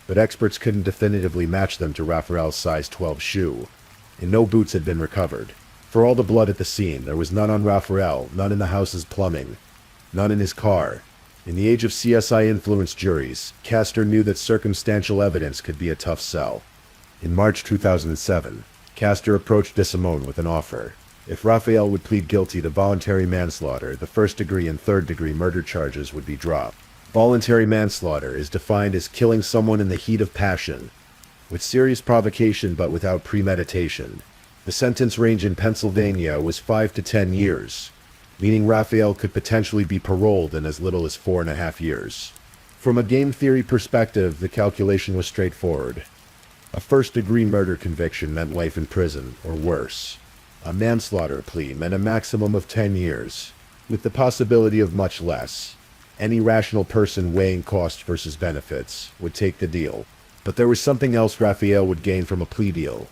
but experts couldn't definitively match them to Raphael's size 12 shoe, and no boots had been recovered. For all the blood at the scene, there was none on Raphael, none in the house's plumbing, none in his car. In the age of CSI-influenced juries, Castor knew that circumstantial evidence could be a tough sell. In March 2007, Castor approached DeSimone with an offer. If Raphael would plead guilty to voluntary manslaughter, the first-degree and third-degree murder charges would be dropped. Voluntary manslaughter is defined as killing someone in the heat of passion, with serious provocation but without premeditation. The sentence range in Pennsylvania was 5 to 10 years, meaning Raphael could potentially be paroled in as little as 4.5 years. From a game theory perspective, the calculation was straightforward. A first-degree murder conviction meant life in prison, or worse. A manslaughter plea meant a maximum of 10 years, with the possibility of much less. Any rational person weighing cost versus benefits would take the deal. But there was something else Raphael would gain from a plea deal: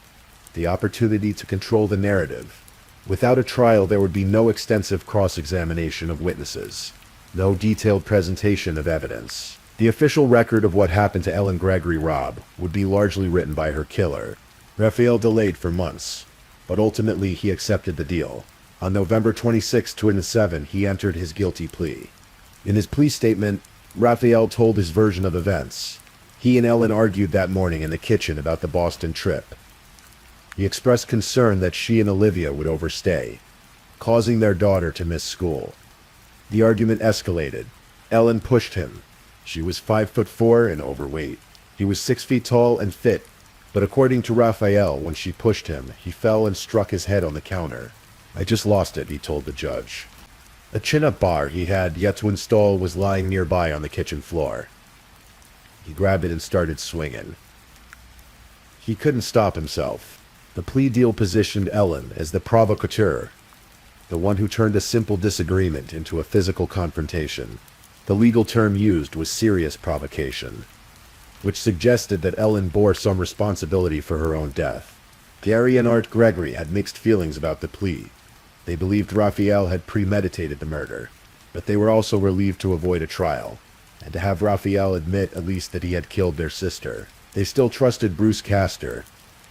the opportunity to control the narrative. Without a trial, there would be no extensive cross-examination of witnesses, no detailed presentation of evidence. The official record of what happened to Ellen Gregory Robb would be largely written by her killer. Raphael delayed for months, but ultimately he accepted the deal. On November 26, 2007, he entered his guilty plea. In his plea statement, Raphael told his version of events. He and Ellen argued that morning in the kitchen about the Boston trip. He expressed concern that she and Olivia would overstay, causing their daughter to miss school. The argument escalated. Ellen pushed him. She was 5'4" and overweight. He was 6 feet tall and fit, but according to Raphael, when she pushed him, he fell and struck his head on the counter. "I just lost it," he told the judge. A chin-up bar he had yet to install was lying nearby on the kitchen floor. He grabbed it and started swinging. He couldn't stop himself. The plea deal positioned Ellen as the provocateur, the one who turned a simple disagreement into a physical confrontation. The legal term used was serious provocation, which suggested that Ellen bore some responsibility for her own death. Gary and Art Gregory had mixed feelings about the plea. They believed Raphael had premeditated the murder, but they were also relieved to avoid a trial, and to have Raphael admit at least that he had killed their sister. They still trusted Bruce Castor,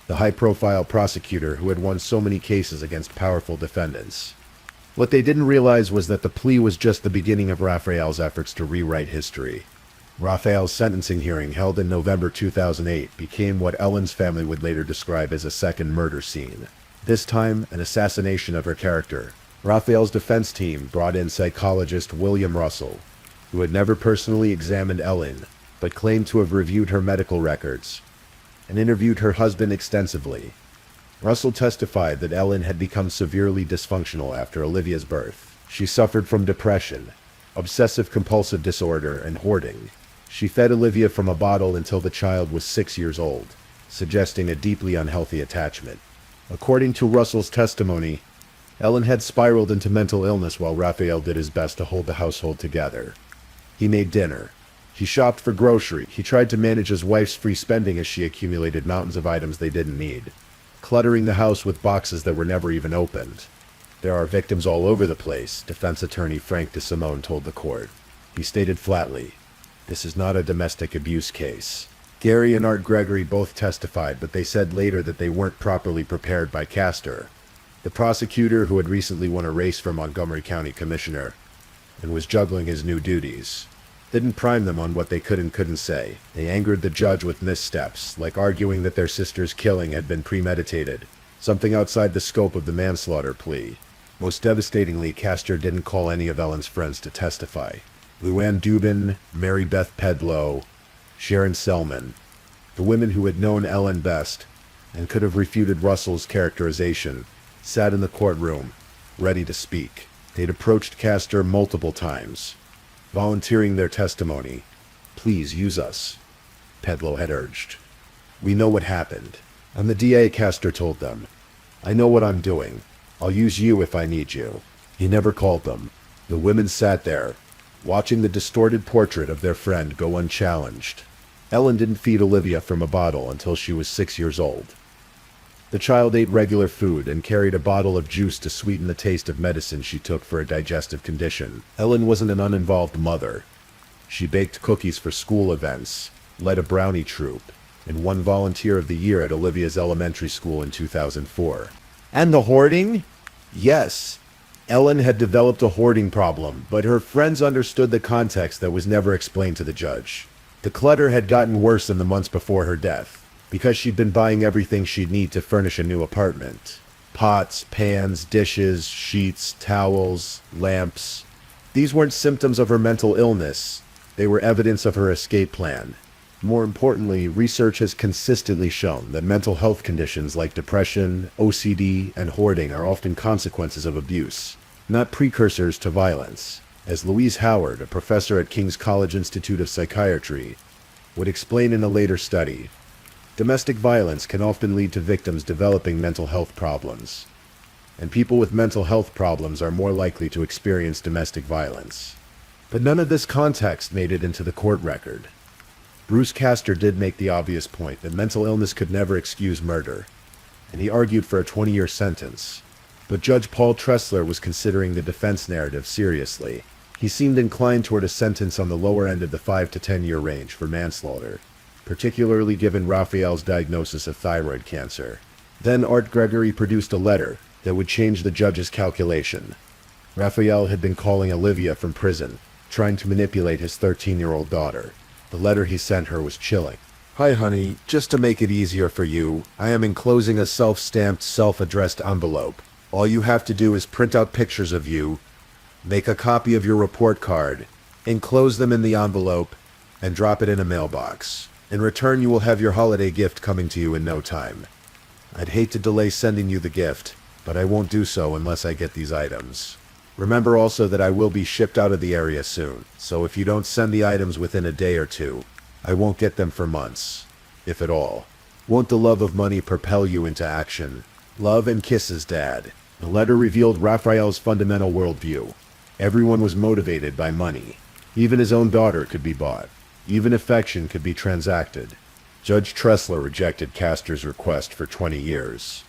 the high-profile prosecutor who had won so many cases against powerful defendants. What they didn't realize was that the plea was just the beginning of Raphael's efforts to rewrite history. Raphael's sentencing hearing, held in November 2008, became what Ellen's family would later describe as a second murder scene. This time, an assassination of her character. Raphael's defense team brought in psychologist William Russell, who had never personally examined Ellen, but claimed to have reviewed her medical records and interviewed her husband extensively. Russell testified that Ellen had become severely dysfunctional after Olivia's birth. She suffered from depression, obsessive-compulsive disorder, and hoarding. She fed Olivia from a bottle until the child was 6 years old, suggesting a deeply unhealthy attachment. According to Russell's testimony, Ellen had spiraled into mental illness while Raphael did his best to hold the household together. He made dinner. He shopped for groceries. He tried to manage his wife's free spending as she accumulated mountains of items they didn't need, cluttering the house with boxes that were never even opened. There are victims all over the place, defense attorney Frank DeSimone told the court. He stated flatly, "This is not a domestic abuse case." Gary and Art Gregory both testified, but they said later that they weren't properly prepared by Castor, the prosecutor who had recently won a race for Montgomery County Commissioner and was juggling his new duties. Didn't prime them on what they could and couldn't say. They angered the judge with missteps, like arguing that their sister's killing had been premeditated, something outside the scope of the manslaughter plea. Most devastatingly, Castor didn't call any of Ellen's friends to testify. Luann Dubin, Mary Beth Pedlow, Sharon Selman, the women who had known Ellen best and could have refuted Russell's characterization, sat in the courtroom, ready to speak. They'd approached Castor multiple times, volunteering their testimony. "Please use us," Pedlow had urged. "We know what happened." "I'm the DA," Castor told them. "I know what I'm doing. I'll use you if I need you." He never called them. The women sat there, watching the distorted portrait of their friend go unchallenged. Ellen didn't feed Olivia from a bottle until she was 6 years old. The child ate regular food and carried a bottle of juice to sweeten the taste of medicine she took for a digestive condition. Ellen wasn't an uninvolved mother. She baked cookies for school events, led a brownie troupe, and won Volunteer of the Year at Olivia's elementary school in 2004. And the hoarding? Yes. Ellen had developed a hoarding problem, but her friends understood the context that was never explained to the judge. The clutter had gotten worse in the months before her death, because she'd been buying everything she'd need to furnish a new apartment. Pots, pans, dishes, sheets, towels, lamps. These weren't symptoms of her mental illness. They were evidence of her escape plan. More importantly, research has consistently shown that mental health conditions like depression, OCD, and hoarding are often consequences of abuse, not precursors to violence. As Louise Howard, a professor at King's College Institute of Psychiatry, would explain in a later study, domestic violence can often lead to victims developing mental health problems, and people with mental health problems are more likely to experience domestic violence. But none of this context made it into the court record. Bruce Castor did make the obvious point that mental illness could never excuse murder, and he argued for a 20-year sentence. But Judge Paul Tressler was considering the defense narrative seriously. He seemed inclined toward a sentence on the lower end of the 5 to 10-year range for manslaughter, particularly given Raphael's diagnosis of thyroid cancer. Then Art Gregory produced a letter that would change the judge's calculation. Raphael had been calling Olivia from prison, trying to manipulate his 13-year-old daughter. The letter he sent her was chilling. "Hi, honey. Just to make it easier for you, I am enclosing a self-stamped, self-addressed envelope. All you have to do is print out pictures of you, make a copy of your report card, enclose them in the envelope, and drop it in a mailbox. In return, you will have your holiday gift coming to you in no time. I'd hate to delay sending you the gift, but I won't do so unless I get these items. Remember also that I will be shipped out of the area soon, so if you don't send the items within a day or two, I won't get them for months, if at all. Won't the love of money propel you into action? Love and kisses, Dad." The letter revealed Raphael's fundamental worldview. Everyone was motivated by money. Even his own daughter could be bought. Even affection could be transacted. Judge Tressler rejected Castor's request for 20 years.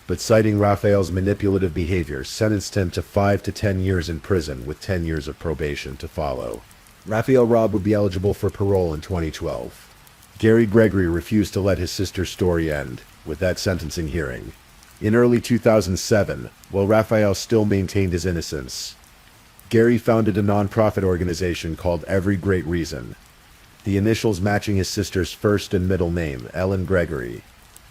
But citing Raphael's manipulative behavior, sentenced him to 5 to 10 years in prison with 10 years of probation to follow. Raphael Robb would be eligible for parole in 2012. Gary Gregory refused to let his sister's story end with that sentencing hearing. In early 2007, while Raphael still maintained his innocence, Gary founded a nonprofit organization called Every Great Reason, the initials matching his sister's first and middle name, Ellen Gregory.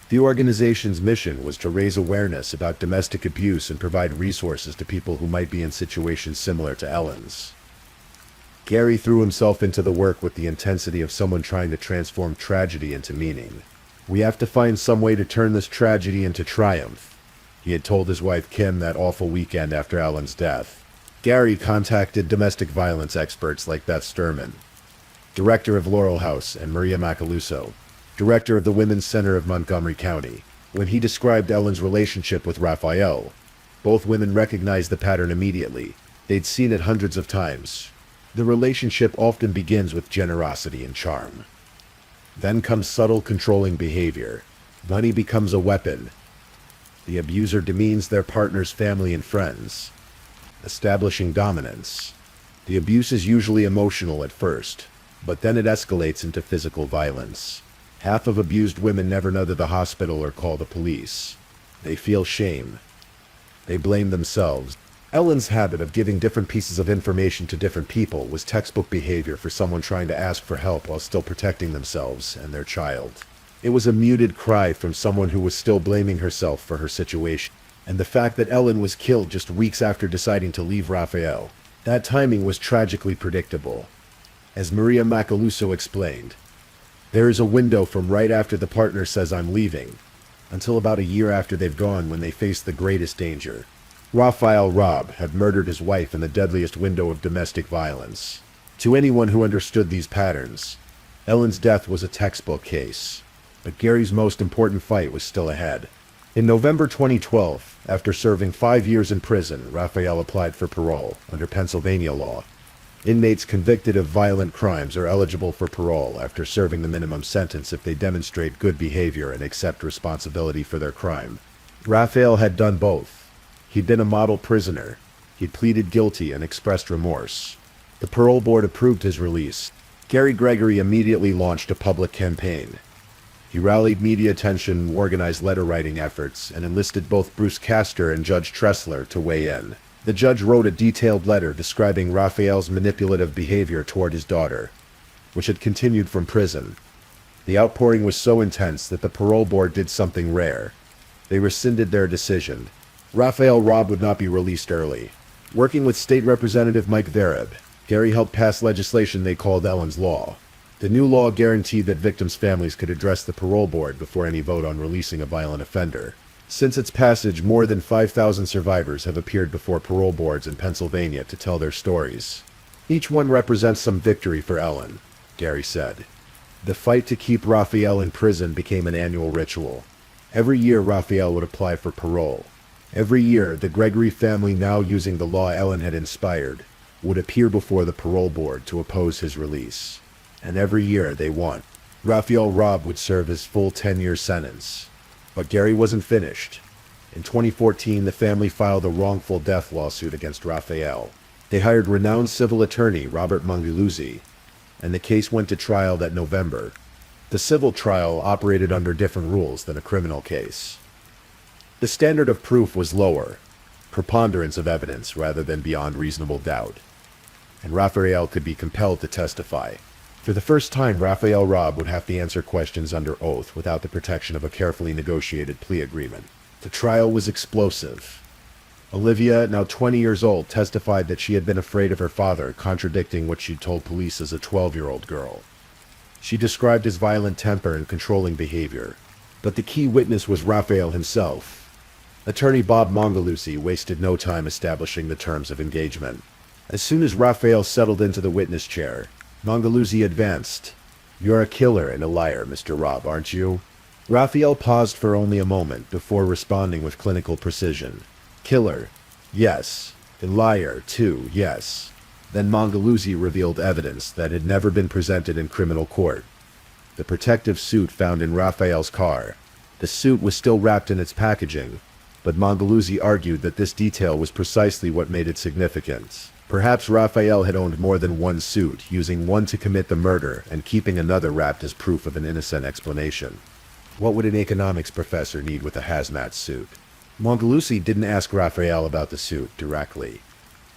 The organization's mission was to raise awareness about domestic abuse and provide resources to people who might be in situations similar to Ellen's. Gary threw himself into the work with the intensity of someone trying to transform tragedy into meaning. "We have to find some way to turn this tragedy into triumph," he had told his wife Kim that awful weekend after Ellen's death. Gary contacted domestic violence experts like Beth Sturman, director of Laurel House, and Maria Macaluso, director of the Women's Center of Montgomery County. When he described Ellen's relationship with Raphael, both women recognized the pattern immediately. They'd seen it hundreds of times. The relationship often begins with generosity and charm. Then comes subtle, controlling behavior. Money becomes a weapon. The abuser demeans their partner's family and friends, establishing dominance. The abuse is usually emotional at first, but then it escalates into physical violence. Half of abused women never know to the hospital or call the police. They feel shame. They blame themselves. Ellen's habit of giving different pieces of information to different people was textbook behavior for someone trying to ask for help while still protecting themselves and their child. It was a muted cry from someone who was still blaming herself for her situation. And the fact that Ellen was killed just weeks after deciding to leave Raphael, that timing was tragically predictable. As Maria Macaluso explained, there is a window from right after the partner says "I'm leaving," until about a year after they've gone when they face the greatest danger. Raphael Robb had murdered his wife in the deadliest window of domestic violence. To anyone who understood these patterns, Ellen's death was a textbook case. But Gary's most important fight was still ahead. In November 2012, after serving 5 years in prison, Raphael applied for parole under Pennsylvania law. Inmates convicted of violent crimes are eligible for parole after serving the minimum sentence if they demonstrate good behavior and accept responsibility for their crime. Raphael had done both. He'd been a model prisoner. He'd pleaded guilty and expressed remorse. The parole board approved his release. Gary Gregory immediately launched a public campaign. He rallied media attention, organized letter-writing efforts, and enlisted both Bruce Castor and Judge Tressler to weigh in. The judge wrote a detailed letter describing Raphael's manipulative behavior toward his daughter, which had continued from prison. The outpouring was so intense that the parole board did something rare. They rescinded their decision. Raphael Robb would not be released early. Working with State Representative Mike Vereb, Gary helped pass legislation they called Ellen's Law. The new law guaranteed that victims' families could address the parole board before any vote on releasing a violent offender. Since its passage, more than 5,000 survivors have appeared before parole boards in Pennsylvania to tell their stories. Each one represents some victory for Ellen, Gary said. The fight to keep Raphael in prison became an annual ritual. Every year, Raphael would apply for parole. Every year, the Gregory family, now using the law Ellen had inspired, would appear before the parole board to oppose his release. And every year, they won. Raphael Robb would serve his full 10-year sentence. But Gary wasn't finished. In 2014, the family filed a wrongful death lawsuit against Raphael. They hired renowned civil attorney Robert Manguluzzi, and the case went to trial that November. The civil trial operated under different rules than a criminal case. The standard of proof was lower, preponderance of evidence rather than beyond reasonable doubt, and Raphael could be compelled to testify. For the first time, Raphael Robb would have to answer questions under oath without the protection of a carefully negotiated plea agreement. The trial was explosive. Olivia, now 20 years old, testified that she had been afraid of her father, contradicting what she'd told police as a 12-year-old girl. She described his violent temper and controlling behavior. But the key witness was Raphael himself. Attorney Bob Manguluzzi wasted no time establishing the terms of engagement. As soon as Raphael settled into the witness chair, Manguluzzi advanced. "You're a killer and a liar, Mr. Robb, aren't you?" Raphael paused for only a moment before responding with clinical precision. "Killer, yes. And liar, too, yes." Then Manguluzzi revealed evidence that had never been presented in criminal court. The protective suit found in Raphael's car. The suit was still wrapped in its packaging, but Manguluzzi argued that this detail was precisely what made it significant. Perhaps Raphael had owned more than one suit, using one to commit the murder and keeping another wrapped as proof of an innocent explanation. What would an economics professor need with a hazmat suit? Manguluzzi didn't ask Raphael about the suit directly.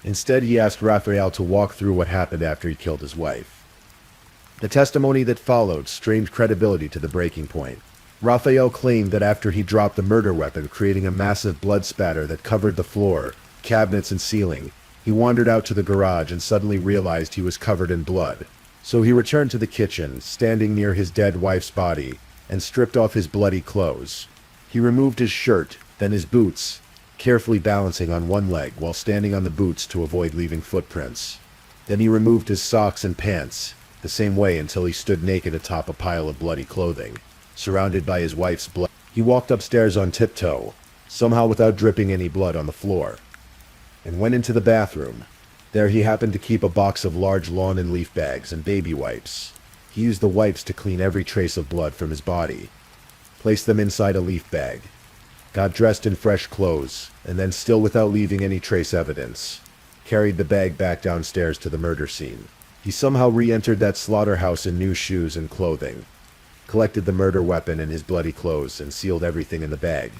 Instead, he asked Raphael to walk through what happened after he killed his wife. The testimony that followed strained credibility to the breaking point. Raphael claimed that after he dropped the murder weapon, creating a massive blood spatter that covered the floor, cabinets, and ceiling, he wandered out to the garage and suddenly realized he was covered in blood. So he returned to the kitchen, standing near his dead wife's body, and stripped off his bloody clothes. He removed his shirt, then his boots, carefully balancing on one leg while standing on the boots to avoid leaving footprints. Then he removed his socks and pants, the same way until he stood naked atop a pile of bloody clothing, surrounded by his wife's blood. He walked upstairs on tiptoe, somehow without dripping any blood on the floor, and went into the bathroom. There he happened to keep a box of large lawn and leaf bags and baby wipes. He used the wipes to clean every trace of blood from his body, placed them inside a leaf bag, got dressed in fresh clothes, and then, still without leaving any trace evidence, carried the bag back downstairs to the murder scene. He somehow re-entered that slaughterhouse in new shoes and clothing, collected the murder weapon and his bloody clothes, and sealed everything in the bag.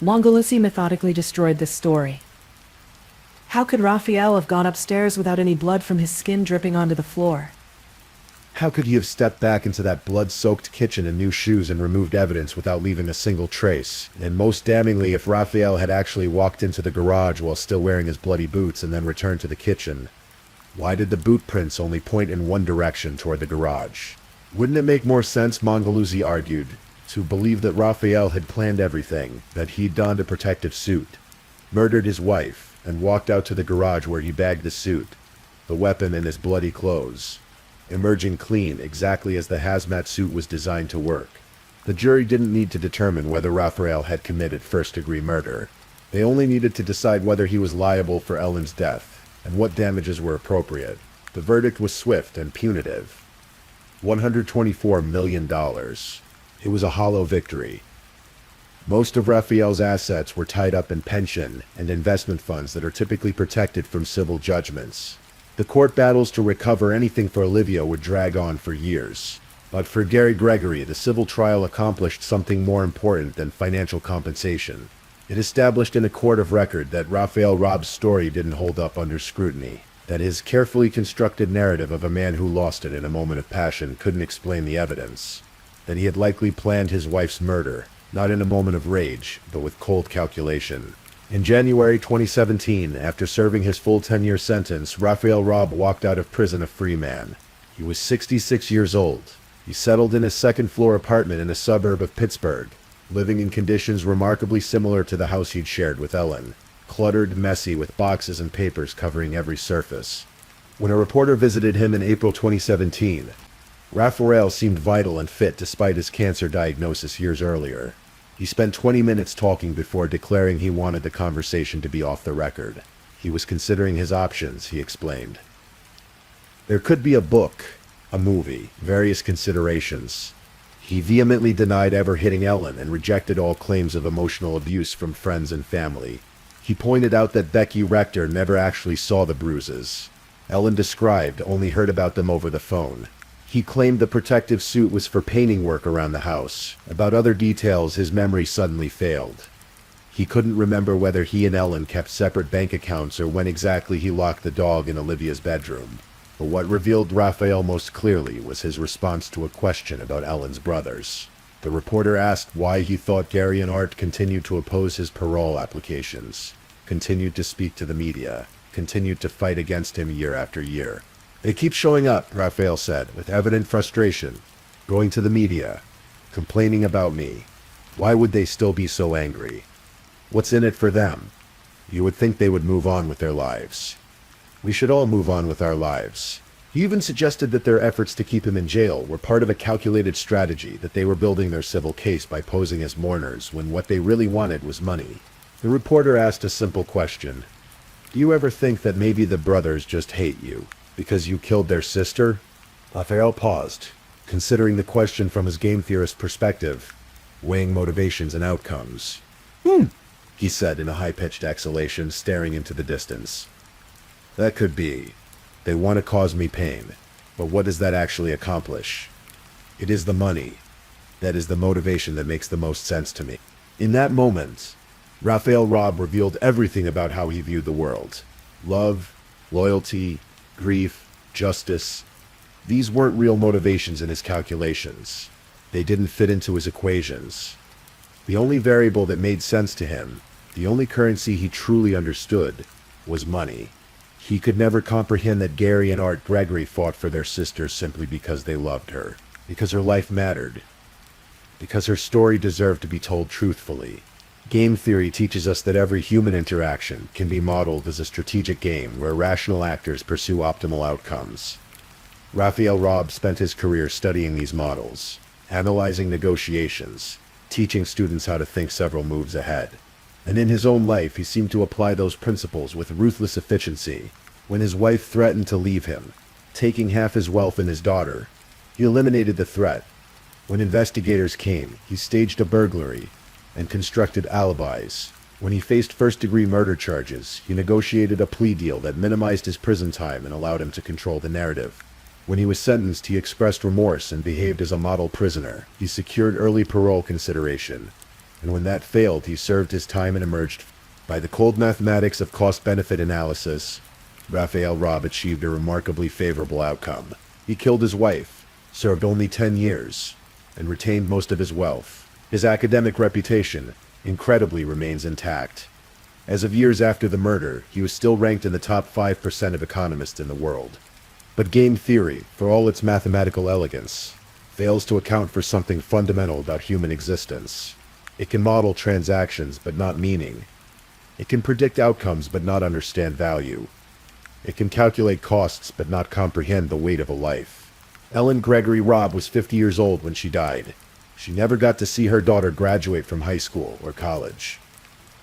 Mongolusi methodically destroyed this story. How could Raphael have gone upstairs without any blood from his skin dripping onto the floor? How could he have stepped back into that blood-soaked kitchen in new shoes and removed evidence without leaving a single trace? And most damningly, if Raphael had actually walked into the garage while still wearing his bloody boots and then returned to the kitchen, why did the boot prints only point in one direction toward the garage? Wouldn't it make more sense, Mongolusi argued, to believe that Raphael had planned everything, that he'd donned a protective suit, murdered his wife, and walked out to the garage where he bagged the suit, the weapon, and his bloody clothes, emerging clean exactly as the hazmat suit was designed to work? The jury didn't need to determine whether Raphael had committed first-degree murder. They only needed to decide whether he was liable for Ellen's death, and what damages were appropriate. The verdict was swift and punitive. $124 million. It was a hollow victory. Most of Raphael's assets were tied up in pension and investment funds that are typically protected from civil judgments. The court battles to recover anything for Olivia would drag on for years. But for Gary Gregory, the civil trial accomplished something more important than financial compensation. It established in a court of record that Raphael Robb's story didn't hold up under scrutiny, that his carefully constructed narrative of a man who lost it in a moment of passion couldn't explain the evidence, that he had likely planned his wife's murder, not in a moment of rage, but with cold calculation. In January 2017, after serving his full 10-year sentence, Raphael Robb walked out of prison a free man. He was 66 years old. He settled in a second-floor apartment in a suburb of Pittsburgh, living in conditions remarkably similar to the house he'd shared with Ellen, cluttered, messy, with boxes and papers covering every surface. When a reporter visited him in April 2017, Raphael seemed vital and fit despite his cancer diagnosis years earlier. He spent 20 minutes talking before declaring he wanted the conversation to be off the record. He was considering his options, he explained. There could be a book, a movie, various considerations. He vehemently denied ever hitting Ellen and rejected all claims of emotional abuse from friends and family. He pointed out that Becky Rector never actually saw the bruises. Ellen described, only heard about them over the phone. He claimed the protective suit was for painting work around the house. About other details, his memory suddenly failed. He couldn't remember whether he and Ellen kept separate bank accounts or when exactly he locked the dog in Olivia's bedroom. But what revealed Raphael most clearly was his response to a question about Ellen's brothers. The reporter asked why he thought Gary and Art continued to oppose his parole applications, continued to speak to the media, continued to fight against him year after year. They keep showing up, Raphael said, with evident frustration, going to the media, complaining about me. Why would they still be so angry? What's in it for them? You would think they would move on with their lives. We should all move on with our lives. He even suggested that their efforts to keep him in jail were part of a calculated strategy, that they were building their civil case by posing as mourners when what they really wanted was money. The reporter asked a simple question. Do you ever think that maybe the brothers just hate you because you killed their sister? Raphael paused, considering the question from his game theorist perspective, weighing motivations and outcomes. He said in a high-pitched exhalation, staring into the distance. That could be. They want to cause me pain. But what does that actually accomplish? It is the money. That is the motivation that makes the most sense to me. In that moment, Raphael Robb revealed everything about how he viewed the world. Love, loyalty, grief, justice. These weren't real motivations in his calculations. They didn't fit into his equations. The only variable that made sense to him, the only currency he truly understood, was money. He could never comprehend that Gary and Art Gregory fought for their sister simply because they loved her, because her life mattered, because her story deserved to be told truthfully. Game theory teaches us that every human interaction can be modeled as a strategic game where rational actors pursue optimal outcomes. Raphael Robb spent his career studying these models, analyzing negotiations, teaching students how to think several moves ahead. And in his own life, he seemed to apply those principles with ruthless efficiency. When his wife threatened to leave him, taking half his wealth and his daughter, he eliminated the threat. When investigators came, he staged a burglary and constructed alibis. When he faced first-degree murder charges, he negotiated a plea deal that minimized his prison time and allowed him to control the narrative. When he was sentenced, he expressed remorse and behaved as a model prisoner. He secured early parole consideration, and when that failed, he served his time and emerged. By the cold mathematics of cost-benefit analysis, Raphael Robb achieved a remarkably favorable outcome. He killed his wife, served only 10 years, and retained most of his wealth. His academic reputation, incredibly, remains intact. As of years after the murder, he was still ranked in the top 5% of economists in the world. But game theory, for all its mathematical elegance, fails to account for something fundamental about human existence. It can model transactions but not meaning. It can predict outcomes but not understand value. It can calculate costs but not comprehend the weight of a life. Ellen Gregory Robb was 50 years old when she died. She never got to see her daughter graduate from high school or college.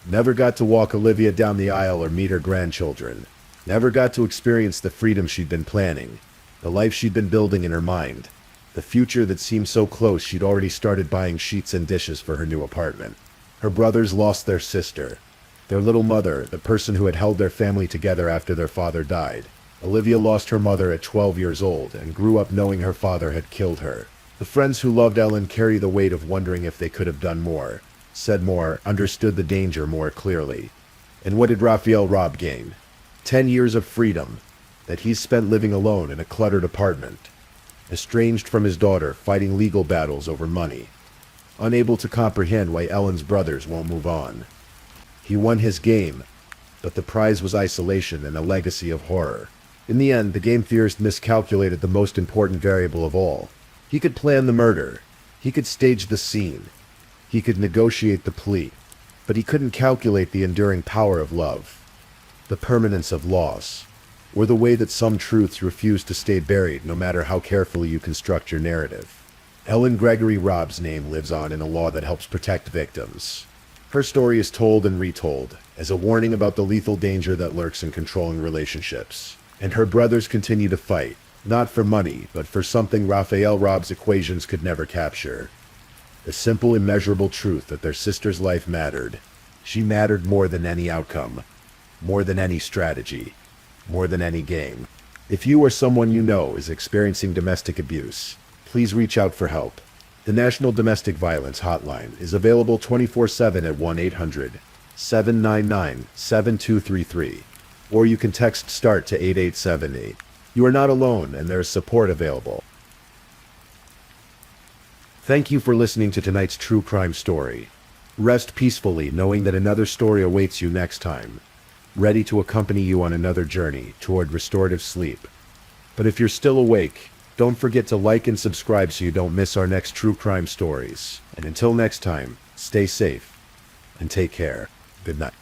Never got to walk Olivia down the aisle or meet her grandchildren. Never got to experience the freedom she'd been planning, the life she'd been building in her mind, the future that seemed so close she'd already started buying sheets and dishes for her new apartment. Her brothers lost their sister, their little mother, the person who had held their family together after their father died. Olivia lost her mother at 12 years old and grew up knowing her father had killed her. The friends who loved Ellen carry the weight of wondering if they could have done more, said more, understood the danger more clearly. And what did Raphael Robb gain? 10 years of freedom that he's spent living alone in a cluttered apartment, estranged from his daughter, fighting legal battles over money, unable to comprehend why Ellen's brothers won't move on. He won his game, but the prize was isolation and a legacy of horror. In the end, the game theorist miscalculated the most important variable of all. He could plan the murder, he could stage the scene, he could negotiate the plea, but he couldn't calculate the enduring power of love, the permanence of loss, or the way that some truths refuse to stay buried no matter how carefully you construct your narrative. Ellen Gregory Robb's name lives on in a law that helps protect victims. Her story is told and retold as a warning about the lethal danger that lurks in controlling relationships. And her brothers continue to fight, not for money, but for something Raphael Robb's equations could never capture. The simple, immeasurable truth that their sister's life mattered. She mattered more than any outcome, more than any strategy, more than any game. If you or someone you know is experiencing domestic abuse, please reach out for help. The National Domestic Violence Hotline is available 24/7 at 1-800-799-7233, or you can text START to 8878. You are not alone, and there is support available. Thank you for listening to tonight's true crime story. Rest peacefully knowing that another story awaits you next time, ready to accompany you on another journey toward restorative sleep. But if you're still awake, don't forget to like and subscribe so you don't miss our next true crime stories. And until next time, stay safe and take care. Good night.